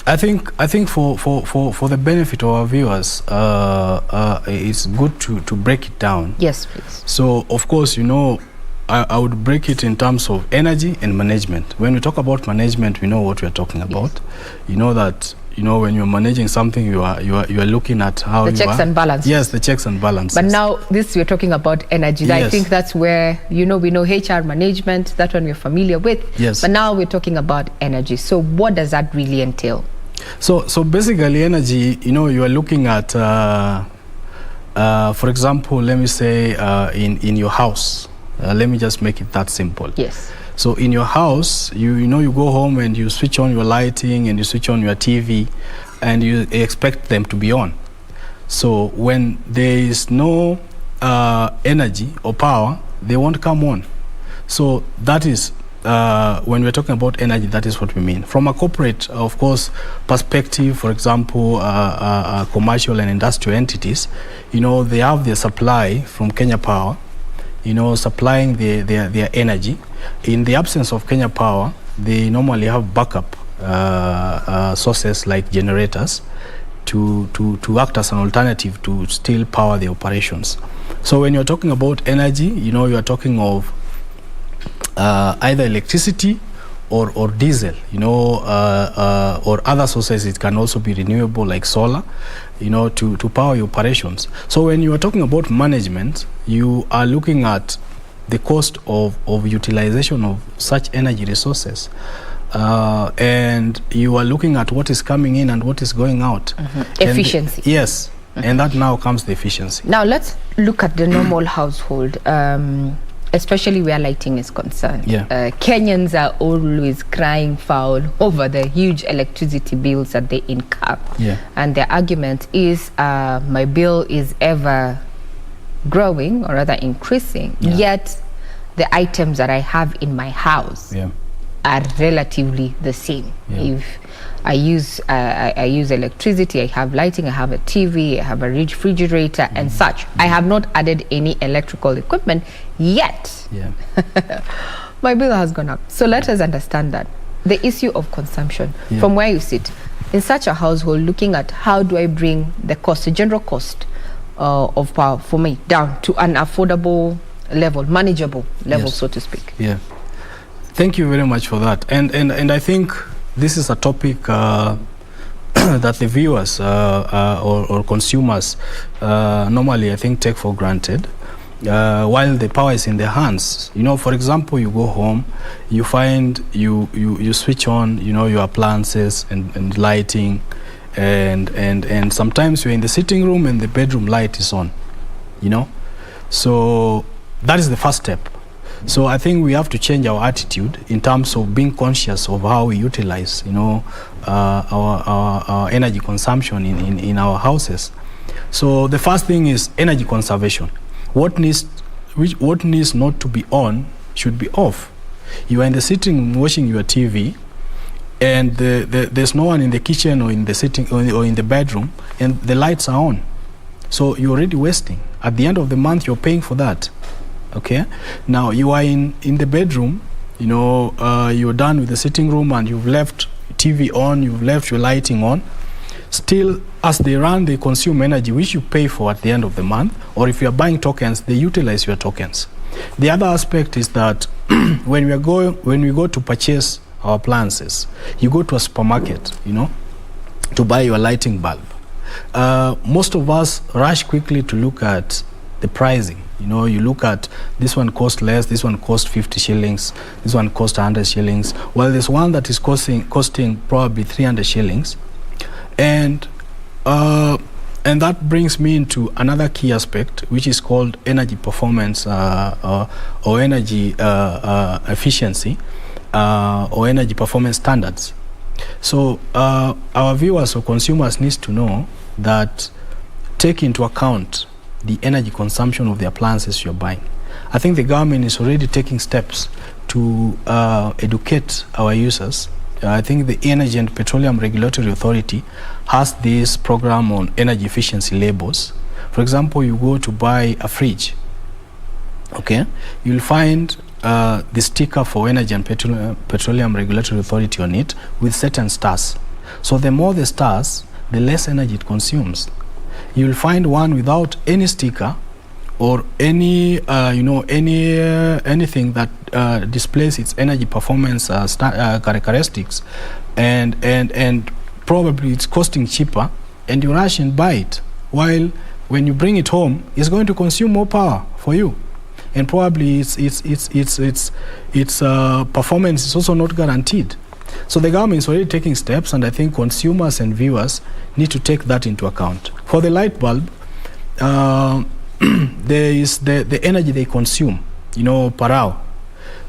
Speaker 20: I think for the benefit of our viewers, it's good to break it down.
Speaker 19: Yes, please.
Speaker 20: So of course, I would break it in terms of energy and management. When we talk about management, we know what we are talking about. You know that when you're managing something, you are looking at how
Speaker 19: the checks and balances.
Speaker 20: Yes, the checks and balances.
Speaker 19: But now we're talking about energy.
Speaker 20: Yes.
Speaker 19: I think that's where we know HR management. That one we're familiar with.
Speaker 20: Yes.
Speaker 19: But now we're talking about energy. So what does that really entail?
Speaker 20: So basically, energy. You are looking at, for example, let me say in your house. Let me just make it that simple.
Speaker 19: Yes.
Speaker 20: So in your house, you go home and you switch on your lighting and you switch on your TV, and you expect them to be on. So when there is no energy or power, they won't come on. So that is when we're talking about energy, that is what we mean. From a corporate, of course, perspective, for example, commercial and industrial entities, they have their supply from Kenya Power, supplying their energy. In the absence of Kenya Power, they normally have backup sources like generators to act as an alternative to still power the operations. So when you're talking about energy, you're talking of either electricity or diesel, or other sources. It can also be renewable like solar, to power your operations. So when you are talking about management, you are looking at the cost of utilization of such energy resources. And you are looking at what is coming in and what is going out.
Speaker 19: Efficiency.
Speaker 20: Yes. And that now comes the efficiency.
Speaker 19: Now let's look at the normal household. Especially where lighting is concerned. Kenyans are always crying foul over the huge electricity bills that they incur. And their argument is my bill is ever growing, or rather increasing, yet the items that I have in my house are relatively the same. If I use electricity, I have lighting, I have a TV, I have a refrigerator and such. I have not added any electrical equipment yet. My bill has gone up. So let us understand that. The issue of consumption, from where you sit, in such a household, looking at how do I bring the cost, the general cost of power for me down to an affordable level, manageable level, so to speak.
Speaker 20: Thank you very much for that. And I think this is a topic that the viewers or consumers normally, I think, take for granted. While the power is in their hands. You know, for example, you go home, you find you switch on, you know, your appliances and lighting, and sometimes you're in the sitting room and the bedroom light is on, you know. So that is the first step. So I think we have to change our attitude in terms of being conscious of how we utilize, you know, our energy consumption in our houses. So the first thing is energy conservation. What needs not to be on should be off. You are in the sitting room watching your TV, and there's no one in the kitchen or in the sitting or in the bedroom, and the lights are on. So you're already wasting. At the end of the month, you're paying for that. Okay. Now you are in the bedroom. You know, you're done with the sitting room, and you've left TV on. You've left your lighting on. Still, as they run, they consume energy, which you pay for at the end of the month, or if you are buying tokens, they utilize your tokens. The other aspect is that when we go to purchase our appliances, you go to a supermarket, you know, to buy your lighting bulb. Most of us rush quickly to look at the pricing. You know, you look at this one cost less, this one cost 50 shillings, this one cost 100 shillings. Well, there's one that is costing probably 300 shillings. And that brings me into another key aspect, which is called energy performance or energy efficiency or energy performance standards. So our viewers or consumers need to know that take into account the energy consumption of the appliances you're buying. I think the government is already taking steps to educate our users. I think the Energy and Petroleum Regulatory Authority has this program on energy efficiency labels. For example, you go to buy a fridge, okay? You'll find the sticker for Energy and Petroleum Regulatory Authority on it with certain stars. So the more the stars, the less energy it consumes. You'll find one without any sticker or any anything that displays its energy performance characteristics, and probably it's costing cheaper, and you rush and buy it, while when you bring it home, it's going to consume more power for you, and probably its performance is also not guaranteed. So the government is already taking steps, and I think consumers and viewers need to take that into account. For the light bulb, there is the energy they consume, you know, per hour.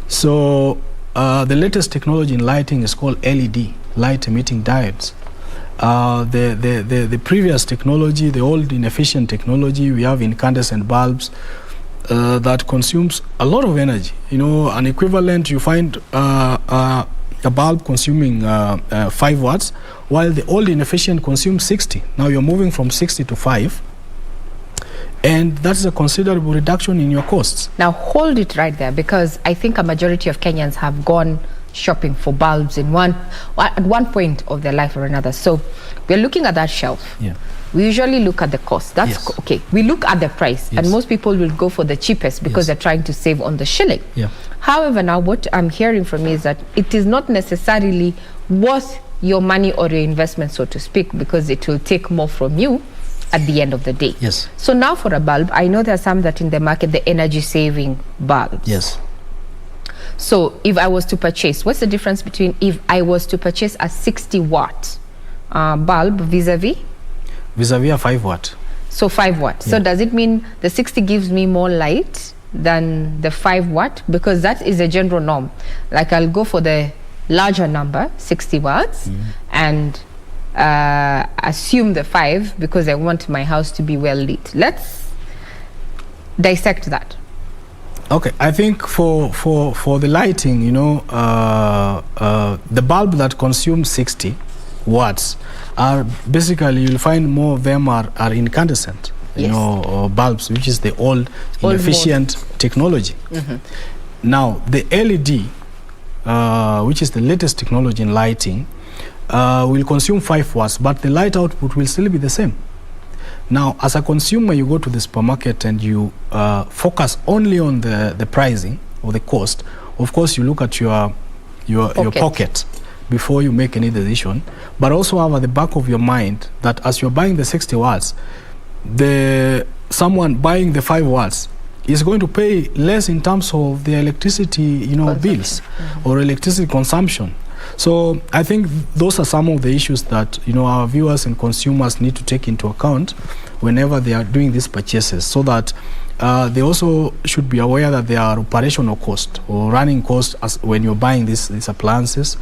Speaker 20: So the latest technology in lighting is called LED, light emitting diodes. The previous technology, the old inefficient technology, we have incandescent bulbs that consumes a lot of energy. You know, an equivalent, you find a bulb consuming 5 watts, while the old inefficient consumes 60. Now you're moving from 60 to 5. And that's a considerable reduction in your costs.
Speaker 19: Now hold it right there, because I think a majority of Kenyans have gone shopping for bulbs at one point of their life or another. So we're looking at that shelf.
Speaker 20: Yeah.
Speaker 19: We usually look at the cost. That's okay. We look at the price, and most people will go for the cheapest because they're trying to save on the shilling.
Speaker 20: Yeah.
Speaker 19: However, now what I'm hearing from you is that it is not necessarily worth your money or your investment, so to speak, because it will take more from you at the end of the day.
Speaker 20: Yes.
Speaker 19: So now for a bulb, I know there are some that in the market, the energy saving bulbs.
Speaker 20: Yes.
Speaker 19: So if I was to purchase, what's the difference between if I was to purchase a 60 watt bulb vis-a-vis?
Speaker 20: Vis-a-vis a 5 watt.
Speaker 19: So 5 watt. Yeah. So does it mean the 60 gives me more light than the 5 watt? Because that is a general norm. Like I'll go for the larger number, 60 watts, and assume the 5 because I want my house to be well lit. Let's dissect that.
Speaker 20: Okay, I think for the lighting, you know, the bulb that consumes 60 watts are basically, you'll find more of them are incandescent, you know, bulbs, which is the old inefficient technology. Now, the LED, which is the latest technology in lighting, will consume 5 watts, but the light output will still be the same. Now, as a consumer, you go to the supermarket and you focus only on the pricing or the cost. Of course, you look at your pocket before you make any decision, but also have at the back of your mind that as you're buying the 60 watts, someone buying the 5 watts is going to pay less in terms of the electricity, you know, bills or electricity consumption. So I think those are some of the issues that, you know, our viewers and consumers need to take into account whenever they are doing these purchases, so that they also should be aware that there are operational costs or running costs as when you're buying these appliances,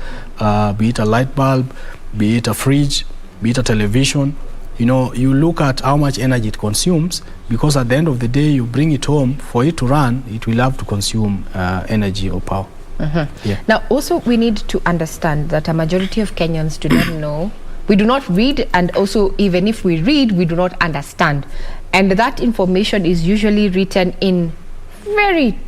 Speaker 20: be it a light bulb, be it a fridge, be it a television. You know, you look at how much energy it consumes, because at the end of the day, you bring it home, for it to run, it will have to consume energy or power. Yeah.
Speaker 19: Now, also, we need to understand that a majority of Kenyans do not know. We do not read, and also, even if we read, we do not understand. And that information is usually written in very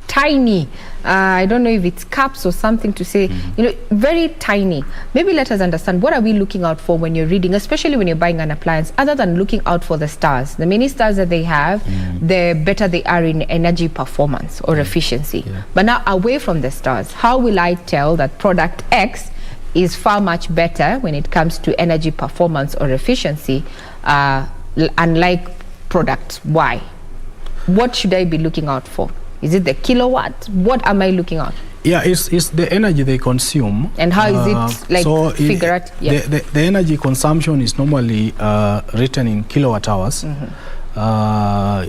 Speaker 19: tiny, I don't know if it's caps or something to say, you know, very tiny. Maybe let us understand, what are we looking out for when you're reading, especially when you're buying an appliance, other than looking out for the stars. The many stars that they have, the better they are in energy performance or efficiency. But now, away from the stars, how will I tell that product X is far much better when it comes to energy performance or efficiency, unlike product Y? What should I be looking out for? Is it the kilowatt? What am I looking at?
Speaker 20: Yeah, it's the energy they consume.
Speaker 19: And how is it, like,
Speaker 20: so
Speaker 19: figure out? Yeah.
Speaker 20: The energy consumption is normally written in kilowatt hours,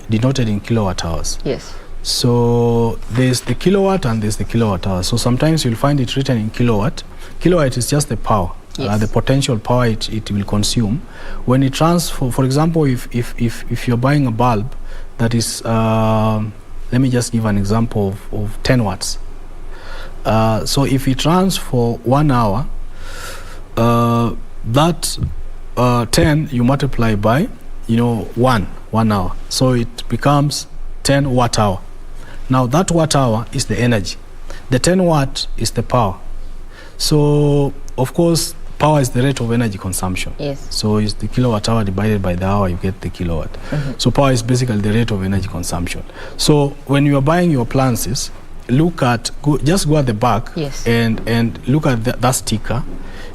Speaker 20: denoted in kilowatt hours.
Speaker 19: Yes.
Speaker 20: So there's the kilowatt and there's the kilowatt hour. So sometimes you'll find it written in kilowatt. Kilowatt is just the power, the potential power it will consume. When it runs, for example, if you're buying a bulb that is, let me just give an example of 10 watts. So if it runs for 1 hour, that 10 you multiply by, you know, 1 hour. So it becomes 10 watt hour. Now that watt hour is the energy. The 10 watt is the power. So of course, power is the rate of energy consumption.
Speaker 19: Yes.
Speaker 20: So it's the kilowatt hour divided by the hour, you get the kilowatt. So power is basically the rate of energy consumption. So when you are buying your appliances, just go at the back and look at that sticker.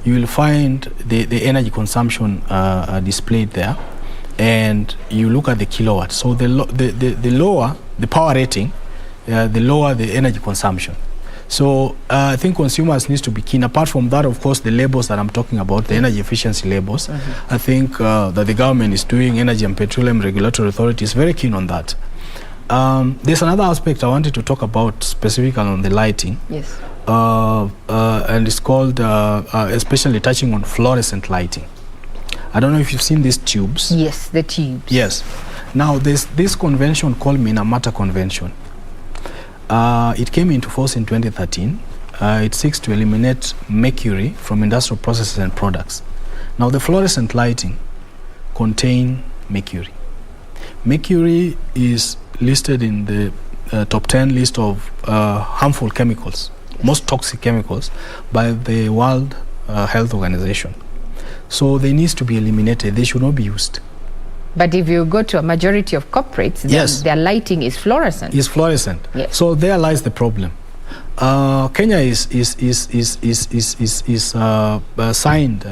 Speaker 20: You will find the energy consumption displayed there, and you look at the kilowatt. So the lower the power rating, the lower the energy consumption. So I think consumers need to be keen. Apart from that, of course, the labels that I'm talking about, the energy efficiency labels, I think that the government is doing, Energy and Petroleum Regulatory Authority is very keen on that. There's another aspect I wanted to talk about specifically on the lighting.
Speaker 19: Yes.
Speaker 20: And it's called, especially touching on fluorescent lighting. I don't know if you've seen these tubes.
Speaker 19: Yes, the tubes.
Speaker 20: Yes. Now, there's this convention called Minamata Convention. It came into force in 2013. It seeks to eliminate mercury from industrial processes and products. Now, the fluorescent lighting contain mercury. Mercury is listed in the top 10 list of harmful chemicals, most toxic chemicals, by the World Health Organization. So they need to be eliminated. They should not be used.
Speaker 19: But if you go to a majority of corporates, their lighting is fluorescent.
Speaker 20: Is fluorescent.
Speaker 19: Yes.
Speaker 20: So there lies the problem. Kenya is signed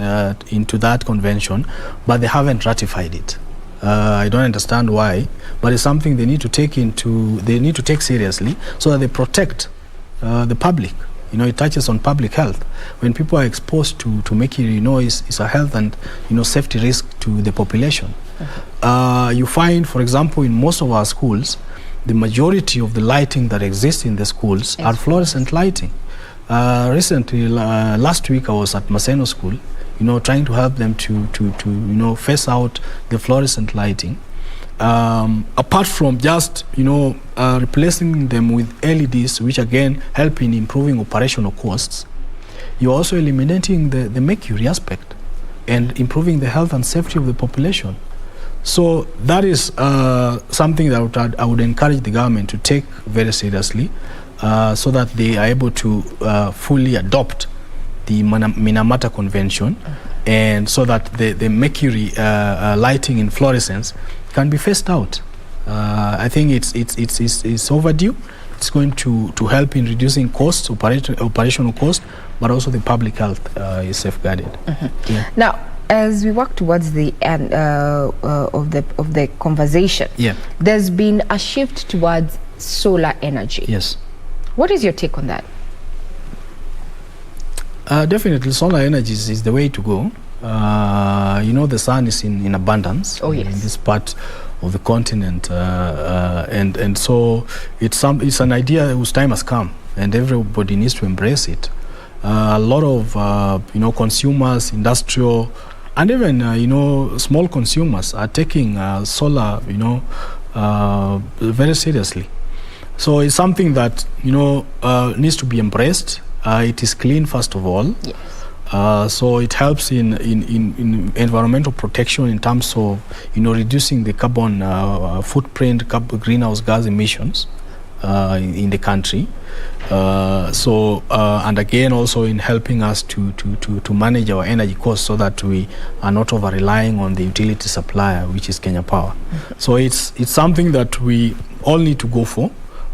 Speaker 20: into that convention, but they haven't ratified it. I don't understand why, but it's something they need to take seriously, so that they protect the public. You know, it touches on public health. When people are exposed to mercury, you know, it's a health and, you know, safety risk to the population. You find, for example, in most of our schools, the majority of the lighting that exists in the schools are fluorescent lighting. Recently, last week, I was at Maseno School, you know, trying to help them to you know, phase out the fluorescent lighting. apart from just replacing them with LEDs, which again help in improving operational costs, you're also eliminating the mercury aspect and improving the health and safety of the population. So that is something that I would encourage the government to take very seriously, so that they are able to fully adopt the Minamata Convention, and so that the mercury lighting in fluorescence can be phased out. I think it's overdue. It's going to help in reducing costs, operational costs, but also the public health is safeguarded. Yeah.
Speaker 19: Now, as we work towards the end of the conversation, there's been a shift towards solar energy.
Speaker 20: Yes.
Speaker 19: What is your take on that?
Speaker 20: Definitely, solar energy is the way to go. The sun is in abundance in this part of the continent, and so it's an idea whose time has come, and everybody needs to embrace it. A lot of consumers, industrial, and even small consumers are taking solar very seriously. So it's something that needs to be embraced. It is clean, first of all.
Speaker 19: Yes.
Speaker 20: So it helps in environmental protection in terms of reducing the carbon footprint, greenhouse gas emissions in the country. And again also in helping us to manage our energy costs, so that we are not over relying on the utility supplier, which is Kenya Power. So it's something that we all need to go for.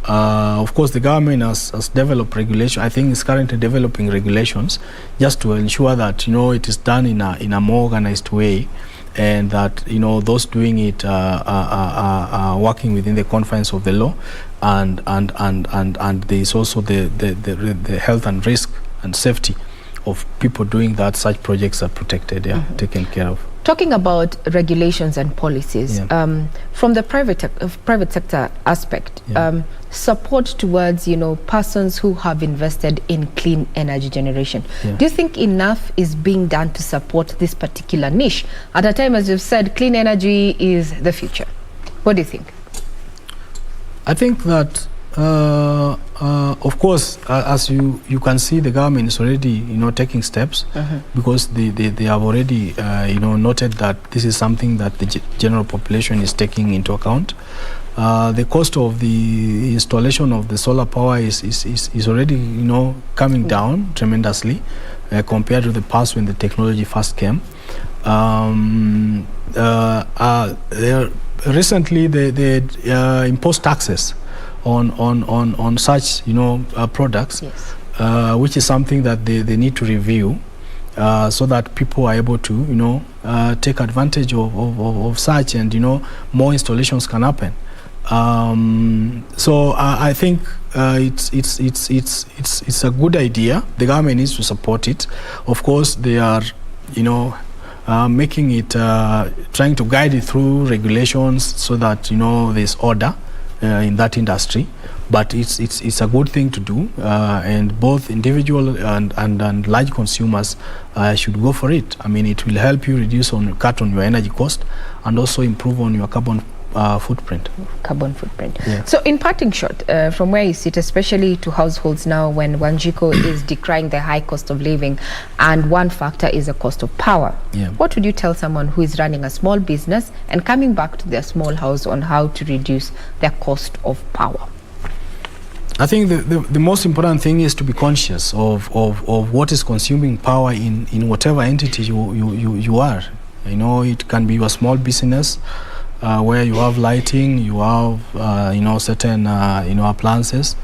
Speaker 20: Of course, the government has developed regulation. I think it's currently developing regulations just to ensure that it is done in a more organized way, and that those doing it are working within the confines of the law, and there is also the health and risk and safety of people doing that. Such projects are protected, taken care of.
Speaker 19: Talking about regulations and policies, from the private sector aspect, support towards persons who have invested in clean energy generation. Do you think enough is being done to support this particular niche at a time, as you've said, clean energy is the future? What do you think?
Speaker 20: I think that of course, as you can see, the government is already taking steps, because they have already noted that this is something that the general population is taking into account. The cost of the installation of the solar power is already coming down tremendously compared to the past when the technology first came. Recently they imposed taxes on such products, which is something that they need to review, so that people are able to take advantage of such, and more installations can happen. So I think it's a good idea. The government needs to support it. Of course, they are making it, trying to guide it through regulations, so that there's order in that industry. But it's a good thing to do, and both individual and large consumers should go for it. I mean, it will help you cut on your energy cost, and also improve on your carbon footprint.
Speaker 19: Yeah. So in parting shot, from where you sit, especially to households now, when Wanjiko is decrying the high cost of living, and one factor is the cost of power, what would you tell someone who is running a small business and coming back to their small house on how to reduce their cost of power?
Speaker 20: I think the most important thing is to be conscious of what is consuming power in whatever entity you are. It can be your small business, where you have lighting, you have certain appliances.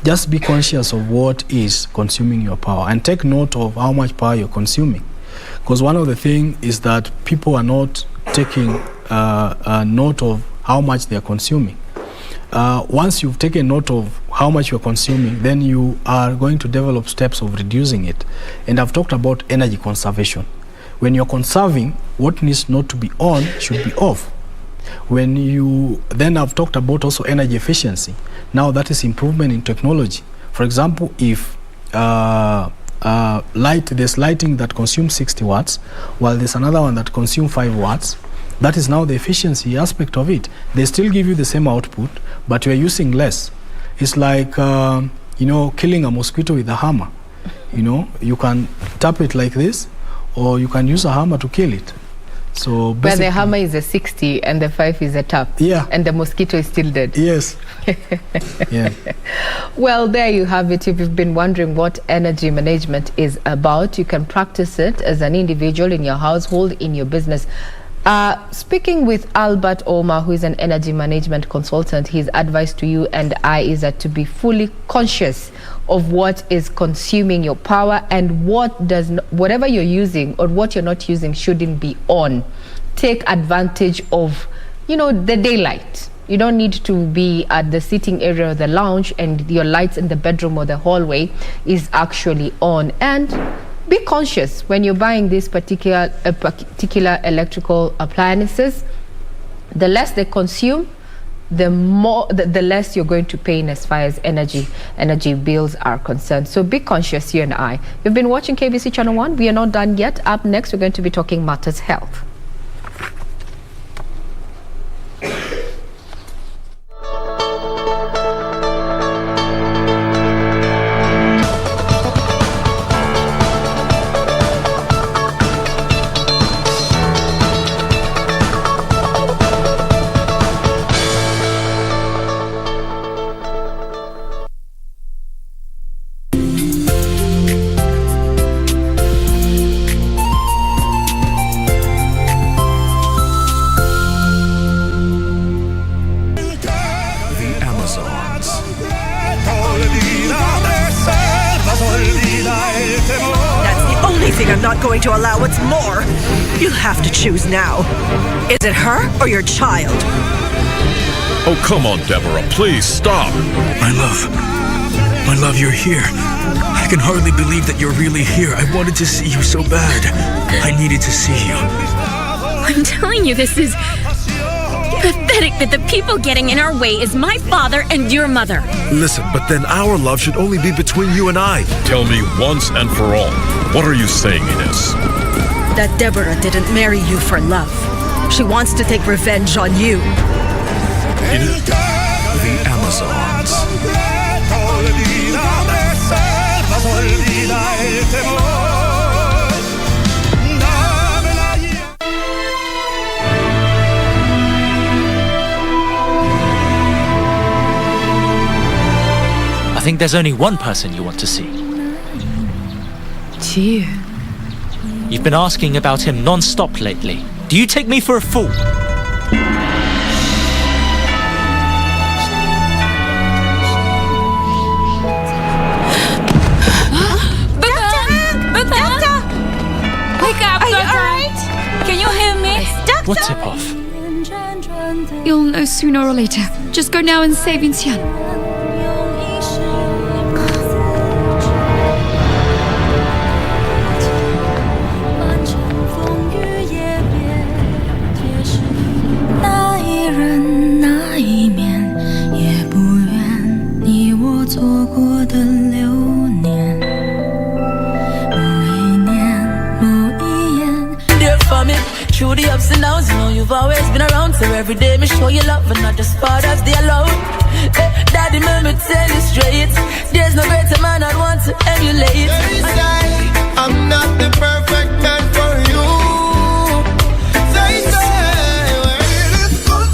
Speaker 20: Just be conscious of what is consuming your power, and take note of how much power you're consuming, because one of the things is that people are not taking note of how much they're consuming. Once you've taken note of how much you're consuming, then you are going to develop steps of reducing it. And I've talked about energy conservation. When you're conserving, what needs not to be on should be off. Then I've talked about also energy efficiency. Now that is improvement in technology. For example, if there's lighting that consumes 60 watts, while there's another one that consumes 5 watts, That is now the efficiency aspect of it. They still give you the same output, but you are using less. It's like, killing a mosquito with a hammer. You can tap it like this, or you can use a hammer to kill it. So
Speaker 19: where the hammer is a 60 and the 5 is a tap.
Speaker 20: Yeah.
Speaker 19: And the mosquito is still dead.
Speaker 20: Yes. Yeah.
Speaker 19: Well, there you have it. If you've been wondering what energy management is about, you can practice it as an individual, in your household, in your business. Speaking with Albert Omar, who is an energy management consultant, his advice to you and I is that to be fully conscious of what is consuming your power, and whatever you're using or what you're not using shouldn't be on. Take advantage of, the daylight. You don't need to be at the sitting area or the lounge and your lights in the bedroom or the hallway is actually on. And be conscious when you're buying these particular electrical appliances. The less they consume, the less you're going to pay in as far as energy bills are concerned. So be conscious, you and I. You've been watching KBC Channel 1. We are not done yet. Up next, we're going to be talking matters health.
Speaker 29: I'm not going to allow what's more. You'll have to choose now. Is it her or your child?
Speaker 28: Oh, come on, Deborah, please stop. My love, you're here. I can hardly believe that you're really here. I wanted to see you so bad. I needed to see you.
Speaker 18: I'm telling you, this is pathetic that the people getting in our way is my father and your mother.
Speaker 28: Listen, but then our love should only be between you and I. Tell me once and for all, what are you saying, Ines?
Speaker 29: That Deborah didn't marry you for love. She wants to take revenge on you.
Speaker 28: The Amazons.
Speaker 14: I think there's only one person you want to see.
Speaker 5: You.
Speaker 14: You've been asking about him non-stop lately. Do you take me for a fool?
Speaker 5: Doctor! Wake up, Doctor! Are you alright? Can you hear me? Doctor!
Speaker 14: What tip-off?
Speaker 5: You'll know sooner or later. Just go now and save Vincian.
Speaker 8: Through the ups and downs, you've always been around. So every day me show you love and not just part of the alone. Daddy, let me tell you straight, there's no greater man I'd want to emulate.
Speaker 1: I'm not the perfect man for you. They say it is good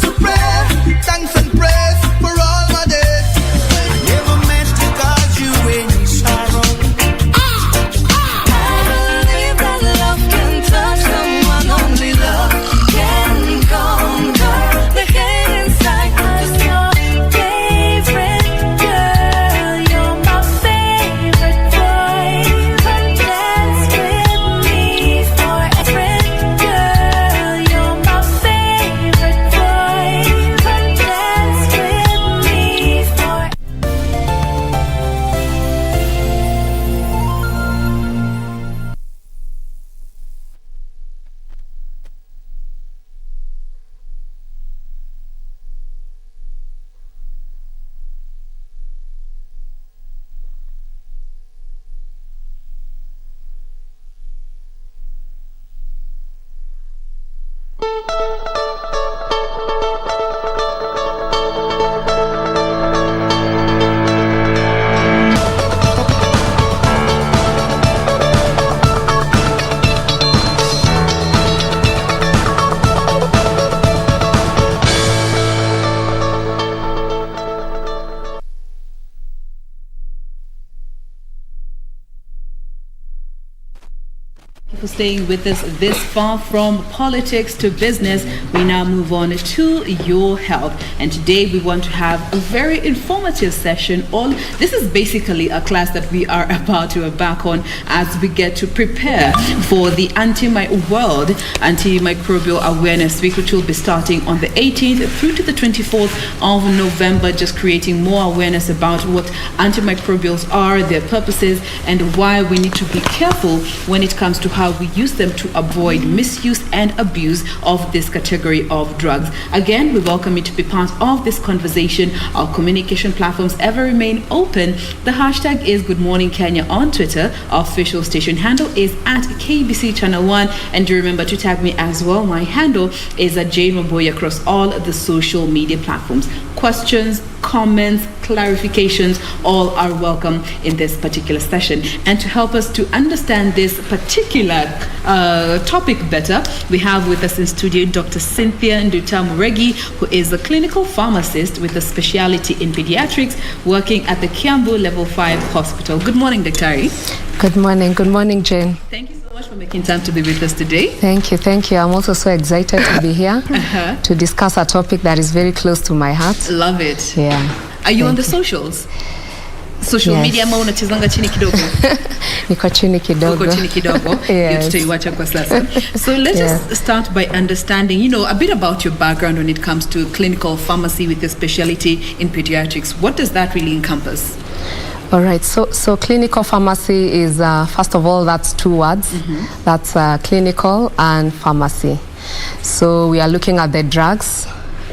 Speaker 1: to pray, thanks and praise for all my days. Never meant to cause you any sorrow.
Speaker 6: for staying with us this far. From politics to business, we now move on to your health. And today we want to have a very informative session on, this is basically a class that we are about to embark on as we get to prepare for the World Antimicrobial Awareness Week, which will be starting on the 18th through to the 24th of November, just creating more awareness about what antimicrobials are, their purposes, and why we need to be careful when it comes to how we use them to avoid misuse and abuse of this category of drugs. Again, we welcome you to be part of this conversation. Our communication platforms ever remain open. The hashtag is Good Morning Kenya on Twitter. Our official station handle is at KBC Channel 1. And do remember to tag me as well. My handle is at Jane Maboy across all the social media platforms. Questions, comments, clarifications, all are welcome in this particular session. And to help us to understand this particular topic better, we have with us in studio Dr. Cynthia Nduta-Muregi, who is a clinical pharmacist with a specialty in pediatrics, working at the Kiambu Level 5 Hospital. Good morning, Dr.
Speaker 10: Good morning. Good morning, Jane.
Speaker 6: Thank you so much for making time to be with us today.
Speaker 10: Thank you. Thank you. I'm also so excited to be here to discuss a topic that is very close to my heart.
Speaker 6: Love it.
Speaker 10: Yeah.
Speaker 6: Are you on the socials? Social media ama unachezanga chini kidogo?
Speaker 10: Niko chini kidogo.
Speaker 6: Uko chini kidogo.
Speaker 10: Yes.
Speaker 6: Tutaiwacha kwa sasa. So let's just start by understanding, a bit about your background when it comes to clinical pharmacy with a specialty in pediatrics. What does that really encompass?
Speaker 10: All right. So clinical pharmacy is first of all, that's two words. That's clinical and pharmacy. So we are looking at the drugs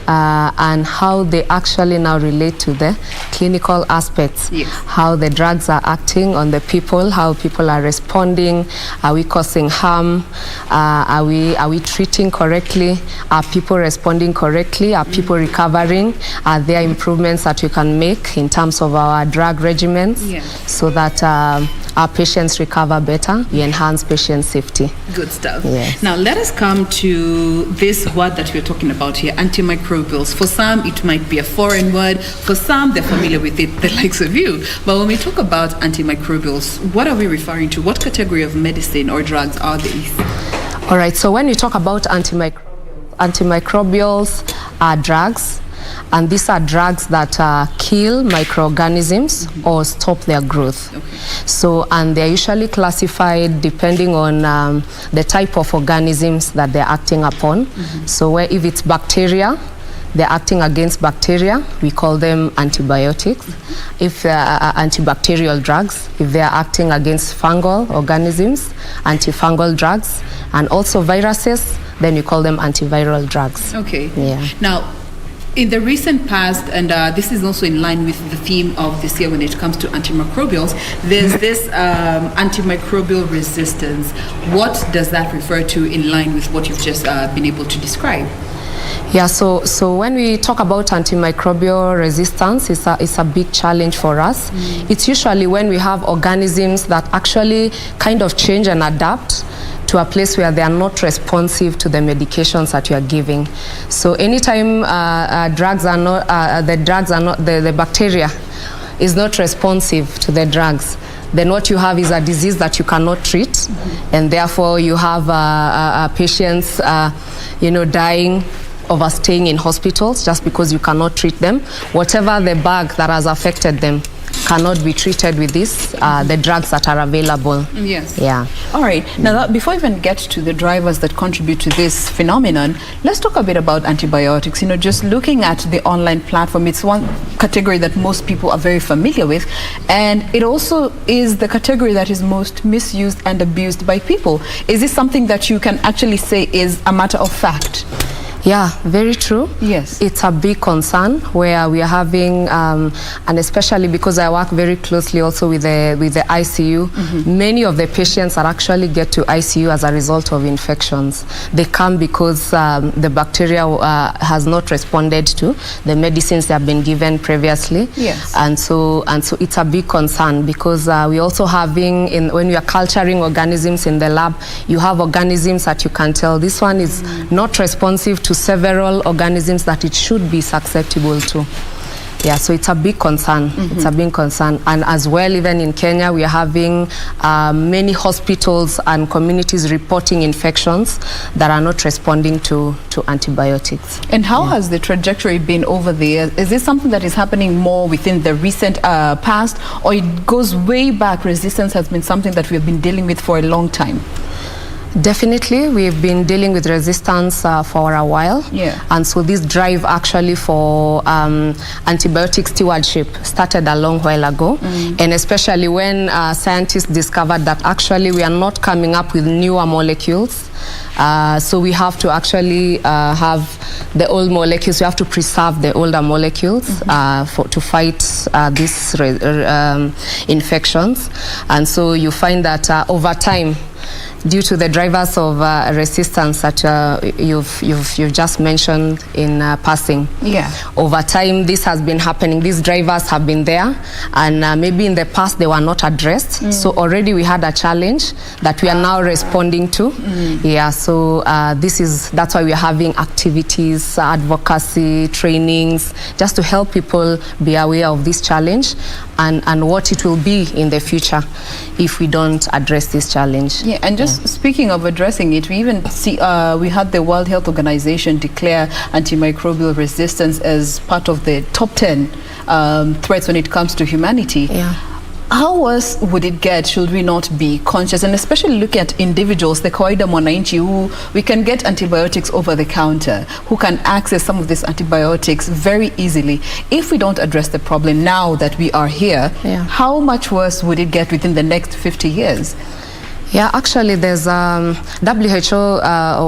Speaker 10: and how they actually now relate to the clinical aspects.
Speaker 6: Yes.
Speaker 10: How the drugs are acting on the people, how people are responding. Are we causing harm? Are we treating correctly? Are people responding correctly? Are people recovering? Are there improvements that we can make in terms of our drug regimens so that our patients recover better? We enhance patient safety.
Speaker 6: Good stuff.
Speaker 10: Yes.
Speaker 6: Now let us come to this word that we're talking about here, antimicrobials. For some, it might be a foreign word. For some, they're familiar with it, the likes of you. But when we talk about antimicrobials, what are we referring to? What category of medicine or drugs are these?
Speaker 10: All right, so when you talk about antimicrobials are drugs, and these are drugs that kill microorganisms or stop their growth. So, and they're usually classified depending on the type of organisms that they're acting upon. So where if it's bacteria, they're acting against bacteria, we call them antibiotics. If antibacterial drugs, if they're acting against fungal organisms, antifungal drugs, and also viruses, then you call them antiviral drugs.
Speaker 6: Okay.
Speaker 10: Yeah.
Speaker 6: Now, in the recent past, and this is also in line with the theme of this year when it comes to antimicrobials, there's this antimicrobial resistance. What does that refer to in line with what you've just been able to describe?
Speaker 10: Yeah, so when we talk about antimicrobial resistance, it's a big challenge for us. It's usually when we have organisms that actually kind of change and adapt to a place where they are not responsive to the medications that you are giving. So anytime the bacteria is not responsive to the drugs, then what you have is a disease that you cannot treat, and therefore you have patients, dying, overstaying in hospitals just because you cannot treat them. Whatever the bug that has affected them cannot be treated with the drugs that are available.
Speaker 6: Yes.
Speaker 10: Yeah.
Speaker 6: All right. Now, before we even get to the drivers that contribute to this phenomenon, let's talk a bit about antibiotics. Just looking at the online platform, it's one category that most people are very familiar with, and it also is the category that is most misused and abused by people. Is this something that you can actually say is a matter of fact?
Speaker 10: Yeah, very true.
Speaker 6: Yes.
Speaker 10: It's a big concern where we are having, and especially because I work very closely also with the ICU, many of the patients that actually get to ICU as a result of infections. They come because the bacteria has not responded to the medicines that have been given previously.
Speaker 6: Yes.
Speaker 10: And so it's a big concern because we also having, when we are culturing organisms in the lab, you have organisms that you can tell this one is not responsive to several organisms that it should be susceptible to. Yeah, so it's a big concern. It's a big concern. And as well, even in Kenya, we are having many hospitals and communities reporting infections that are not responding to antibiotics.
Speaker 6: And how has the trajectory been over there? Is this something that is happening more within the recent past, or it goes way back? Resistance has been something that we have been dealing with for a long time.
Speaker 10: Definitely, we've been dealing with resistance for a while.
Speaker 6: Yeah.
Speaker 10: And so this drive actually for antibiotic stewardship started a long while ago. And especially when scientists discovered that actually we are not coming up with newer molecules. So we have to actually have the old molecules. We have to preserve the older molecules to fight these infections. And so you find that over time, due to the drivers of resistance that you've just mentioned in passing.
Speaker 6: Yeah.
Speaker 10: Over time, this has been happening. These drivers have been there, and maybe in the past they were not addressed. So already we had a challenge that we are now responding to. Yeah. So that's why we are having activities, advocacy, trainings, just to help people be aware of this challenge and what it will be in the future if we don't address this challenge.
Speaker 6: Yeah, and just speaking of addressing it, we even see we had the World Health Organization declare antimicrobial resistance as part of the top 10 threats when it comes to humanity.
Speaker 10: Yeah.
Speaker 6: How worse would it get should we not be conscious, and especially look at individuals, the kawaida mwananchi, who we can get antibiotics over the counter, who can access some of these antibiotics very easily. If we don't address the problem now that we are here, how much worse would it get within the next 50 years?
Speaker 10: Yeah, actually there's WHO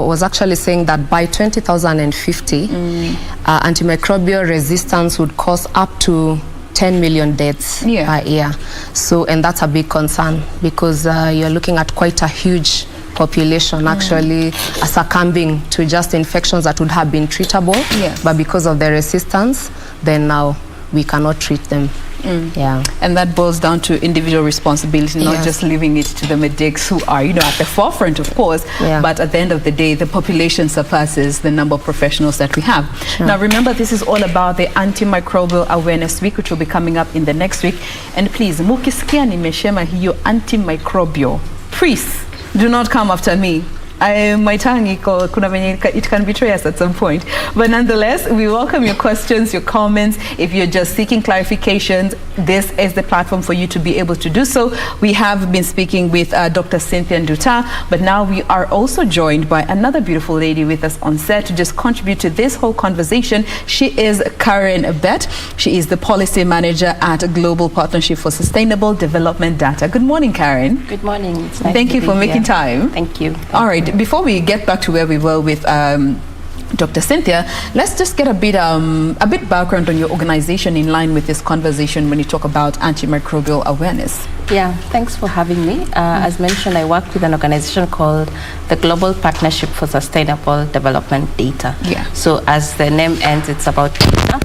Speaker 10: was actually saying that by 2050 antimicrobial resistance would cause up to 10 million deaths per year. So, and that's a big concern because you're looking at quite a huge population actually succumbing to just infections that would have been treatable, but because of the resistance, then now we cannot treat them. Yeah.
Speaker 6: And that boils down to individual responsibility, not just leaving it to the medics who are, at the forefront, of course, but at the end of the day, the population surpasses the number of professionals that we have. Now, remember, this is all about the Antimicrobial Awareness Week, which will be coming up in the next week. And please, mukisikia nimeshema hiyo antimicrobial, please do not come after me. My tongue, it can betray us at some point. But nonetheless, we welcome your questions, your comments. If you're just seeking clarifications, this is the platform for you to be able to do so. We have been speaking with Dr. Cynthia Nduta, but now we are also joined by another beautiful lady with us on set to just contribute to this whole conversation. She is Karen Bett. She is the policy manager at Global Partnership for Sustainable Development Data. Good morning, Karen.
Speaker 2: Good morning. It's nice
Speaker 6: Thank you for making
Speaker 2: here.
Speaker 6: time.
Speaker 2: Thank you.
Speaker 6: All right. Before we get back to where we were with Dr. Cynthia, let's just get a bit background on your organization in line with this conversation when you talk about antimicrobial awareness.
Speaker 2: Yeah, thanks for having me. As mentioned, I work with an organization called the Global Partnership for Sustainable Development Data.
Speaker 6: Yeah.
Speaker 2: So as the name ends, it's about data,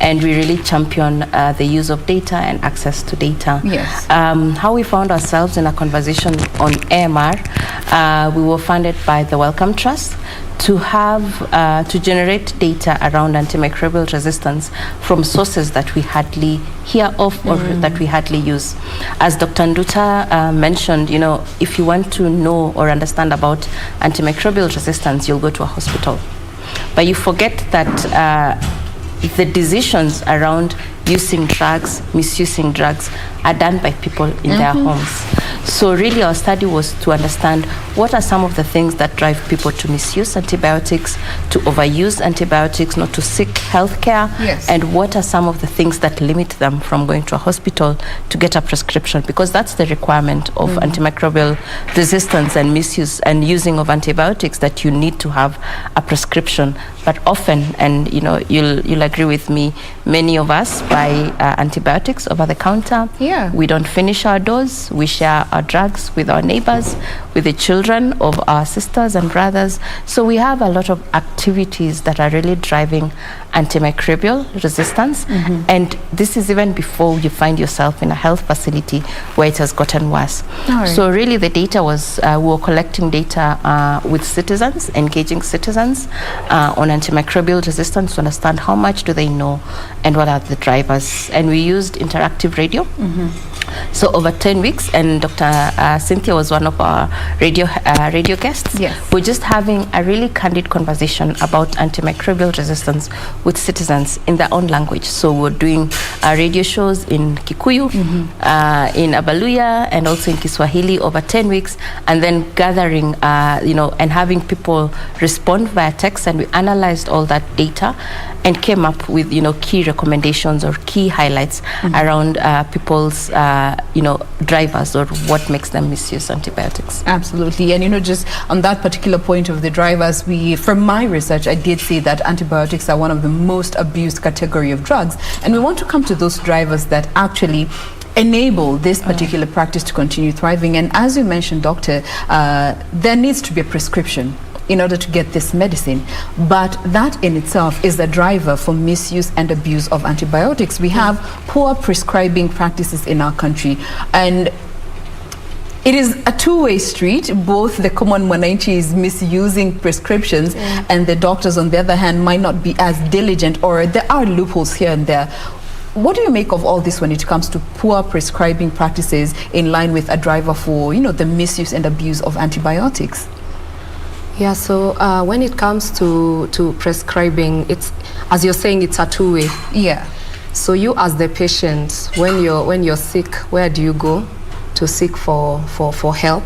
Speaker 2: and we really champion the use of data and access to data.
Speaker 6: Yes.
Speaker 2: How we found ourselves in a conversation on AMR, we were funded by the Wellcome Trust to have to generate data around antimicrobial resistance from sources that we hardly hear of or that we hardly use. As Dr. Nduta mentioned, if you want to know or understand about antimicrobial resistance, you'll go to a hospital. But you forget that the decisions around using drugs, misusing drugs, are done by people in their homes. So really our study was to understand what are some of the things that drive people to misuse antibiotics, to overuse antibiotics, not to seek health care, and what are some of the things that limit them from going to a hospital to get a prescription, because that's the requirement of antimicrobial resistance and misuse and using of antibiotics, that you need to have a prescription. But often, and you'll agree with me, many of us buy antibiotics over the counter. We don't finish our dose. We share our drugs with our neighbors, with the children of our sisters and brothers. So we have a lot of activities that are really driving antimicrobial resistance. And this is even before you find yourself in a health facility where it has gotten worse. So really the data was, we were collecting data with citizens, engaging citizens on antimicrobial resistance to understand how much do they know and what are the drivers. drivers, and we used interactive radio. So over 10 weeks, and Dr. Cynthia was one of our radio guests.
Speaker 6: Yes.
Speaker 2: We're just having a really candid conversation about antimicrobial resistance with citizens in their own language. So we're doing radio shows in Kikuyu, in Abaluya, and also in Kiswahili over 10 weeks, and then gathering, and having people respond via text, and we analyzed all that data and came up with, key recommendations or key highlights around people's drivers, or what makes them misuse antibiotics.
Speaker 6: Absolutely. And just on that particular point of the drivers, from my research, I did see that antibiotics are one of the most abused category of drugs, and we want to come to those drivers that actually enable this particular practice to continue thriving. And as you mentioned, doctor, there needs to be a prescription in order to get this medicine, but that in itself is the driver for misuse and abuse of antibiotics. We have poor prescribing practices in our country, and it is a two-way street. Both the common mwananchi is misusing prescriptions, and the doctors on the other hand might not be as diligent, or there are loopholes here and there. What do you make of all this when it comes to poor prescribing practices in line with a driver for the misuse and abuse of antibiotics?
Speaker 10: Yeah, so when it comes to prescribing, it's, as you're saying, it's a two-way.
Speaker 6: Yeah.
Speaker 10: So you as the patient, when you're sick, where do you go to seek for help?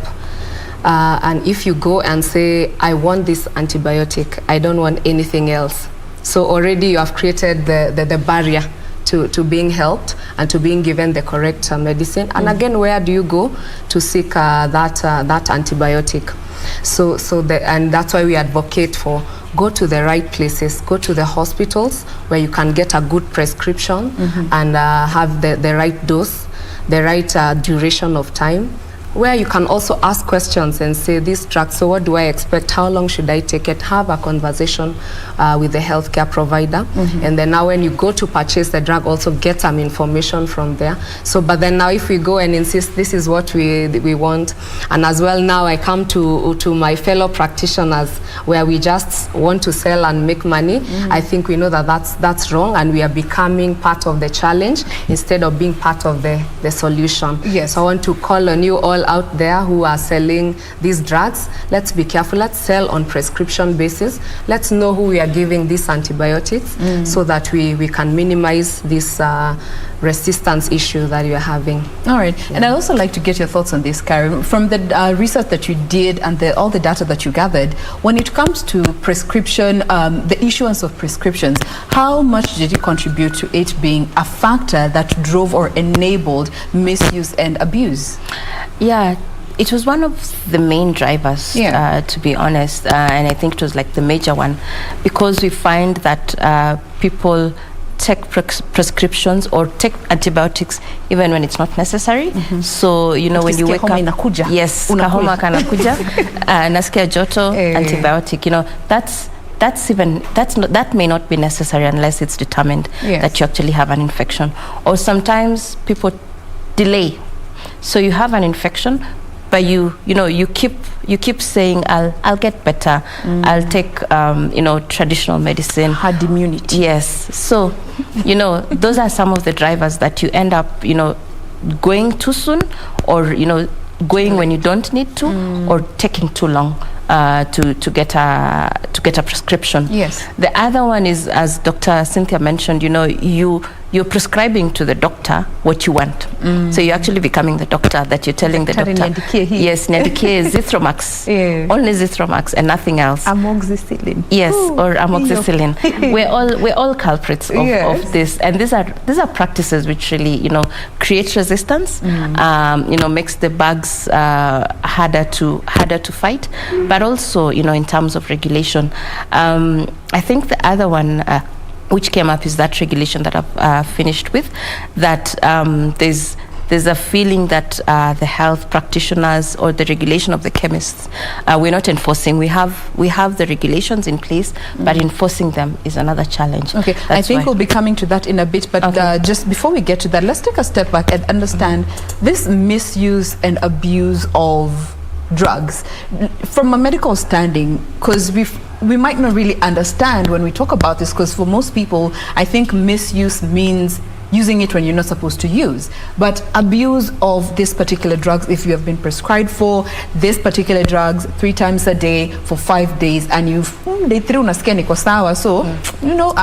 Speaker 10: And if you go and say, I want this antibiotic, I don't want anything else. So already you have created the barrier to being helped and to being given the correct medicine. And again, where do you go to seek that antibiotic? And that's why we advocate for go to the right places, go to the hospitals where you can get a good prescription and have the right dose, the right duration of time, where you can also ask questions and say, this drug, so what do I expect? How long should I take it? Have a conversation with the healthcare provider. And then now when you go to purchase the drug, also get some information from there. So, but then now if we go and insist this is what we want, and as well now I come to my fellow practitioners where we just want to sell and make money, I think we know that that's wrong, and we are becoming part of the challenge instead of being part of the solution.
Speaker 6: Yes.
Speaker 10: So I want to call on you all out there who are selling these drugs. Let's be careful. Let's sell on prescription basis. Let's know who we are giving these antibiotics so that we can minimize this resistance issue that you're having.
Speaker 6: All right. Yeah. And I'd also like to get your thoughts on this, Karen. From the research that you did and all the data that you gathered, when it comes to prescription, the issuance of prescriptions, how much did it contribute to it being a factor that drove or enabled misuse and abuse?
Speaker 2: Yeah, it was one of the main drivers, to be honest, and I think it was like the major one, because we find that people take prescriptions or take antibiotics even when it's not necessary. So when you wake up, yes, kahoma kanakuja, nasikia joto, antibiotic. That may not be necessary unless it's determined that you actually have an infection. Or sometimes people delay. So you have an infection, but you keep saying I'll get better. I'll take traditional medicine.
Speaker 6: Herd immunity.
Speaker 2: Yes. So those are some of the drivers that you end up going too soon, or going when you don't need to, or taking too long to get a prescription.
Speaker 6: Yes.
Speaker 2: The other one is, as Dr. Cynthia mentioned, you're prescribing to the doctor what you want. So you're actually becoming the doctor that you're telling the doctor. Yes, Niandikie Zithromax. Only Zithromax and nothing else.
Speaker 6: Amoxicillin.
Speaker 2: Yes, or amoxicillin. we're all culprits of this, and these are practices which really create resistance. Makes the bugs harder to fight, but also in terms of regulation. I think the other one which came up is that regulation that I've finished with, that there's a feeling that the health practitioners or the regulation of the chemists, we're not enforcing. We have the regulations in place, but enforcing them is another challenge.
Speaker 6: Okay, I think we'll be coming to that in a bit, but just before we get to that, let's take a step back and understand this misuse and abuse of drugs from a medical standing, because we might not really understand when we talk about this, because for most people I think misuse means using it when you're not supposed to use. But abuse of this particular drugs, if you have been prescribed for this particular drugs 3 times a day for 5 days, and you've day 3 unasikia niko sawa, so you know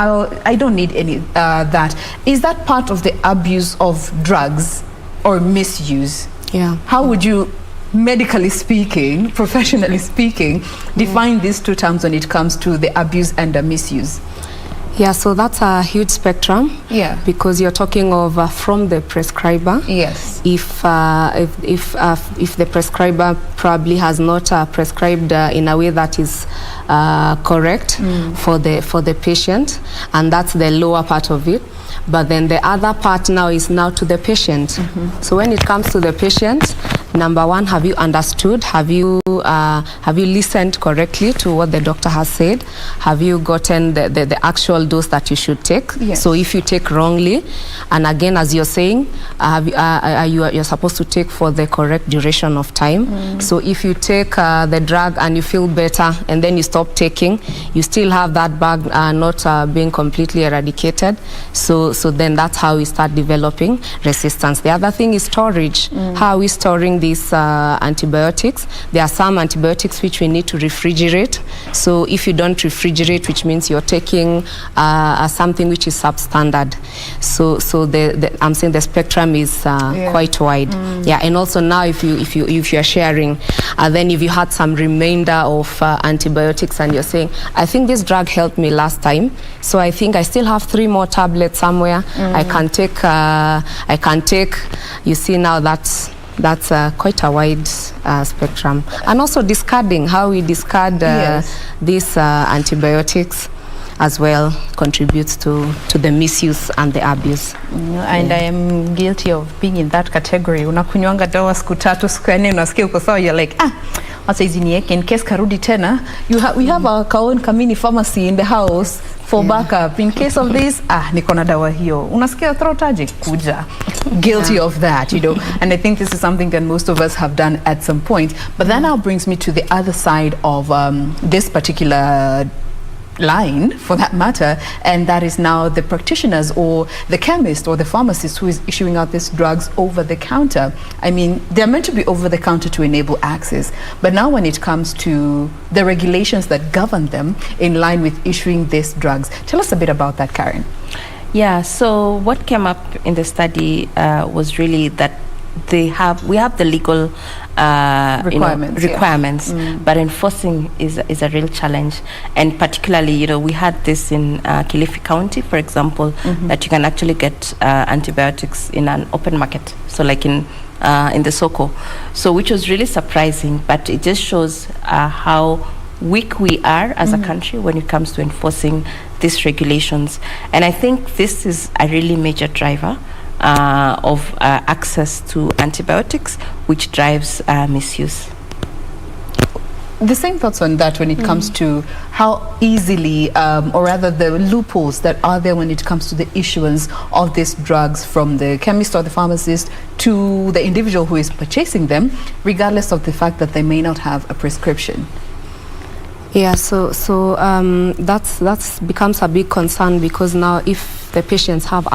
Speaker 6: I don't need any that. Is that part of the abuse of drugs or misuse?
Speaker 10: Yeah.
Speaker 6: How would you, medically speaking, professionally speaking, define these 2 terms when it comes to the abuse and the misuse?
Speaker 10: Yeah, so that's a huge spectrum.
Speaker 6: Yeah.
Speaker 10: Because you're talking of from the prescriber.
Speaker 6: Yes.
Speaker 10: If the prescriber probably has not prescribed in a way that is correct for the patient, and that's the lower part of it. But then the other part now is now to the patient. So when it comes to the patient, number one, have you understood? Have you listened correctly to what the doctor has said? Have you gotten the actual dose that you should take?
Speaker 6: Yes.
Speaker 10: So if you take wrongly, and again, as you're saying, you're supposed to take for the correct duration of time. So if you take the drug and you feel better and then you stop taking, you still have that bug not being completely eradicated. So then that's how we start developing resistance. The other thing is storage. How are we storing these antibiotics? There are some antibiotics which we need to refrigerate. So if you don't refrigerate, which means you're taking something which is substandard. So I'm saying the spectrum is quite wide. Yeah, and also now if you're sharing, then if you had some remainder of antibiotics and you're saying, I think this drug helped me last time, so I think I still have 3 more tablets somewhere. I can take. You see now that's quite a wide spectrum. And also discarding, how we discard these antibiotics as well contributes to the misuse and the abuse.
Speaker 6: And I am guilty of being in that category. Unakunywanga dawa siku 3 siku 4 unasikia uko sawa, you're like hata hizi niweke in case karudi tena. We have our own Kamiti pharmacy in the house for backup in case of this. Niko na dawa hiyo. Unasikia throat aje kuja. Guilty of that, you know. And I think this is something that most of us have done at some point. But that now brings me to the other side of this particular line, for that matter, and that is now the practitioners or the chemist or the pharmacist who is issuing out these drugs over the counter. I mean, they're meant to be over the counter to enable access, but now when it comes to the regulations that govern them in line with issuing these drugs, tell us a bit about that, Karen.
Speaker 2: Yeah, so what came up in the study was really that we have the legal requirements, but enforcing is a real challenge. And particularly, we had this in Kilifi County, for example, that you can actually get antibiotics in an open market, so like in the Soko, so which was really surprising. But it just shows how weak we are as a country when it comes to enforcing these regulations. And I think this is a really major driver of access to antibiotics, which drives misuse.
Speaker 6: The same thoughts on that when it comes to how easily, or rather the loopholes that are there when it comes to the issuance of these drugs from the chemist or the pharmacist to the individual who is purchasing them, regardless of the fact that they may not have a prescription.
Speaker 10: Yeah, so that's becomes a big concern, because now if the patients have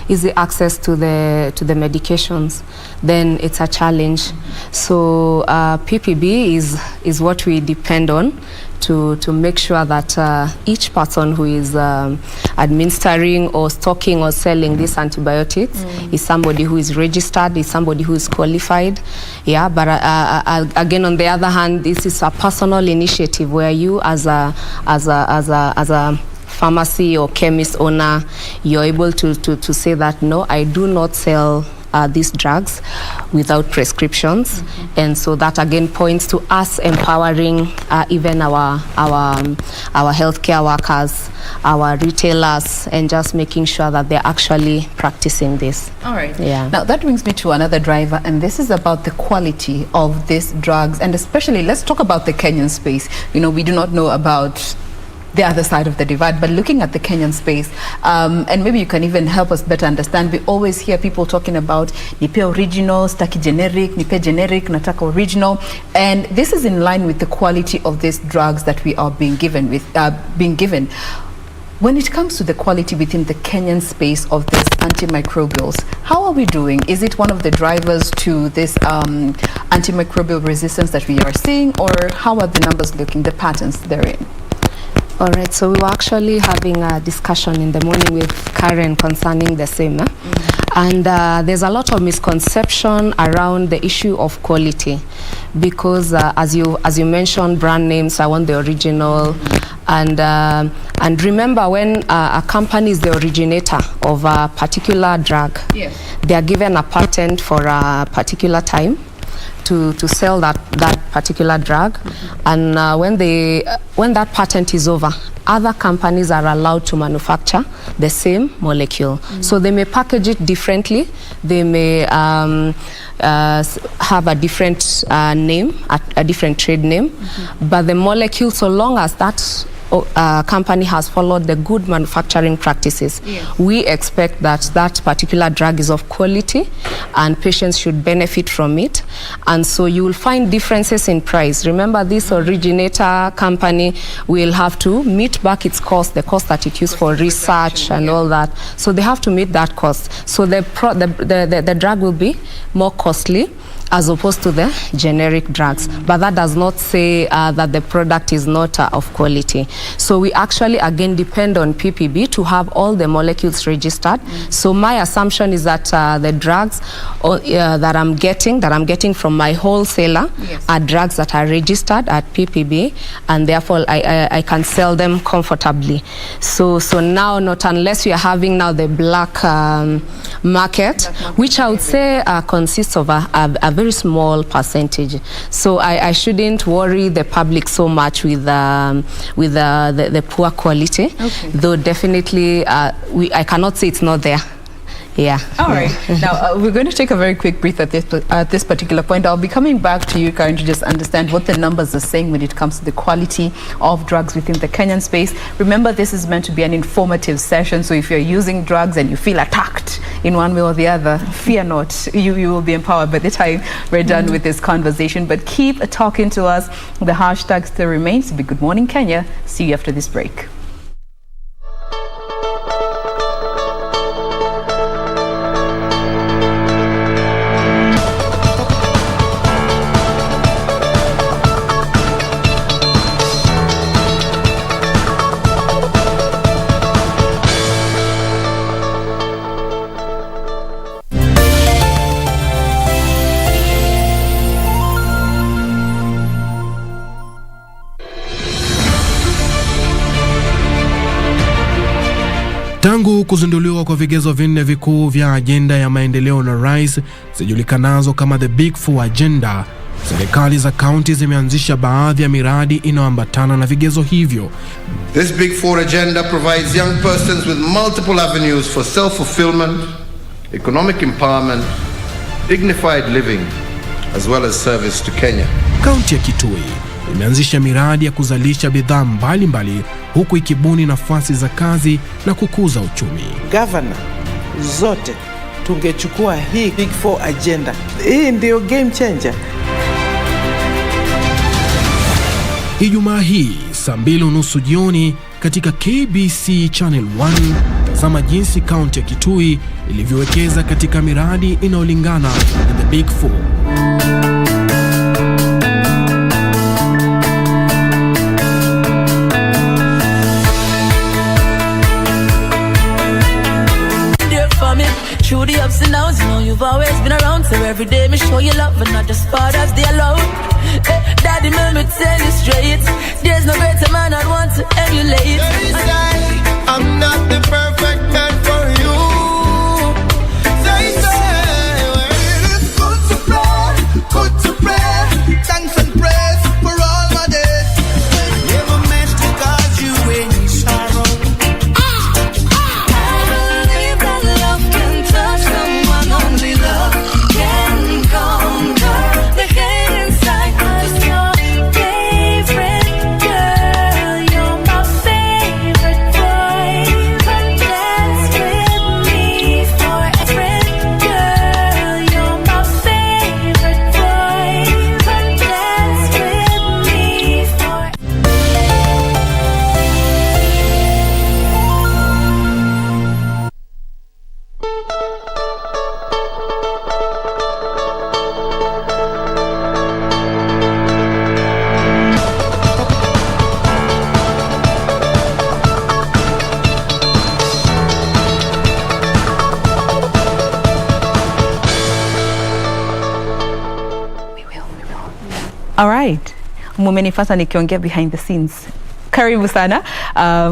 Speaker 10: easy access to the medications, then it's a challenge. So PPB is what we depend on to make sure that each person who is administering or stocking or selling these antibiotics is somebody who is registered, is somebody who is qualified. Yeah, but again, on the other hand, this is a personal initiative where you as a pharmacy or chemist owner, you're able to say that no, I do not sell these drugs without prescriptions. And so that again points to us empowering even our healthcare workers, our retailers, and just making sure that they're actually practicing this.
Speaker 6: All right.
Speaker 10: Yeah.
Speaker 6: Now that brings me to another driver, and this is about the quality of these drugs, and especially let's talk about the Kenyan space. We do not know about the other side of the divide, but looking at the Kenyan space, and maybe you can even help us better understand. We always hear people talking about nipe original, staki generic, nipe generic, nataka original, and this is in line with the quality of these drugs that we are being given. When it comes to the quality within the Kenyan space of this antimicrobials, how are we doing? Is it one of the drivers to this antimicrobial resistance that we are seeing, or how are the numbers looking, the patterns therein?
Speaker 10: All right, so we were actually having a discussion in the morning with Karen concerning the same. And there's a lot of misconception around the issue of quality, because as you mentioned, brand names, I want the original. And remember, when a company is the originator of a particular drug,
Speaker 6: yes,
Speaker 10: they are given a patent for a particular time to sell that particular drug. And when that patent is over, other companies are allowed to manufacture the same molecule. So they may package it differently, they may have a different name, a different trade name, but the molecule, so long as that company has followed the good manufacturing practices,
Speaker 6: yes,
Speaker 10: we expect that that particular drug is of quality and patients should benefit from it. And so you will find differences in price. Remember, this originator company will have to meet back its cost, the cost that it used for research and all that. So they have to meet that cost. So the drug will be more costly as opposed to the generic drugs. But that does not say that the product is not of quality. So we actually again depend on PPB to have all the molecules registered. So my assumption is that the drugs that I'm getting from my wholesaler, yes, are drugs that are registered at PPB, and therefore I can sell them comfortably. So now, not unless we are having now the black market, which I would say consists of a very small percentage. So I shouldn't worry the public so much with the poor quality.
Speaker 6: Okay.
Speaker 10: Though definitely I cannot say it's not there. Yeah.
Speaker 6: All right. Now, we're going to take a very quick breath at this particular point. I'll be coming back to you, Karen, to just understand what the numbers are saying when it comes to the quality of drugs within the Kenyan space. Remember, this is meant to be an informative session, so if you're using drugs and you feel attacked in one way or the other, fear not. You will be empowered by the time we're done with this conversation. But keep talking to us. The hashtag still remains to be Good Morning Kenya. See you after this break.
Speaker 3: Tangu kuzinduliwa kwa vigezo vinne vikuu vya ajenda ya maendeleo na rais zijulikanazo kama the Big Four Agenda, serikali za kaunti zimeanzisha baadhi ya miradi inayoambatana na vigezo hivyo.
Speaker 1: This Big Four Agenda provides young persons with multiple avenues for self-fulfillment, economic empowerment, dignified living, as well as service to Kenya.
Speaker 3: Kaunti ya Kitui imeanzisha miradi ya kuzalisha bidhaa mbalimbali huku ikibuni nafasi za kazi na kukuza uchumi.
Speaker 11: Governor zote tungechukua hii Big Four Agenda. Hii ndio game changer.
Speaker 3: Ijumaa hii saa 2:30 jioni katika KBC Channel 1, tazama jinsi kaunti ya Kitui ilivyowekeza katika miradi inayolingana na the Big Four.
Speaker 8: Through the ups and downs, you know you've always been around. So every day me show you love and not just part of the alone. Daddy, let me tell you straight, there's no greater man I'd want to emulate.
Speaker 1: I'm not the perfect man for you. Say, well, it is good to pray, thanks and praise for all my days. Never meant to cause you any sorrow.
Speaker 8: Only love can conquer the hate inside. Cause your favorite girl, you're my favorite boy. But that's
Speaker 4: All right. Mumenifasa nikiongea behind the scenes. Karibu sana.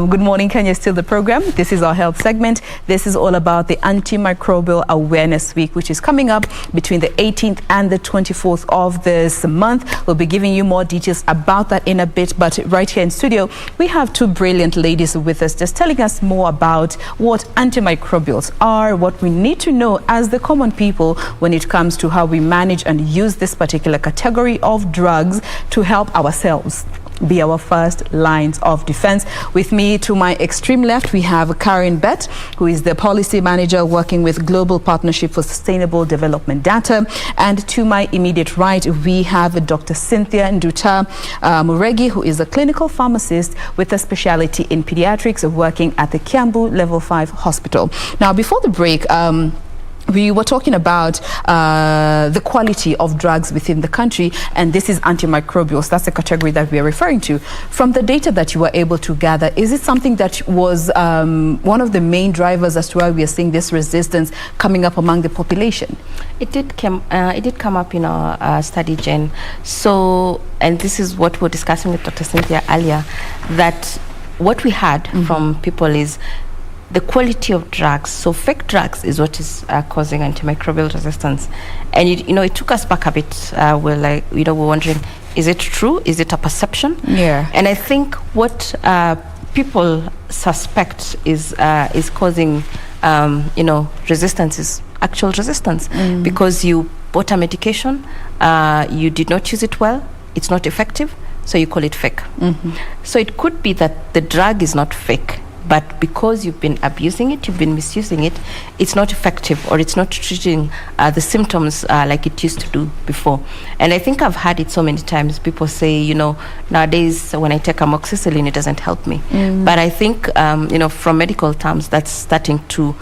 Speaker 4: Good morning, Kenya is still the program. This is our health segment. This is all about the Antimicrobial Awareness Week, which is coming up between the 18th and the 24th of this month. We'll be giving you more details about that in a bit. But right here in studio, we have two brilliant ladies with us, just telling us more about what antimicrobials are, what we need to know as the common people when it comes to how we manage and use this particular category of drugs to help ourselves be our first lines of defense. With me to my extreme left, we have Karen Bett, who is the policy manager working with Global Partnership for Sustainable Development Data. And to my immediate right, we have Dr. Cynthia Nduta Muregi, who is a clinical pharmacist with a specialty in pediatrics, working at the Kiambu Level 5 Hospital. Now, before the break, we were talking about the quality of drugs within the country, and this is antimicrobials. That's the category that we are referring to. From the data that you were able to gather, is it something that was one of the main drivers as to why we are seeing this resistance coming up among the population?
Speaker 2: It did come up in our study, Jen. So, and this is what we're discussing with Dr. Cynthia earlier, that what we had from people is the quality of drugs. So fake drugs is what is causing antimicrobial resistance. And it took us back a bit. We're wondering, is it true? Is it a perception?
Speaker 4: Yeah.
Speaker 2: And I think what people suspect is causing resistance is actual resistance, because you bought a medication, you did not use it well, it's not effective, so you call it fake. So it could be that the drug is not fake, but because you've been abusing it, you've been misusing it, it's not effective, or it's not treating the symptoms like it used to do before. And I think I've heard it so many times. People say, nowadays when I take amoxicillin, it doesn't help me. But I think, from medical terms, that's starting to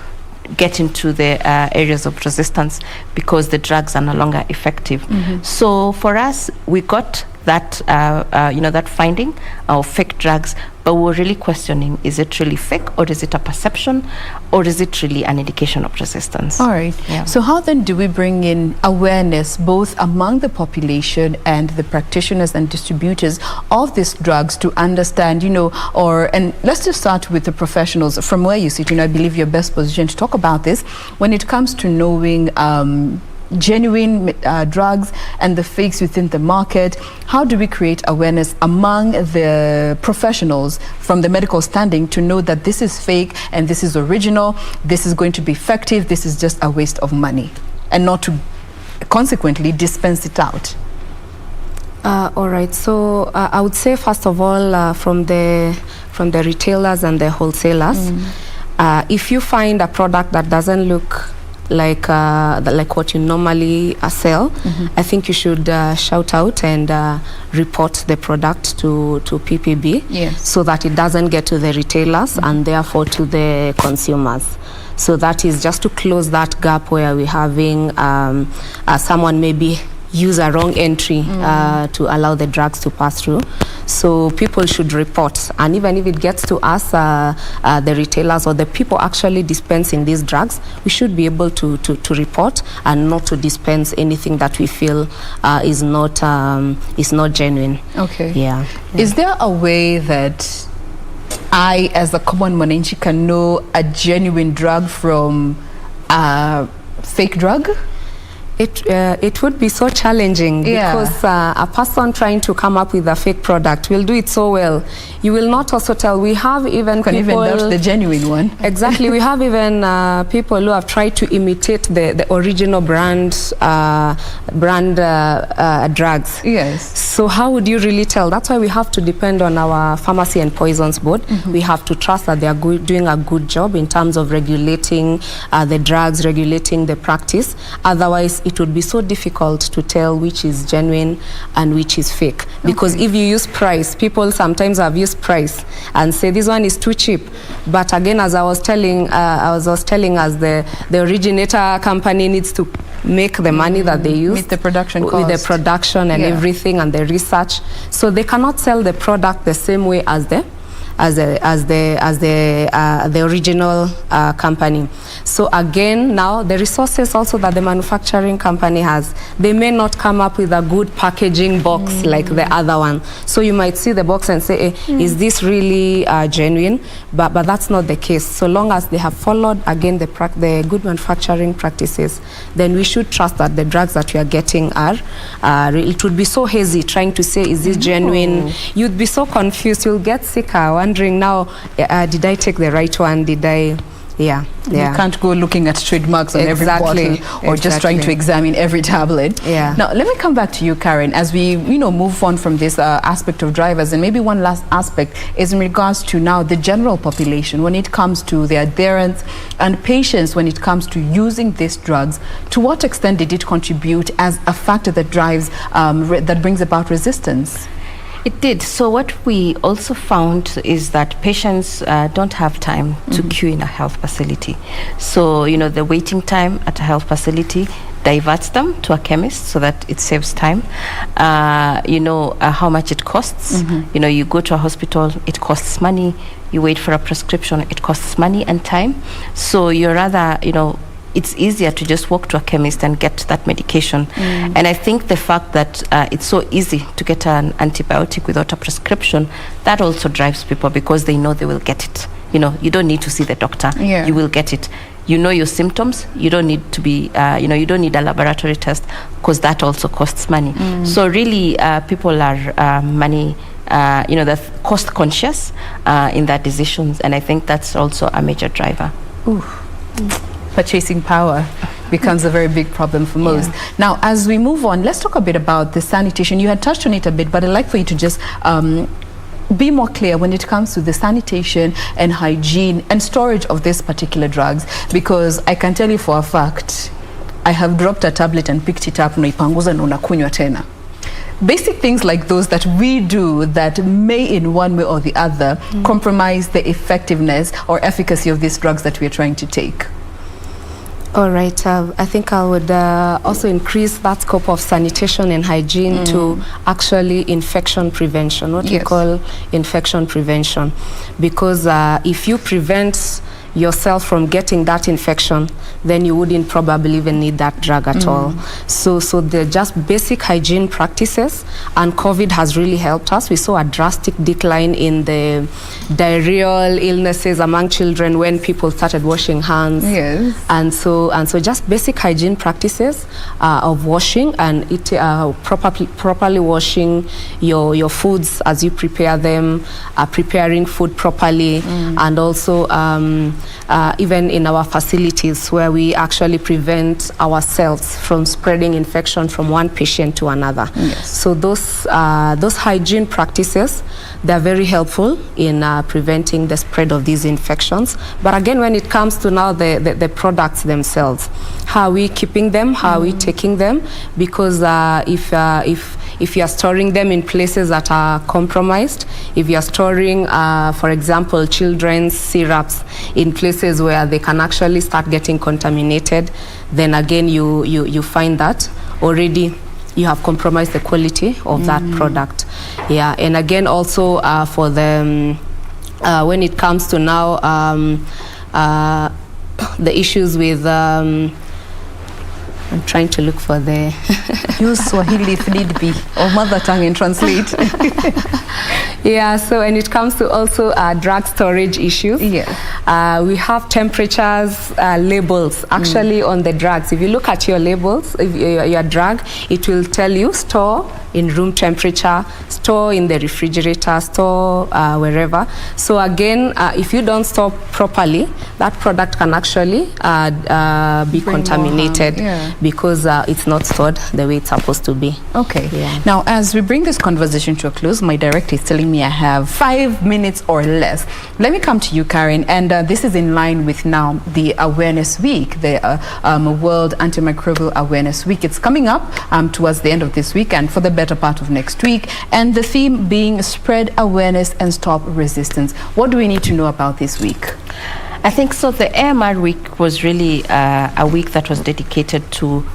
Speaker 2: get into the areas of resistance because the drugs are no longer effective. So for us, we got that that finding of fake drugs, but we're really questioning, is it really fake, or is it a perception, or is it really an indication of resistance?
Speaker 4: All right.
Speaker 2: Yeah.
Speaker 4: So how then do we bring in awareness both among the population and the practitioners and distributors of these drugs to understand, and let's just start with the professionals from where you sit. I believe you're best positioned to talk about this when it comes to knowing genuine drugs and the fakes within the market. How do we create awareness among the professionals from the medical standing to know that this is fake and this is original, this is going to be effective, this is just a waste of money, and not to consequently dispense it out?
Speaker 10: All right, so I would say first of all, from the retailers and the wholesalers, if you find a product that doesn't look like what you normally sell, I think you should shout out and report the product to PPB, so that it doesn't get to the retailers and therefore to the consumers. So that is just to close that gap where we're having someone maybe use a wrong entry to allow the drugs to pass through. So people should report, and even if it gets to us, the retailers or the people actually dispensing these drugs, we should be able to report and not to dispense anything that we feel is not genuine.
Speaker 4: Okay.
Speaker 10: Yeah.
Speaker 4: Is there a way that I, as a common mwananchi, can know a genuine drug from a fake drug?
Speaker 10: It would be so challenging, because a person trying to come up with a fake product will do it so well. You will not also tell. We have even
Speaker 4: can
Speaker 10: people,
Speaker 4: even doubt the genuine one.
Speaker 10: Exactly. We have even people who have tried to imitate the original brand drugs.
Speaker 4: Yes.
Speaker 10: So how would you really tell? That's why we have to depend on our Pharmacy and Poisons Board. We have to trust that they are doing a good job in terms of regulating the drugs, regulating the practice. Otherwise, it would be so difficult to tell which is genuine and which is fake. Because if you use price, people sometimes have used price and say this one is too cheap. But again, as I was telling us, the originator company needs to make the money that they use
Speaker 4: with the production cost,
Speaker 10: with the production and everything and the research. So they cannot sell the product the same way as the as the original company. So again, now the resources also that the manufacturing company has, they may not come up with a good packaging box like the other one. So you might see the box and say, is this really genuine? But that's not the case. So long as they have followed again the good manufacturing practices, then we should trust that the drugs that we are getting are it would be so hazy trying to say, is this genuine? You'd be so confused. You'll get sicker wondering now, did I take the right one? Did I? Yeah.
Speaker 4: You can't go looking at trademarks on every bottle or just trying to examine every tablet.
Speaker 10: Yeah.
Speaker 4: Now, let me come back to you, Karen, as we move on from this aspect of drivers, and maybe one last aspect is in regards to now the general population when it comes to their adherence and patience when it comes to using these drugs. To what extent did it contribute as a factor that drives, that brings about resistance?
Speaker 2: It did. So what we also found is that patients don't have time to queue in a health facility. So, the waiting time at a health facility diverts them to a chemist so that it saves time. How much it costs. You go to a hospital, it costs money. You wait for a prescription, it costs money and time. So you're rather, it's easier to just walk to a chemist and get that medication. And I think the fact that it's so easy to get an antibiotic without a prescription, that also drives people because they know they will get it. You don't need to see the doctor. You will get it. You know your symptoms. You don't need to be, you don't need a laboratory test because that also costs money. So really, people are money, they're cost conscious in their decisions. And I think that's also a major driver.
Speaker 4: Purchasing power becomes a very big problem for most. Now, as we move on, let's talk a bit about the sanitation. You had touched on it a bit, but I'd like for you to just be more clear when it comes to the sanitation and hygiene and storage of these particular drugs, because I can tell you for a fact, I have dropped a tablet and picked it up, unaipanguza na unakunywa tena. Basic things like those that we do that may in one way or the other compromise the effectiveness or efficacy of these drugs that we are trying to take.
Speaker 10: All right, I think I would also increase that scope of sanitation and hygiene to actually infection prevention, what we call infection prevention. Because if you prevent yourself from getting that infection, then you wouldn't probably even need that drug at all. So they're just basic hygiene practices, and COVID has really helped us. We saw a drastic decline in the diarrheal illnesses among children when people started washing hands. And so just basic hygiene practices of washing and properly washing your foods as you prepare them, preparing food properly, and also even in our facilities where we actually prevent ourselves from spreading infection from one patient to another. So those hygiene practices, they're very helpful in preventing the spread of these infections. But again, when it comes to now the products themselves, how are we keeping them? How are we taking them? Because if you are storing them in places that are compromised, if you are storing, for example, children's syrups in places where they can actually start getting contaminated, then again you find that already you have compromised the quality of that product. And again also for the when it comes to now the issues with I'm trying to look for the
Speaker 4: use Swahili if need be, or mother tongue and translate.
Speaker 10: So when it comes to also drug storage issues, we have temperatures labels actually on the drugs. If you look at your labels, if your drug, it will tell you store in room temperature, store in the refrigerator, store wherever. So again, if you don't store properly, that product can actually be contaminated because it's not stored the way it's supposed to be.
Speaker 4: Now, as we bring this conversation to a close, my director is telling me I have 5 minutes or less. Let me come to you, Karen, and this is in line with now the Awareness Week, the World Antimicrobial Awareness Week. It's coming up towards the end of this week and for the better part of next week, and the theme being spread awareness and stop resistance. What do we need to know about this week?
Speaker 2: I think so. The AMR week was really a week that was dedicated to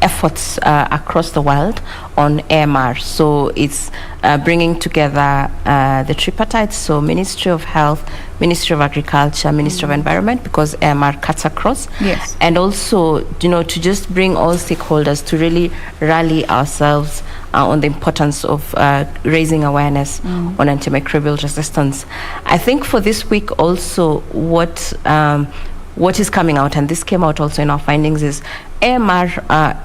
Speaker 2: efforts across the world on AMR. So it's bringing together the tripartite, so Ministry of Health, Ministry of Agriculture, Ministry of Environment, because AMR cuts across.
Speaker 4: Yes.
Speaker 2: And also, to just bring all stakeholders to really rally ourselves on the importance of raising awareness on antimicrobial resistance. I think for this week also, what is coming out, and this came out also in our findings, is AMR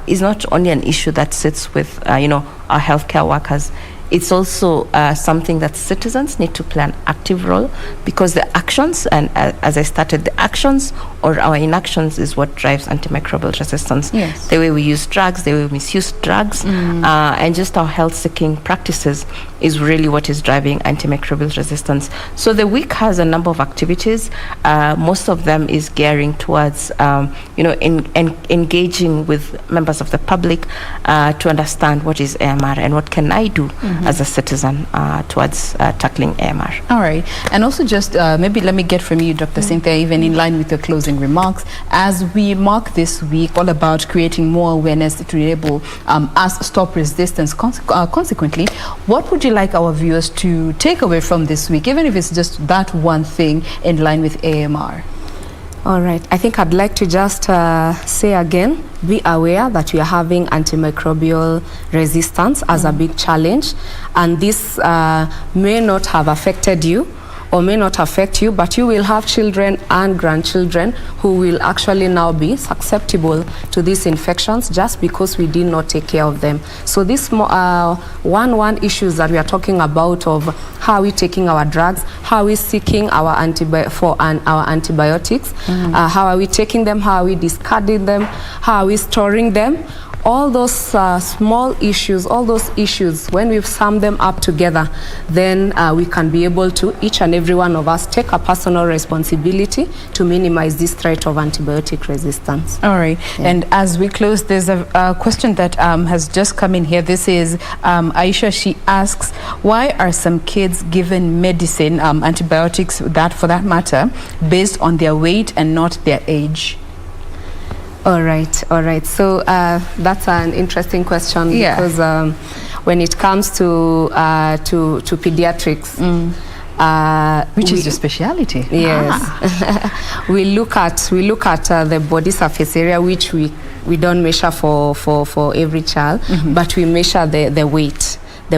Speaker 2: is not only an issue that sits with our healthcare workers. It's also something that citizens need to play an active role, because the actions, and as I started, the actions or our inactions is what drives antimicrobial resistance.
Speaker 4: Yes.
Speaker 2: The way we use drugs, the way we misuse drugs, and just our health-seeking practices is really what is driving antimicrobial resistance. So the week has a number of activities. Most of them is gearing towards, engaging with members of the public to understand what is AMR and what can I do as a citizen towards tackling AMR.
Speaker 4: All right. And also just maybe let me get from you, Dr. Cynthia, even in line with your closing remarks, as we mark this week all about creating more awareness to enable us stop resistance. Consequently, what would you like our viewers to take away from this week, even if it's just that one thing in line with AMR?
Speaker 10: All right. I think I'd like to just say again, be aware that we are having antimicrobial resistance as a big challenge, and this may not have affected you or may not affect you, but you will have children and grandchildren who will actually now be susceptible to these infections just because we did not take care of them. So this one issues that we are talking about of how are we taking our drugs, how are we seeking our antibiotics, how are we taking them, how are we discarding them, how are we storing them. All those small issues, when we sum them up together, then we can be able to, each and every one of us, take a personal responsibility to minimize this threat of antibiotic resistance.
Speaker 4: All right.
Speaker 10: Yeah.
Speaker 4: And as we close, there's a question that has just come in here. This is Aisha. She asks, why are some kids given medicine, antibiotics, that for that matter, based on their weight and not their age?
Speaker 10: All right. So that's an interesting question, because when it comes to pediatrics,
Speaker 4: which is your specialty.
Speaker 10: Yes. we look at the body surface area, which we don't measure for every child, but we measure the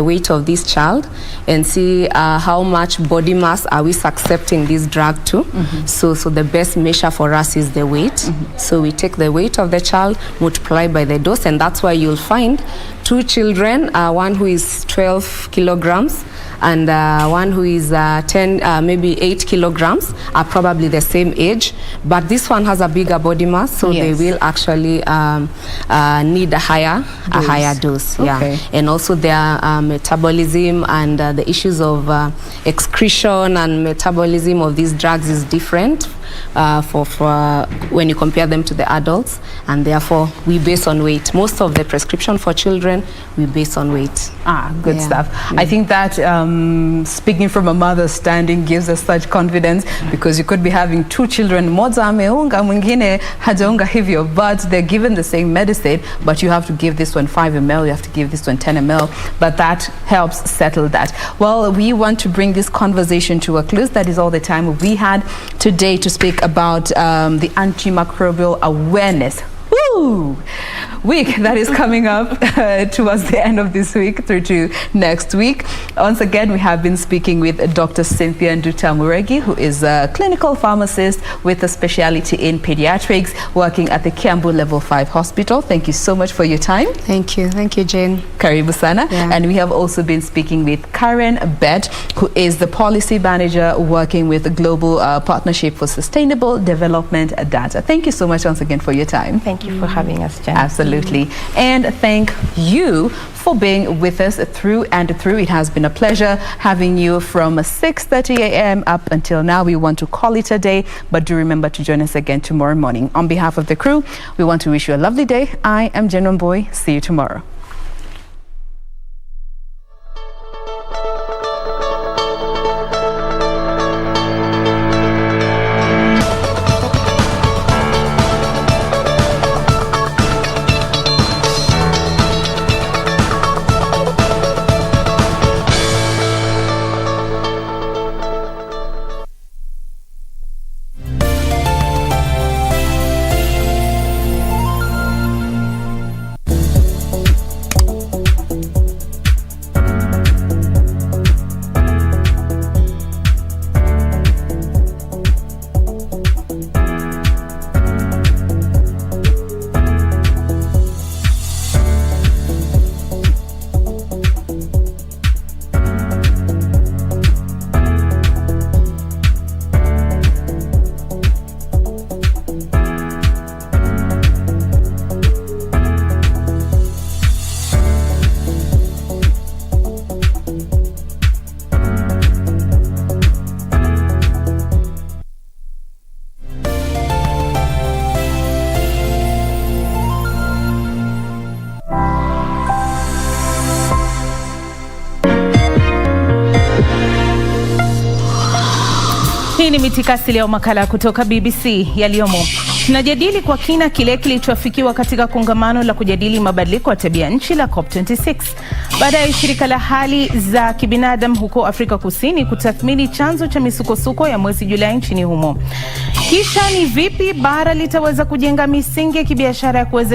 Speaker 10: weight of this child and see how much body mass are we accepting this drug to. So the best measure for us is the weight. So we take the weight of the child, multiply by the dose, and that's why you'll find two children, one who is 12 kilograms and one who is 8 kilograms, are probably the same age, but this one has a bigger body mass, so they will actually need a higher dose.
Speaker 4: Okay.
Speaker 10: And also their metabolism and the issues of excretion and metabolism of these drugs is different for when you compare them to the adults, and therefore we base on weight. Most of the prescription for children, we base on weight.
Speaker 4: Good stuff. I think that speaking from a mother's standing gives us such confidence, because you could be having two children, moja ameunga, mwingine hajaunga hivyo, but they're given the same medicine, but you have to give this one 5 ml, you have to give this one 10 ml, but that helps settle that. Well, we want to bring this conversation to a close. That is all the time we had today to speak about the antimicrobial awareness week that is coming up towards the end of this week through to next week. Once again, we have been speaking with Dr. Cynthia Nduta-Muregi, who is a clinical pharmacist with a specialty in pediatrics, working at the Kiambu Level 5 Hospital. Thank you so much for your time.
Speaker 10: Thank you, Jane.
Speaker 4: Karibu sana. And we have also been speaking with Karen Bett, who is the policy manager working with the Global Partnership for Sustainable Development Data. Thank you so much once again for your time.
Speaker 2: Thank you for having us, Jen.
Speaker 4: Absolutely. And thank you for being with us through and through. It has been a pleasure having you from 6:30 a.m. up until now. We want to call it a day, but do remember to join us again tomorrow morning. On behalf of the crew, we want to wish you a lovely day. I am Jen Boy. See you tomorrow. Hii ni Mitikasi leo, makala kutoka BBC yaliyomo. Tunajadili kwa kina kile kilichoafikiwa katika kongamano la kujadili mabadiliko ya tabia nchi la COP26. Baada ya shirika la hali za kibinadamu huko Afrika Kusini kutathmini chanzo cha misukosuko ya mwezi Julai nchini humo. Kisha ni vipi bara litaweza kujenga misingi ya kibiashara ya kuwezesha